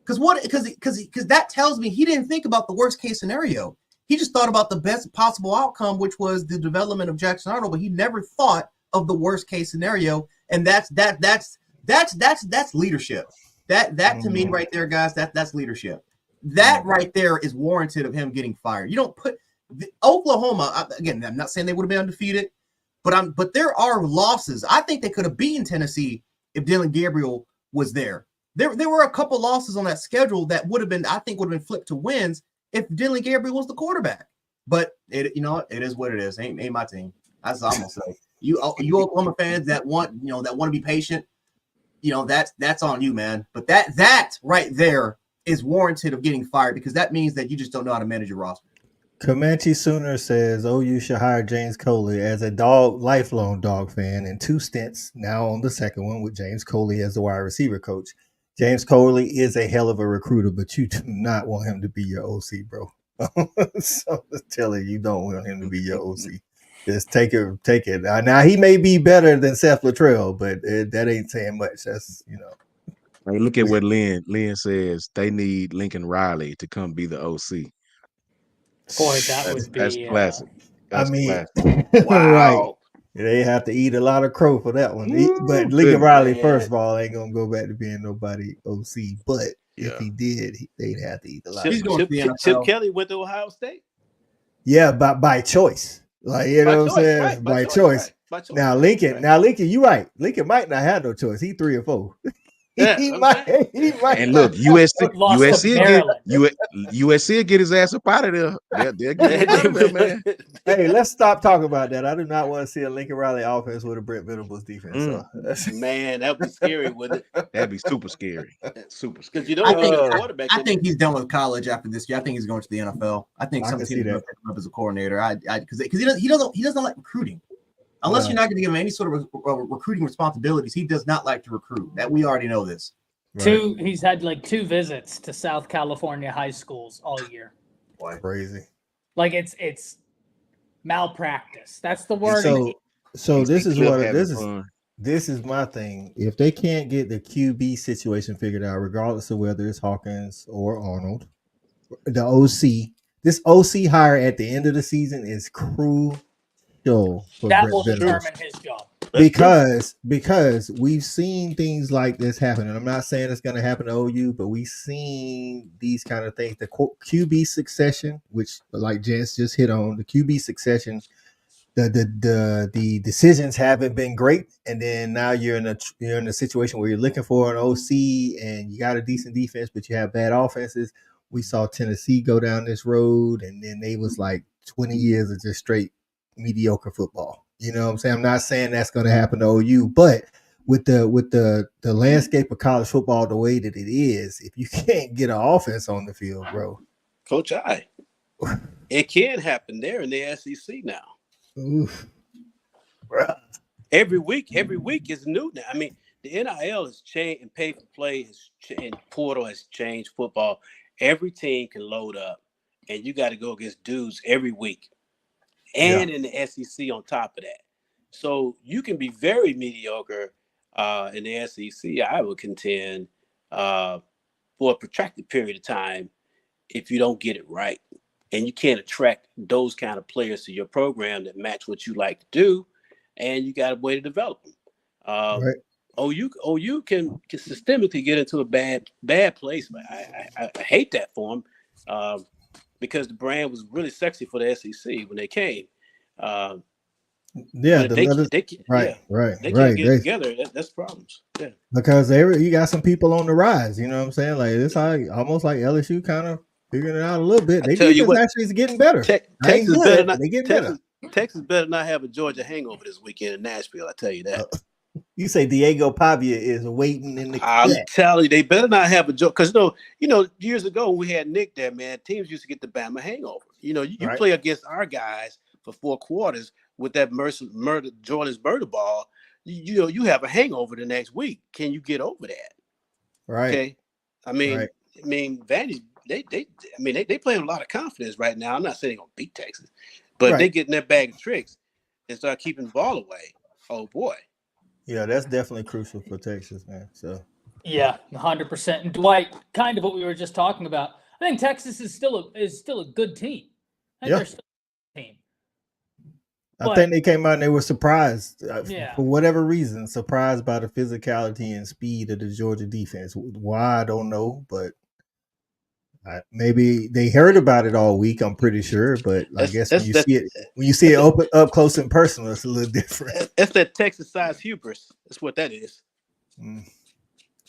Because that tells me he didn't think about the worst case scenario. He just thought about the best possible outcome, which was the development of Jackson Arnold, but he never thought of the worst case scenario. And that's leadership. That to me right there, guys, that's leadership. That right there is warranted of him getting fired. You don't put Oklahoma, again, I'm not saying they would have been undefeated, but there are losses. I think they could have beaten Tennessee if Dylan Gabriel was there. There were a couple losses on that schedule that would have been flipped to wins if Dylan Gabriel was the quarterback. But it is what it is. Ain't my team. That's all I'm gonna say. You Oklahoma fans that want to be patient, that's on you, man. But that right there is warranted of getting fired, because that means that you just don't know how to manage your roster. Comanche Sooner says, you should hire James Coley as a lifelong dog fan in 2 stints, now on the second one with James Coley as the wide receiver coach. James Coley is a hell of a recruiter, but you do not want him to be your OC, bro. So I'm telling you don't want him to be your OC. Just take it. Now he may be better than Seth Luttrell, but that ain't saying much. That's Hey, look at what Lynn says. They need Lincoln Riley to come be the OC. Boy, that's classic. That's classic. Wow. Right. They have to eat a lot of crow for that one. But Lincoln Riley, first of all, ain't gonna go back to being nobody OC. But if he did, they'd have to eat a lot. Chip Kelly went to Ohio State. Yeah, by choice. Like, you know what I'm saying? Right, by choice. By choice. Now Lincoln, you right. Lincoln might not have no choice. He 3 or 4. He might. And look, USC get his ass up out of there. They'll get him out of there, man. Hey, let's stop talking about that. I do not want to see a Lincoln Riley offense with a Brent Venables defense. Man, that would be scary, wouldn't it? That'd be super scary. Super scary. Because you don't have a quarterback. I think he's done with college after this year. I think he's going to the NFL. I think some teams going to pick him up as a coordinator. Because he doesn't like recruiting. Unless you're not going to give him any sort of recruiting responsibilities, he does not like to recruit. That we already know this. Right. He's had like 2 visits to South California high schools all year. Boy, crazy. Like it's malpractice. That's the word. So this is my thing. If they can't get the QB situation figured out, regardless of whether it's Hawkins or Arnold, the OC, this OC hire at the end of the season is crucial. That will determine his job. Because we've seen things like this happen, and I'm not saying it's going to happen to OU, but we've seen these kind of things. The QB succession, which like Jance just hit on, the QB succession, the decisions haven't been great, and then now you're in a situation where you're looking for an OC and you got a decent defense, but you have bad offenses. We saw Tennessee go down this road, and then they was like 20 years of just straight mediocre football. You know what I'm saying? I'm not saying that's going to happen to OU, but with the landscape of college football the way that it is, if you can't get an offense on the field, bro. Coach it can happen there in the SEC now. Oof. Every week is new now. I mean, the NIL has changed, and pay for play and portal has changed football. Every team can load up, and you got to go against dudes every week. And in the SEC on top of that. So you can be very mediocre in the SEC, I would contend, for a protracted period of time if you don't get it right. And you can't attract those kind of players to your program that match what you like to do, and you got a way to develop them. Right. OU can systemically get into a bad place. But I hate that for them. Because the brand was really sexy for the SEC when they came. Right. They can't get it together. That's problems. Yeah. Because you got some people on the rise. You know what I'm saying? Like it's almost like LSU kind of figuring it out a little bit. They actually is getting better. Texas better not have a Georgia hangover this weekend in Nashville. I tell you that. You say Diego Pavia is waiting in the I'm cut. telling you, they better not have a joke. Because years ago when we had Nick there, man, teams used to get the Bama hangover. You Right. play against our guys for 4 quarters with that Jordan's murder ball. You have a hangover the next week. Can you get over that? Right. Okay. I mean, Right. Vandy, they play with a lot of confidence right now. I'm not saying they're gonna beat Texas, but if they get in their bag of tricks and start keeping the ball away, oh boy. Yeah, that's definitely crucial for Texas, man. So Yeah, 100%. And Dwight, kind of what we were just talking about. I think Texas is still a good team. I think they're still a team. I think they came out and they were surprised Yeah. for whatever reason, surprised by the physicality and speed of the Georgia defense. Why I don't know, but maybe they heard about it all week. I'm pretty sure, but I guess when you see it up close and personal, it's a little different. That's that Texas size hubris. That's what that is.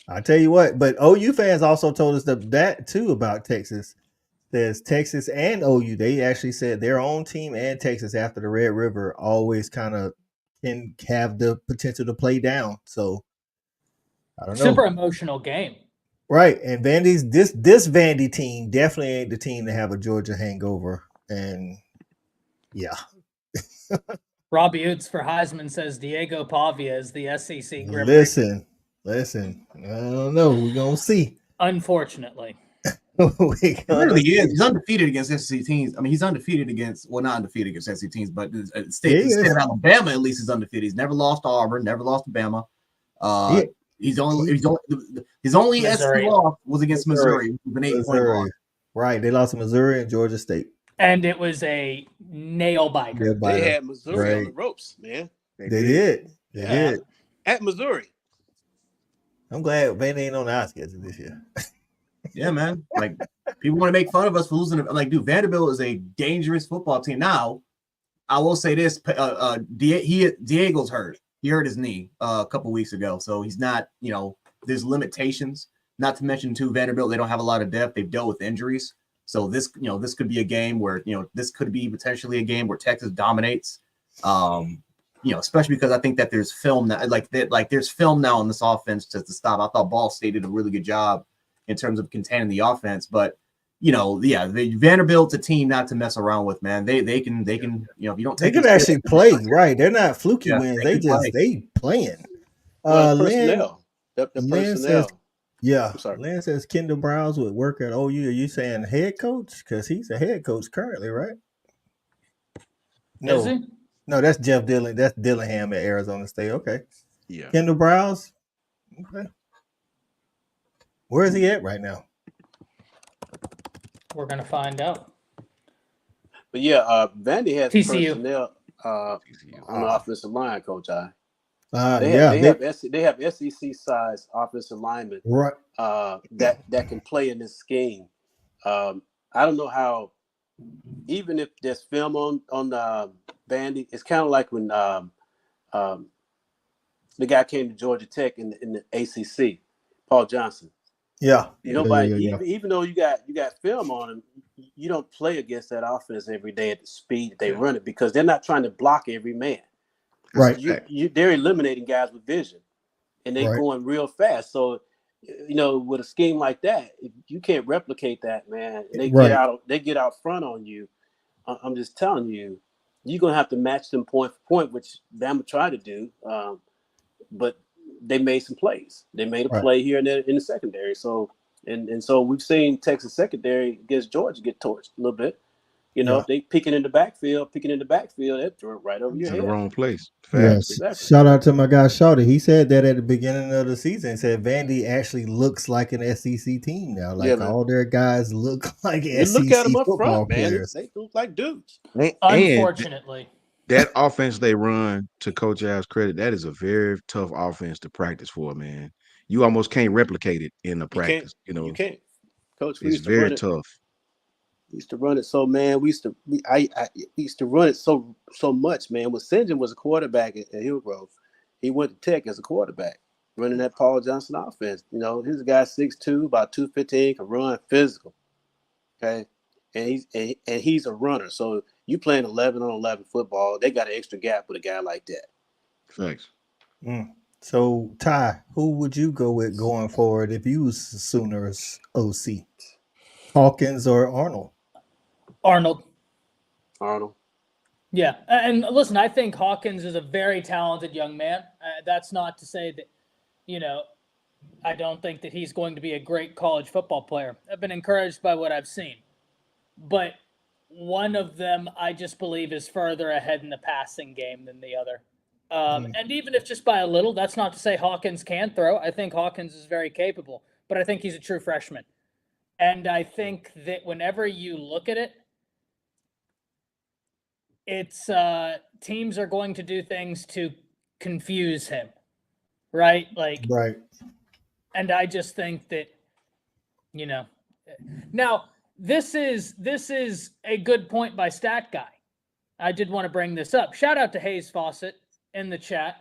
I tell you what, but OU fans also told us that too about Texas. There's Texas and OU. They actually said their own team and Texas after the Red River always kind of can have the potential to play down. So I don't know. Super emotional game. Right. And this Vandy team definitely ain't the team to have a Georgia hangover. And yeah. Robbie Oots for Heisman says Diego Pavia is the SEC Grim Listen. I don't know. We're gonna see. Unfortunately. He really is. He's undefeated against SEC teams. I mean, he's undefeated against, not undefeated against SEC teams, but the state of Alabama at least is undefeated. He's never lost to Auburn, never lost to Bama. His only SEC loss was against Missouri, with an 8-point loss. Right, they lost to Missouri and Georgia State, and it was a nail biter. They had Missouri on the ropes, man. They did. They did at Missouri. I'm glad Vandy ain't on the outskirts this year. Yeah, man. Like, people want to make fun of us for losing. Like, dude, Vanderbilt is a dangerous football team. Now, I will say this: Diego's hurt. He hurt his knee a couple weeks ago, so he's not. There's limitations. Not to mention, too, Vanderbilt, they don't have a lot of depth. They've dealt with injuries, so this could be a game where this could be potentially a game where Texas dominates. Especially because I think that there's film now, there's film now on this offense to stop. I thought Ball State did a really good job in terms of containing the offense, but the Vanderbilt's a team not to mess around with, man. They can if you don't take they can actually play, right? They're not fluky wins. They playing. Personnel. The personnel. Says, Lynn says Kendall Browns would work at OU. Are you saying head coach? Because he's a head coach currently, right? No. Is he? No, that's Jeff Dillon. That's Dillingham at Arizona State. Okay. Yeah. Kendall Browns. Okay. Where is he at right now? We're gonna find out. But Vandy has TCU. personnel on the offensive line, Coach. They have SEC size offensive linemen, right? That can play in this scheme. I don't know how. Even if there's film on Vandy, it's kind of like when the guy came to Georgia Tech in the ACC, Paul Johnson. Yeah. Even though you got film on him, you don't play against that offense every day at the speed that they run it, because they're not trying to block every man. Right. They're eliminating guys with vision, and they're going real fast. So, with a scheme like that, you can't replicate that, man. They get out front on you. I'm just telling you, you're gonna have to match them point for point, which Bama tried to do, but they made some plays. They made a play here and there in the secondary. So so we've seen Texas secondary against Georgia get torched a little bit. If they picking in the backfield, they throw it right over your head. In the wrong place. Yes. Exactly. Shout out to my guy Shawty. He said that at the beginning of the season. He said Vandy actually looks like an SEC team now. All their guys look like SEC look at them up football front, players. Man. They look like dudes. Unfortunately. That offense they run, to Coach Al's credit, that is a very tough offense to practice for, man. You almost can't replicate it in the practice. You can't. Coach, it's very tough. We used to run it so, man. I used to run it so much, man. When St. John was a quarterback at Hillgrove, he went to Tech as a quarterback, running that Paul Johnson offense. He's a guy 6'2", about 215, can run, physical. Okay, and he's a runner. So you playing 11-on-11 football, they got an extra gap with a guy like that. Thanks. So, Ty, who would you go with going forward if you was Sooners OC? Hawkins or Arnold? Arnold. Arnold. Yeah, and listen, I think Hawkins is a very talented young man. That's not to say that, you know, I don't think that he's going to be a great college football player. I've been encouraged by what I've seen. But one of them, I just believe, is further ahead in the passing game than the other. And even if just by a little, that's not to say Hawkins can throw. I think Hawkins is very capable, but I think he's a true freshman. And I think that whenever you look at it, it's teams are going to do things to confuse him, right? Like, Right. and I just think that, you know, now this is a good point by Stat Guy. I did want to bring this up. Shout out to Hayes Fawcett in the chat,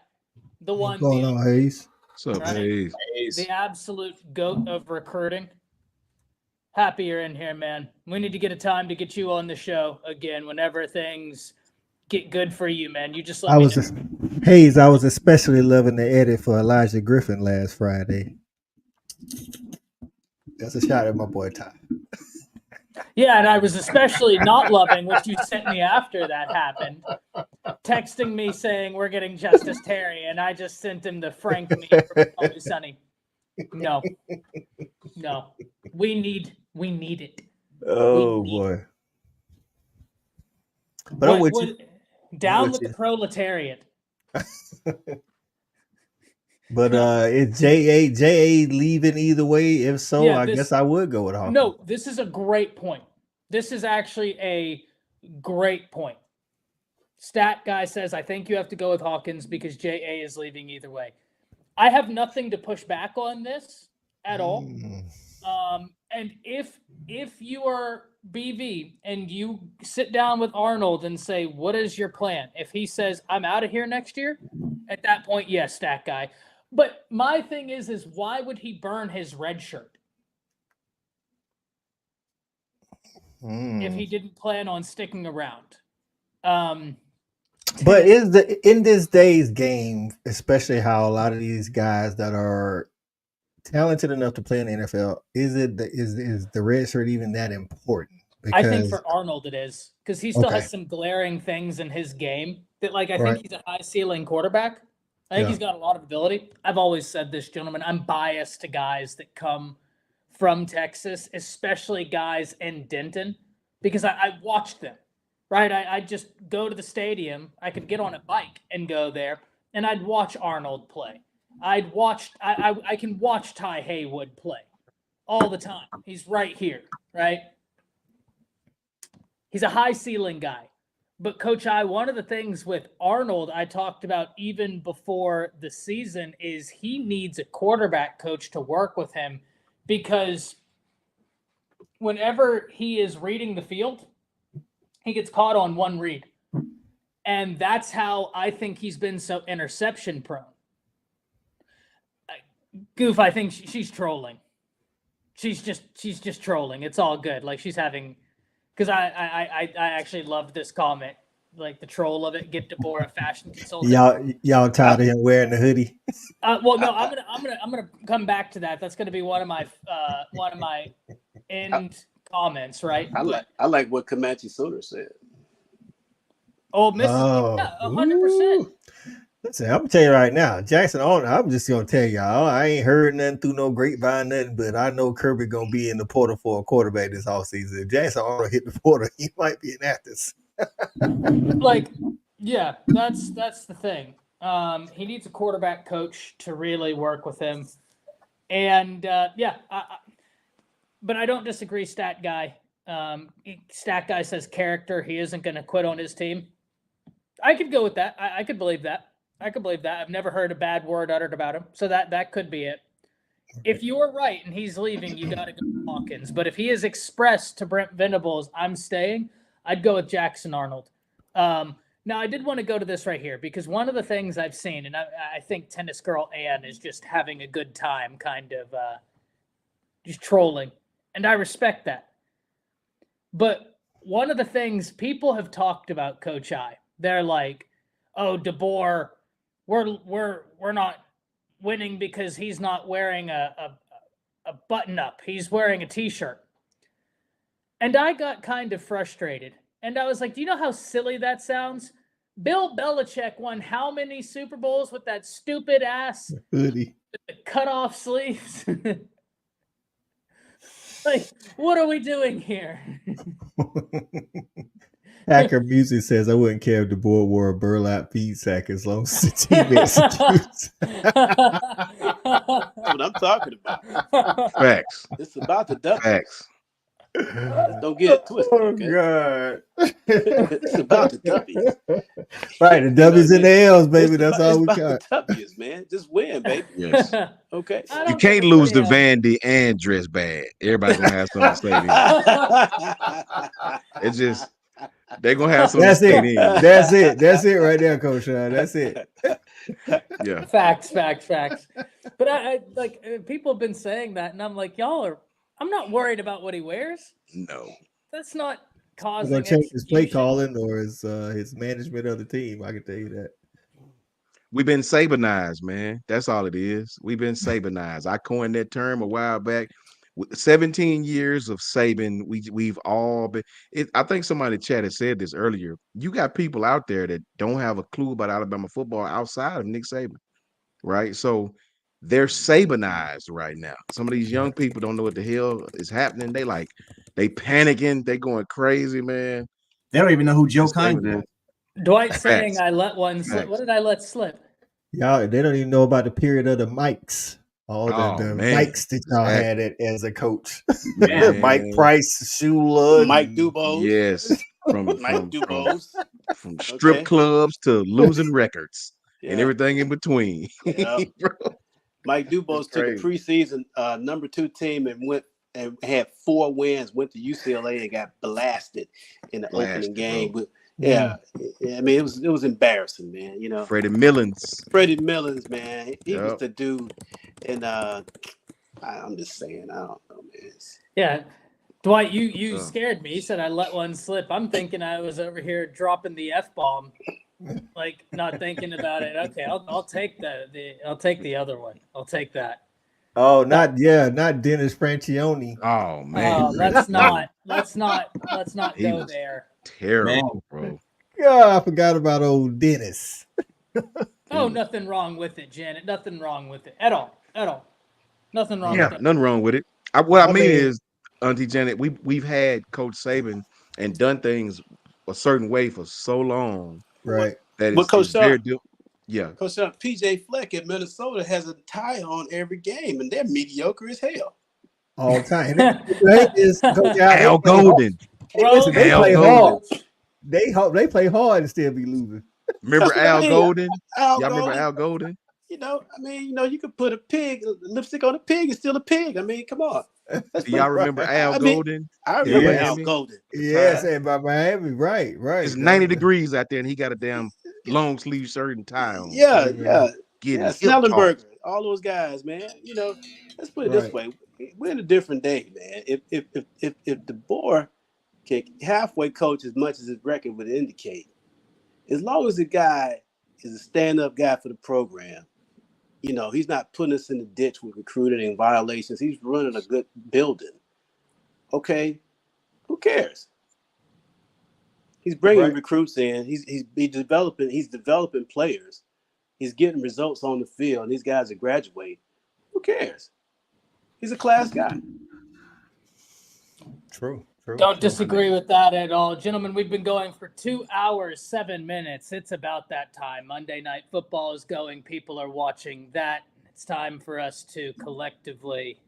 the What's one, going on, Hayes? What's up, Right. Hayes? the absolute goat of recruiting. Happy you're in here, man. We need to get a time to get you on the show again whenever things get good for you, man. You just let I me was know. just, Hayes. I was especially loving the edit for Elijah Griffin last Friday. That's a shout at my boy Ty. Yeah, and I was especially not loving what you sent me after that happened, texting me saying we're getting Justice Terry, and I just sent him the Frank meme from Always Sunny. No, we need it. Oh We- boy! But I'm with you. Down with with the you. proletariat. But is J.A. leaving either way? If so, Yeah, I this- guess I would go with Hawkins. No, this is a great point. This is actually a great point. Stat Guy says, I think you have to go with Hawkins because J.A. is leaving either way. I have nothing to push back on this at all. And if you are BV and you sit down with Arnold and say, what is your plan? If he says, I'm out of here next year, at that point, yes, Stat Guy. But my thing is why would he burn his red shirt if he didn't plan on sticking around? But in this day's game, especially how a lot of these guys that are talented enough to play in the NFL, is the red shirt even that important? I think for Arnold it is, because he still has some glaring things in his game that, like, I think he's a high ceiling quarterback. I think he's got a lot of ability. I've always said this, gentlemen. I'm biased to guys that come from Texas, especially guys in Denton, because I watched them, right? I just go to the stadium. I could get on a bike and go there, and I'd watch Arnold play. I can watch Ty Haywood play all the time. He's right here, right? He's a high ceiling guy. But Coach one of the things with Arnold I talked about even before the season is he needs a quarterback coach to work with him, because whenever he is reading the field, he gets caught on one read. And that's how I think he's been so interception prone. Goof, I think she's trolling. She's just trolling. It's all good. Like, she's having, because I actually loved this comment, like the troll of it. Get Deborah a fashion consultant. Y'all tired of him wearing the hoodie? Well, no, I'm gonna come back to that. That's gonna be one of my end comments, right? I like what Comanche Sooner said. Oh, Mrs. Yeah, 100%. Listen, I'm gonna tell you right now, Jackson. I'm just gonna tell y'all, I ain't heard nothing through no grapevine, nothing, but I know Kirby gonna be in the portal for a quarterback this offseason. If Jackson Arnold hit the portal, he might be in Athens. Like, yeah, that's the thing. He needs a quarterback coach to really work with him, and but I don't disagree. Stat Guy says character. He isn't going to quit on his team. I could go with that. I could believe that. I've never heard a bad word uttered about him, so that could be it. If you're right and he's leaving, you got to go with Hawkins. But if he has expressed to Brent Venables, I'm staying, I'd go with Jackson Arnold. Now, I did want to go to this right here, because one of the things I've seen, and I think Tennis Girl Ann is just having a good time, kind of just trolling, and I respect that. But one of the things people have talked about Coach they're like, "Oh, DeBoer, we're not winning because he's not wearing a button up. He's wearing a t-shirt. And I got kind of frustrated. And I was like, do you know how silly that sounds? Bill Belichick won how many Super Bowls with that stupid ass Hoodie. cut off sleeves? Like, what are we doing here? Hacker Music says, I wouldn't care if the board wore a burlap feed sack as long as the team executes. That's what I'm talking about. Facts. It's about the W. Facts. Just don't get it twisted. Okay? God. It's about the W's. Right, the W's and the L's, baby. That's all we about got. the W's, man. Just win, baby. Yes. Okay. I You don't can't think lose the anybody Vandy and dress bad. Everybody's gonna have something to say then. It's just they're gonna have something That's to say it. then. That's it. That's it right there, Coach Shawn. That's it. Yeah. Facts. But I like people have been saying that, and I'm like, I'm not worried about what he wears. No. That's not He's causing gonna change his play execution. calling or his management of the team. I can tell you that. We've been Sabanized, man. That's all it is. We've been Sabanized. I coined that term a while back. 17 years of Saban, we've all been. I think somebody in the chat had said this earlier. You got people out there that don't have a clue about Alabama football outside of Nick Saban, right? So they're Sabanized right now. Some of these young people don't know what the hell is happening. They panicking. They going crazy, man. They don't even know who Joe It's Kines Saban. is. Dwight saying Facts. I let one slip. Facts. What did I let slip? Y'all, they don't even know about the period of the mics. All Oh, the man. mics that y'all had it as a coach. Man. Mike Price, Shula, Mike Dubose. Yes. Mike Dubose. From strip Okay. clubs to losing records and Yeah. everything in between. Yeah. Bro. Mike Dubose It's took a crazy. preseason number 2 team and went and had 4 wins, went to UCLA and got blasted in the opening Blasted, game. bro. But yeah, I mean it was embarrassing, man. You know, Freddie Millens. Freddie Millens, man, he was Yep. the dude. And I'm just saying, I don't know, man. Yeah. Dwight, you Uh. scared me. You said I let one slip. I'm thinking I was over here dropping the F-bomb, like not thinking about it. Okay, I'll take I'll take the other one. I'll take that. Oh, not Dennis Francione. Oh man. Let's not He go was there. terrible, bro. Yeah, I forgot about old Dennis. Oh, nothing wrong with it, Janet. Nothing wrong with it at all. Nothing wrong Yeah, with it. nothing wrong with it. What I I mean mean- is, Auntie Janet, we've had Coach Saban and done things a certain way for so long Right. that But Coach it's very Shawn, yeah. Coach Shawn, PJ Fleck at Minnesota has a tie on every game, and they're mediocre as hell. All the time. Coach Al Golden. Listen, they Al play Golden. hard. They play hard and still be losing. Remember That's what I Al mean. Golden? Al Y'all remember Golden. Al Golden? You know, I mean, you could put a lipstick on a pig, it's still a pig. I mean, come on. Do y'all remember Al I mean, Golden? I in remember Al Miami? Golden. Yes, and by Miami, right. It's 90 degrees out there, and he got a damn long sleeve shirt and tie on. Yeah. Getting hip Snellenberger, tossed. all those guys, man. You know, let's put it this way: we're in a different day, man. If the board can halfway coach as much as his record would indicate, as long as the guy is a stand-up guy for the program, you know, he's not putting us in the ditch with recruiting and violations. He's running a good building. Okay, who cares? He's bringing recruits in. He's developing players. He's getting results on the field, and these guys are graduating. Who cares? He's a class guy. True. Don't disagree with that at all. Gentlemen, we've been going for 2 hours, 7 minutes. It's about that time. Monday Night Football is going. People are watching that. It's time for us to collectively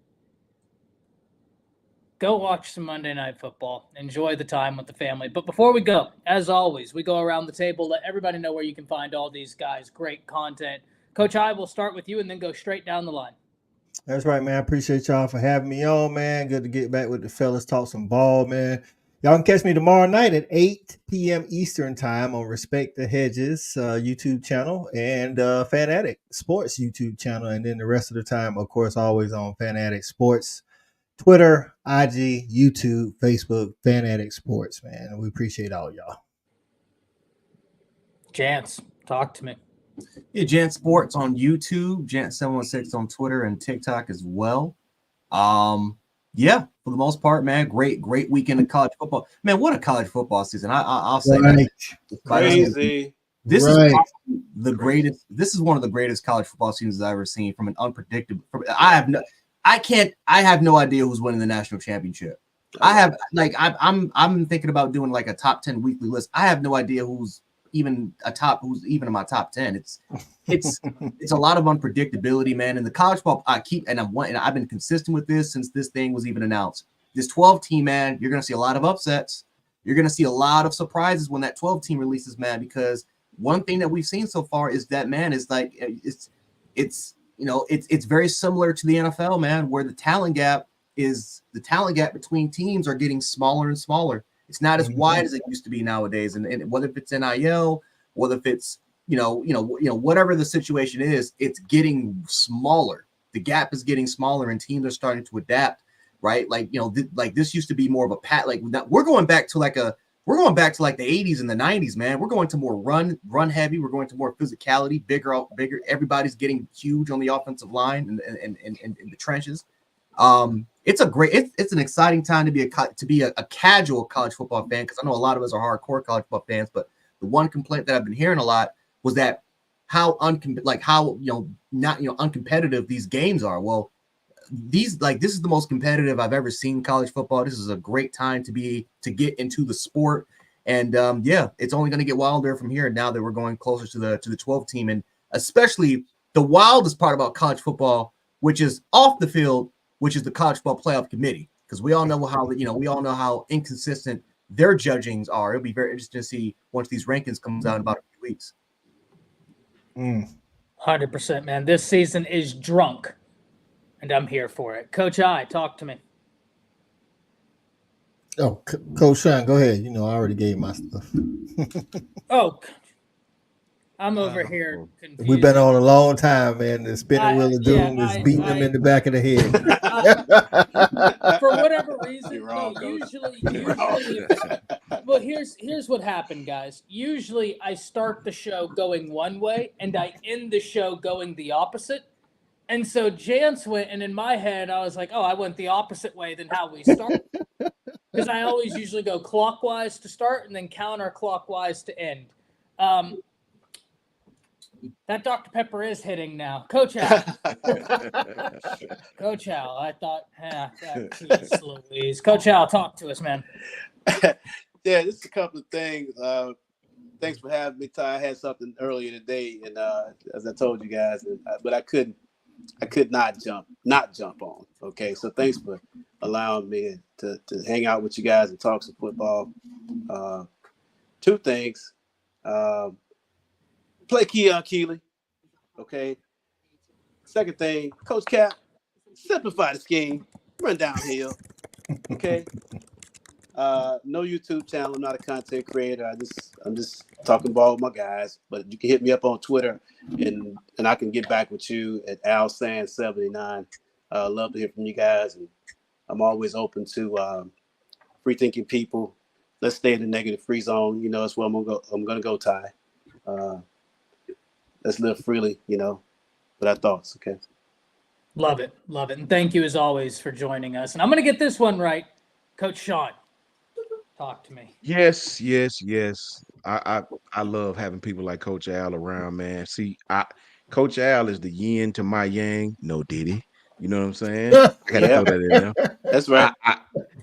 go watch some Monday Night Football. Enjoy the time with the family. But before we go, as always, we go around the table, let everybody know where you can find all these guys. Great content. Coach I, will start with you and then go straight down the line. That's right, man. I appreciate y'all for having me on, man. Good to get back with the fellas, talk some ball, man. Y'all can catch me tomorrow night at 8 p.m. Eastern time on Respect the Hedges YouTube channel and Fanatic Sports YouTube channel. And then the rest of the time, of course, always on Fanatic Sports, Twitter, IG, YouTube, Facebook, Fanatic Sports, man. We appreciate all y'all. Jance, talk to me. Yeah, Jance Sports on YouTube, Jance716 on Twitter and TikTok as well. Yeah, for the most part, man, great weekend of college football. Man, what a college football season! I'll say Right. that. Crazy. This Right. is probably the greatest. This is one of the greatest college football seasons I've ever seen. From an unpredictable, I have no idea who's winning the national championship. I'm thinking about doing like a top 10 weekly list. I have no idea who's even in my top 10. It's a lot of unpredictability, man. And the college ball, I've been consistent with this since this thing was even announced. This 12 team, man, you're gonna see a lot of upsets. You're gonna see a lot of surprises when that 12 team releases, man, because one thing that we've seen so far is that, man, is like it's very similar to the NFL, man, where the talent gap between teams are getting smaller and smaller. It's not as wide as it used to be nowadays. And whether if it's NIL, whether if it's whatever the situation is, it's getting smaller. The gap is getting smaller, and teams are starting to adapt. Right, like this used to be more of a pat. Like we're going back to like the 80s and the 90s, man. We're going to more run heavy. We're going to more physicality, bigger. Everybody's getting huge on the offensive line and in the trenches. It's an exciting time to be a casual college football fan, because I know a lot of us are hardcore college football fans. But the one complaint that I've been hearing a lot was that how uncompetitive these games are. Well, this is the most competitive I've ever seen college football. This is a great time to get into the sport. And it's only going to get wilder from here now that we're going closer to the 12 team. And especially the wildest part about college football, which is off the field, which is the college football playoff committee, because we all know how inconsistent their judgings are. It'll be very interesting to see once these rankings comes out in about a few weeks. 100%, man. This season is drunk, and I'm here for it. Coach I, talk to me. Oh, Coach Shawn, go ahead. I already gave my stuff. I'm over here confused. We've been on a long time, man. The spinning wheel of doom is beating them in the back of the head. For whatever reason, You're wrong, usually well, here's what happened, guys. Usually I start the show going one way and I end the show going the opposite. And so Jance went, and in my head, I was like, oh, I went the opposite way than how we started. Because I always usually go clockwise to start and then counterclockwise to end. That Dr. Pepper is hitting now. Coach Al. Coach Al, I thought, geez Louise. Coach Al, talk to us, man. Yeah, just a couple of things. Thanks for having me, Ty. I had something earlier today, and as I told you guys, but I could not jump on. Okay, so thanks for allowing me to hang out with you guys and talk some football. Two things. Play Keon Keeley. Okay. Second thing, Coach Cap, simplify the scheme, run downhill. Okay. No YouTube channel. I'm not a content creator. I'm just talking ball with my guys. But you can hit me up on Twitter, and I can get back with you at AlSand79. Love to hear from you guys, and I'm always open to free thinking people. Let's stay in the negative free zone. That's where I'm gonna go, Ty. Let's live freely, with our thoughts. Okay. Love it. And thank you as always for joining us. And I'm gonna get this one right. Coach Shawn, talk to me. Yes. I love having people like Coach Al around, man. See, Coach Al is the yin to my yang. No Diddy. You know what I'm saying? I gotta throw that in there. That's right.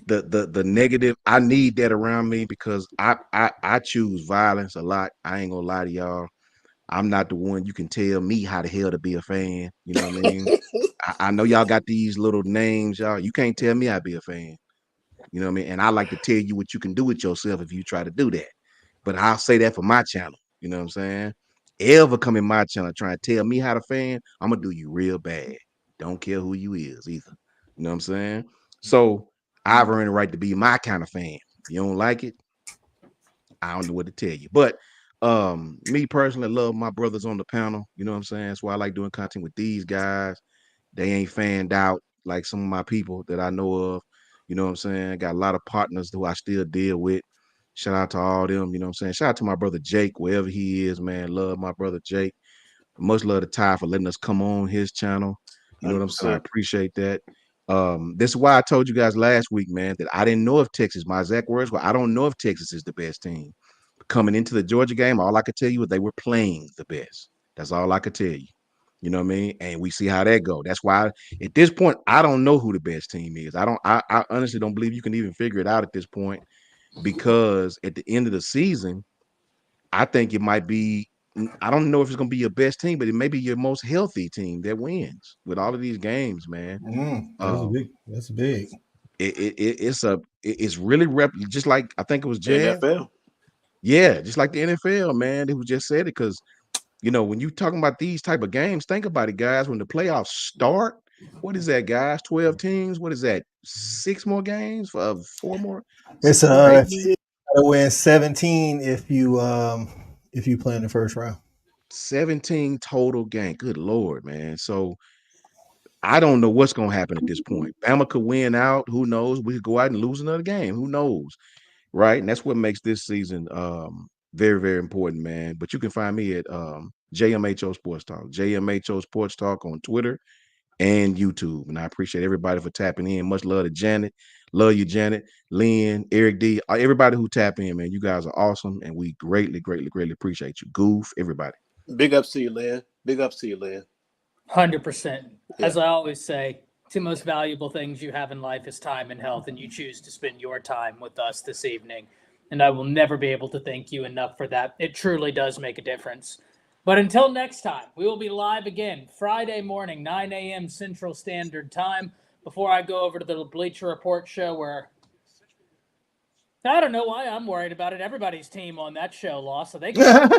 The negative, I need that around me because I choose violence a lot. I ain't gonna lie to y'all. I'm not the one you can tell me how the hell to be a fan. You know what I mean? I know y'all got these little names, y'all. You can't tell me how to be a fan. You know what I mean? And I like to tell you what you can do with yourself if you try to do that. But I'll say that for my channel. You know what I'm saying? Ever come in my channel trying to tell me how to fan, I'm gonna do you real bad. Don't care who you is either. You know what I'm saying? So I've earned the right to be my kind of fan. If you don't like it, I don't know what to tell you. But me personally, love my brothers on the panel. You know what I'm saying? That's why I like doing content with these guys. They ain't fanned out like some of my people that I know of. You know what I'm saying? I got a lot of partners who I still deal with. Shout out to all them. You know what I'm saying? Shout out to my brother Jake, wherever he is, man. Love my brother Jake. Much love to Ty for letting us come on his channel. You know what I'm saying? I 100%. appreciate that. This is why I told you guys last week, man, that I didn't know if Texas, my exact words were, I don't know if Texas is the best team. Coming into the Georgia game, all I could tell you is they were playing the best. That's all I could tell you. You know what I mean? And we see how that go. That's why at this point, I don't know who the best team is. I honestly don't believe you can even figure it out at this point, because at the end of the season, I think it might be, I don't know if it's gonna be your best team, but it may be your most healthy team that wins with all of these games, man. That's big. That's big. It's really just like I think it was Jazz. NFL. Yeah, just like the NFL, man, who just said it, because when you talking about these type of games, think about it, guys. When the playoffs start, what is that, guys? 12 teams. What is that? 6 more games? 4 more? It's 6 more? 8 more? you gotta win 17 if you play in the first round. 17 total game. Good Lord, man. So I don't know what's gonna happen at this point. Bama could win out. Who knows? We could go out and lose another game. Who knows? Right? And that's what makes this season very, very important, man. But you can find me at JMHO Sports Talk, JMHO Sports Talk on Twitter and YouTube. And I appreciate everybody for tapping in. Much love to Janet. Love you, Janet, Lynn, Eric D, everybody who tap in, man. You guys are awesome, and we greatly, greatly, greatly appreciate you. Goof, everybody. Big ups to you, Lynn. Big ups to you, Lynn. 100%. As I always say, two most valuable things you have in life is time and health, and you choose to spend your time with us this evening. And I will never be able to thank you enough for that. It truly does make a difference. But until next time, we will be live again Friday morning, 9 a.m. Central Standard Time. Before I go over to the Bleacher Report show, where I don't know why I'm worried about it. Everybody's team on that show lost, so they can't,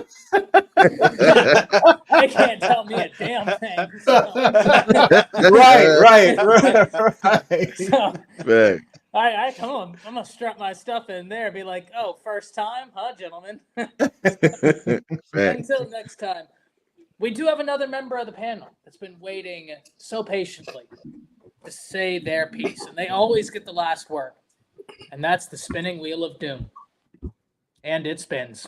they can't tell me a damn thing. So. Right. So, I come on. I'm gonna strap my stuff in there and be like, "Oh, first time, huh, gentlemen?" Until next time, we do have another member of the panel that's been waiting so patiently to say their piece, and they always get the last word, and that's the spinning wheel of doom, and it spins.